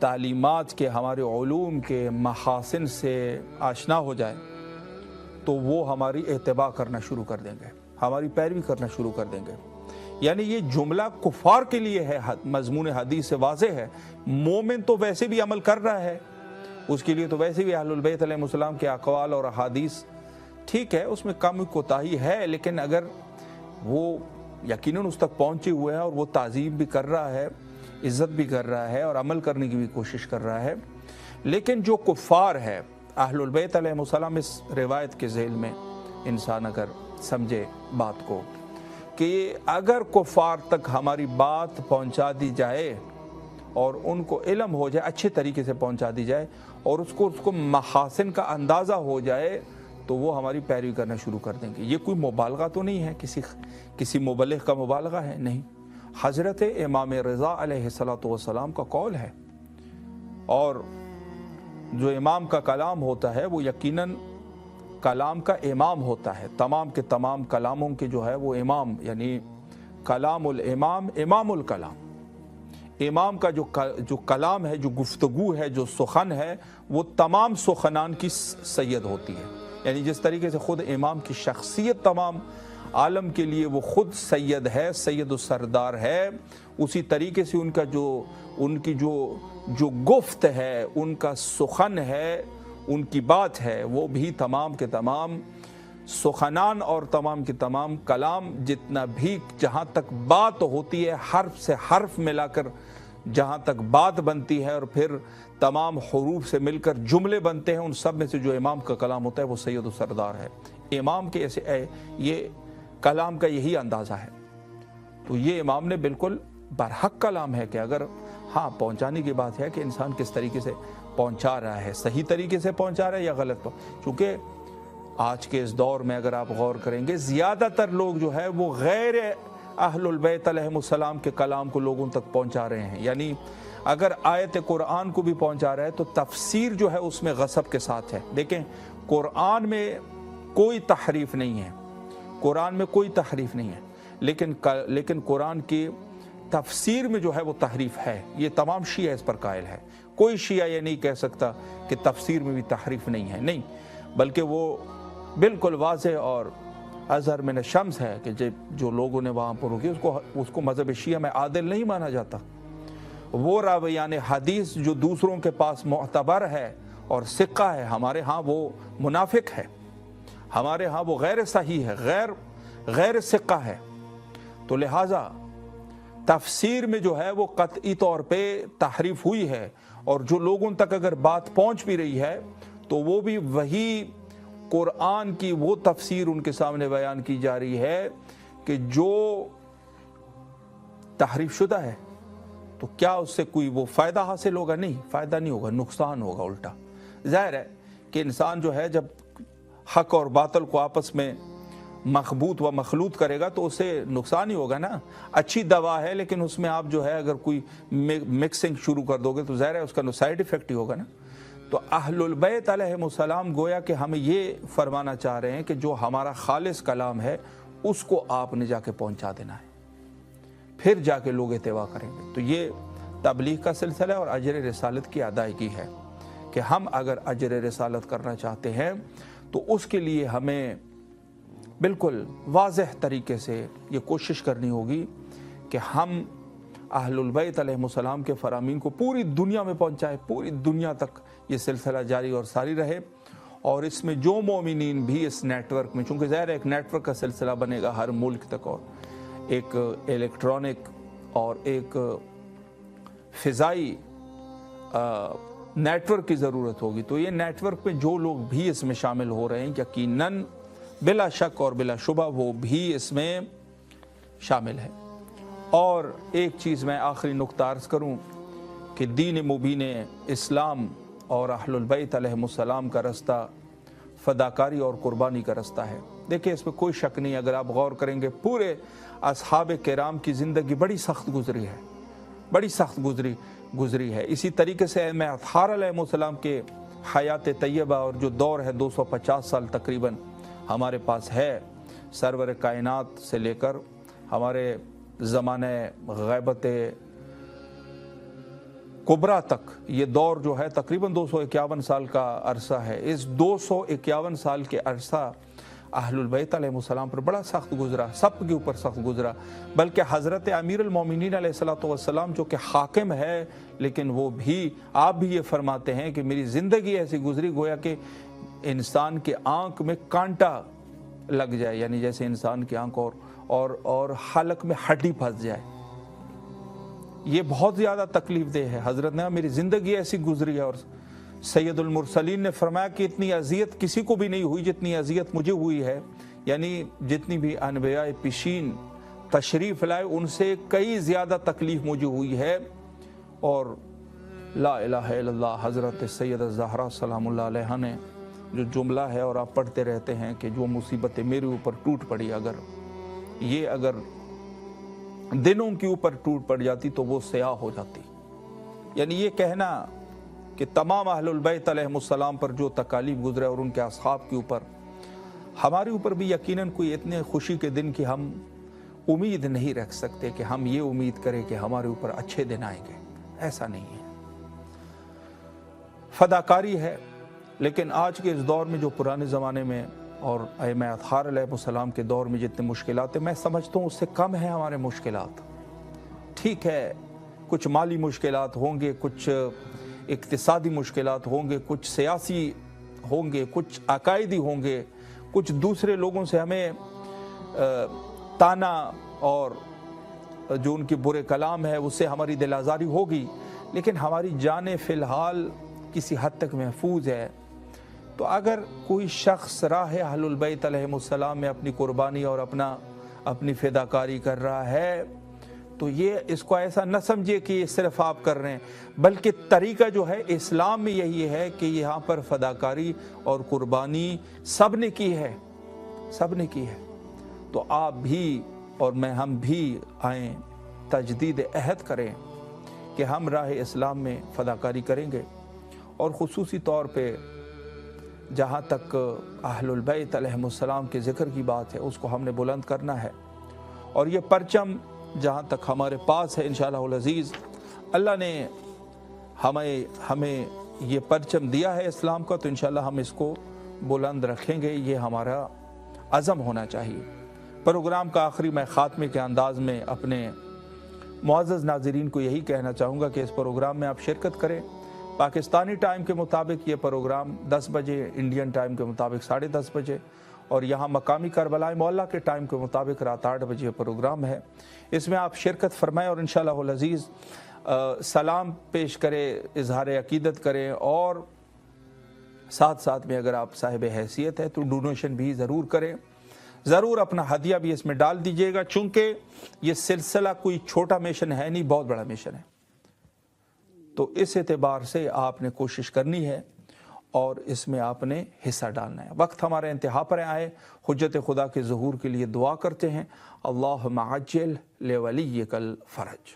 तालीमात के, हमारे उलूम के महासिन से आशना हो जाए तो वो हमारी इत्तिबा करना शुरू कर देंगे, हमारी पैरवी करना शुरू कर देंगे। यानी ये जुमला कुफार के लिए है, मजमून हदीस से वाज़े है। मोमिन तो वैसे भी अमल कर रहा है, उसके लिए तो वैसे भी अहलुल बैत अलैहिमुस्सलाम के अक़वाल और अहादीस ठीक है, उसमें कम कोताही है, लेकिन अगर वो यकीनन उस तक पहुँचे हुए हैं और वो ताज़ीम भी कर रहा है, इज़्ज़त भी कर रहा है और अमल करने की भी कोशिश कर रहा है। लेकिन जो कुफ़ार है, अहलुल बैत अलैहिमुस्सलाम, इस रिवायत के ज़ेल में इंसान अगर समझे बात को कि अगर कुफ़ार तक हमारी बात पहुंचा दी जाए और उनको इल्म हो जाए, अच्छे तरीके से पहुंचा दी जाए और उसको महासिन का अंदाज़ा हो जाए, तो वो हमारी पैरवी करना शुरू कर देंगे। ये कोई मुबालगा तो नहीं है, किसी मुबल्लिग का मुबालगा है नहीं, हज़रत इमाम रज़ा अलैहिस्सलातु वस्सलाम का कौल है। और जो इमाम का कलाम होता है वो यकीनन कलाम का इमाम होता है, तमाम के तमाम कलामों के जो है वो इमाम, यानी कलामुल इमाम इमामुल कलाम। इमाम का जो कलाम है, जो गुफ्तगू है, जो सुखन है, वो तमाम सुखनान की सैयद होती है। यानी जिस तरीके से ख़ुद इमाम की शख्सियत तमाम आलम के लिए वो ख़ुद सैयद है, सैयद सरदार है, उसी तरीके से उनकी जो गुफ्त है, उनका सुखन है, उनकी बात है, वो भी तमाम के तमाम सुखनान और तमाम के तमाम कलाम, जितना भी जहाँ तक बात होती है, हर्फ से हर्फ मिलाकर जहाँ तक बात बनती है और फिर तमाम हुरूफ से मिलकर जुमले बनते हैं, उन सब में से जो इमाम का कलाम होता है वो सैयद सरदार है। इमाम के ऐसे ये कलाम का यही अंदाज़ा है। तो ये इमाम ने बिल्कुल बरहक कलाम है कि अगर हाँ पहुँचाने की बात है कि इंसान किस तरीके से पहुँचा रहा है, सही तरीके से पहुँचा रहा है या गलत। चूँकि आज के इस दौर में अगर आप गौर करेंगे, ज़्यादातर लोग जो है वो गैर अहलुल बैत अलैहिमुस्सलाम के कलाम को लोगों तक पहुँचा रहे हैं। यानी अगर आयत कुरान को भी पहुँचा रहा है तो तफसीर जो है उसमें गसब के साथ है। देखें, कुरान में कोई तहरीफ नहीं है, कुरान में कोई तहरीफ नहीं है, लेकिन कुरान की तफसीर में जो है वो तहरीफ है। ये तमाम शिया इस पर कायल है। कोई शिया ये नहीं कह सकता कि तफसीर में भी तहरीफ नहीं है, नहीं, बल्कि वो बिल्कुल वाज़े और अज़हर मिन शम्स है कि जो लोगों ने वहाँ पर रुकी उसको मज़हब शिया में आदिल नहीं माना जाता। वो रावियान हदीस जो दूसरों के पास मोतबर है और सिक्का है, हमारे यहाँ वो मुनाफिक है, हमारे यहाँ वो गैर सही है, गैर सिक्का है। तो लिहाजा तफसीर में जो है वो कतई तौर पे तहरीफ हुई है, और जो लोगों तक अगर बात पहुँच भी रही है तो वो भी वही कुरान की वो तफसीर उनके सामने बयान की जा रही है कि जो तहरीफ शुदा है। तो क्या उससे कोई वो फ़ायदा हासिल होगा? नहीं, फ़ायदा नहीं होगा, नुकसान होगा उल्टा। ज़ाहिर है कि इंसान जो है जब हक और बातल को आपस में मखबूत व मखलूत करेगा तो उसे नुकसान ही होगा ना। अच्छी दवा है लेकिन उसमें आप जो है अगर कोई मिक्सिंग शुरू कर दोगे तो ज़ाहिर है उसका साइड इफ़ेक्ट ही होगा ना। तो अहलुल बैत अलैहिमुस्सलाम गोया कि हम ये फरमाना चाह रहे हैं कि जो हमारा खालिस कलाम है उसको आपने जाके पहुंचा देना है, फिर जाके लोग इत्तेबा करेंगे। तो ये तबलीग का सिलसिला और अजर रिसालत की अदायगी है कि हम अगर अजर रिसालत करना चाहते हैं तो उसके लिए हमें बिल्कुल वाज़ेह तरीके से ये कोशिश करनी होगी कि हम अहलुल बैत अलैहिमुस्सलाम के फरामीन को पूरी दुनिया में पहुँचाए, पूरी दुनिया तक ये सिलसिला जारी और सारी रहे। और इसमें जो मोमिनीन भी इस नेटवर्क में, चूँकि ज़ाहिर है एक नेटवर्क का सिलसिला बनेगा हर मुल्क तक, और एक इलेक्ट्रॉनिक और एक फ़िज़ाई नेटवर्क की ज़रूरत होगी। तो ये नेटवर्क में जो लोग भी इसमें शामिल हो रहे हैं, यकीनन बिला शक और बिला शुबा वो भी इसमें शामिल है। और एक चीज़ मैं आखिरी नुक्ता अर्ज़ करूँ कि दीन मुबीन इस्लाम और अहलुल बैत अलैहिमुस्सलाम का रास्ता फ़दाकारी और कुर्बानी का रास्ता है। देखिए, इसमें कोई शक नहीं, अगर आप गौर करेंगे पूरे असहाब किराम की ज़िंदगी बड़ी सख्त गुजरी है, बड़ी सख्त गुजरी है। इसी तरीके से मैं अत्हार अलैहिस्सलाम के हयात तैयबा और जो दौर है 250 साल तकरीबन हमारे पास है, सरवर कायनात से लेकर हमारे ज़माने ग़ैबत कुबरा तक ये दौर जो है तकरीबन 251 साल का अरसा है। इस 251 साल के अरसा अहलुल बैत अलैहिमुस्सलाम पर बड़ा सख्त गुजरा, सब के ऊपर सख्त गुजरा। बल्कि हज़रत अमीरुल मोमिनीन अलैहिस्सलातु वस्सलाम जो कि हाकिम है, लेकिन वो भी, आप भी ये फरमाते हैं कि मेरी ज़िंदगी ऐसी गुजरी गोया कि इंसान के आँख में कांटा लग जाए, यानी जैसे इंसान की आँख और हलक में हड्डी फंस जाए। ये बहुत ज़्यादा तकलीफ़ दे है। हज़रत ने मेरी ज़िंदगी ऐसी गुजरी है। और सैयदुल मुरसलीन ने फरमाया कि इतनी अज़ियत किसी को भी नहीं हुई जितनी अज़ियत मुझे हुई है। यानी जितनी भी अनबिया पिशीन तशरीफ़ लाए उनसे कई ज़्यादा तकलीफ़ मुझे हुई है। और ला इलाहा इल्लल्लाह हज़रत सैयदा ज़हरा सलामुल्लाह अलैहा ने जो जुमला है और आप पढ़ते रहते हैं कि जो मुसीबतें मेरे ऊपर टूट पड़ी, अगर दिनों के ऊपर टूट पड़ जाती तो वो स्याह हो जाती। यानी ये कहना कि तमाम अहलुल बैत अलैहिमुस्सलाम पर जो तकालीफ गुजरे और उनके असहाब के ऊपर, हमारे ऊपर भी यकीनन कोई इतने खुशी के दिन कि हम उम्मीद नहीं रख सकते कि हम ये उम्मीद करें कि हमारे ऊपर अच्छे दिन आएंगे, ऐसा नहीं है। फदाकारी है, लेकिन आज के इस दौर में जो पुराने ज़माने में और अइम्मा अत्हार अलैहिमुस्सलाम के दौर में जितने मुश्किलात हैं, मैं समझता हूँ उससे कम है हमारे मुश्किलात। ठीक है, कुछ माली मुश्किलात होंगे, कुछ इक्तिसादी मुश्किलात होंगे, कुछ सियासी होंगे, कुछ अकायदी होंगे, कुछ दूसरे लोगों से हमें ताना और जो उनके बुरे कलाम है उससे हमारी दिल आज़ारी होगी, लेकिन हमारी जान फ़िलहाल किसी हद तक महफूज है। तो अगर कोई शख्स राह अहलुल बैत अलैहिमुस्सलाम में अपनी कुर्बानी और अपनी फ़िदाकारी कर रहा है, तो ये इसको ऐसा न समझिए कि ये सिर्फ आप कर रहे हैं, बल्कि तरीका जो है इस्लाम में यही है कि यहाँ पर फ़दाकारी और कुर्बानी सब ने की है, सब ने की है। तो आप भी और हम भी आएँ, तजदीद अहद करें कि हम राह इस्लाम में फ़दाकारी करेंगे, और ख़ुसूसी तौर पे जहाँ तक अहलुल बैत अलैहिमुस्सलाम के ज़िक्र की बात है उसको हमने बुलंद करना है। और ये परचम जहाँ तक हमारे पास है, इंशाअल्लाहुल अज़ीज़ अल्लाह ने हमें ये परचम दिया है इस्लाम का, तो इंशाअल्लाह हम इसको बुलंद रखेंगे, ये हमारा अज़म होना चाहिए। प्रोग्राम का आखिरी मैं ख़ात्मे के अंदाज़ में अपने मुअज़्ज़ज़ नाज़रीन को यही कहना चाहूँगा कि इस प्रोग्राम में आप शिरकत करें। पाकिस्तानी टाइम के मुताबिक ये प्रोग्राम 10 बजे, इंडियन टाइम के मुताबिक 10:30 बजे, और यहाँ मकामी करबला मोहल्ला के टाइम के मुताबिक रात 8 बजे प्रोग्राम है। इसमें आप शिरकत फरमाएँ और इंशाअल्लाहुल अज़ीज़ सलाम पेश करें, इजहार अकीदत करें, और साथ साथ में अगर आप साहिब हैसियत है तो डोनेशन भी ज़रूर करें। ज़रूर अपना हदिया भी इसमें डाल दीजिएगा, चूँकि ये सिलसिला कोई छोटा मिशन है नहीं, बहुत बड़ा मिशन है। तो इस एतबार से आपने कोशिश करनी है और इसमें आपने हिस्सा डालना है। वक्त हमारे इंतहा पर आए, हुज्जत खुदा के ज़हूर के लिए दुआ करते हैं। अल्लाहुम्मा अज्जिल लिवलिय्यिकल फ़रज।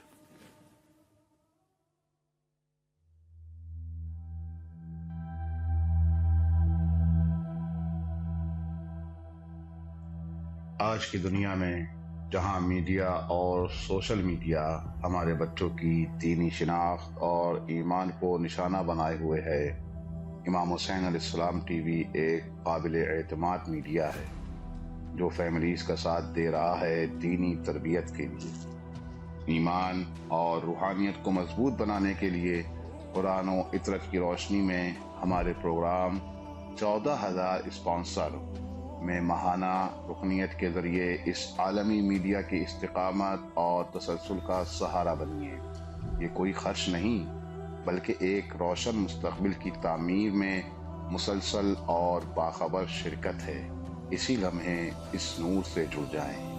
आज की दुनिया में जहां मीडिया और सोशल मीडिया हमारे बच्चों की दीनी शिनाख्त और ईमान को निशाना बनाए हुए है, इमाम हुसैन अलैहिस्सलाम टीवी एक काबिल एतमाद मीडिया है जो फैमिलीज़ का साथ दे रहा है दीनी तरबियत के लिए। ईमान और रूहानियत को मजबूत बनाने के लिए कुरान और इतरत की रोशनी में हमारे प्रोग्राम 14,000 स्पॉन्सर में माहाना रुकनियत के ज़रिए इस आलमी मीडिया की इस्तिकामत और तसलसल का सहारा बनिए। ये कोई खर्च नहीं, बल्कि एक रोशन मुस्तक़बिल की तामीर में मुसलसल और बाखबर शिरकत है। इसी लम्हे इस नूर से जुड़ जाएं।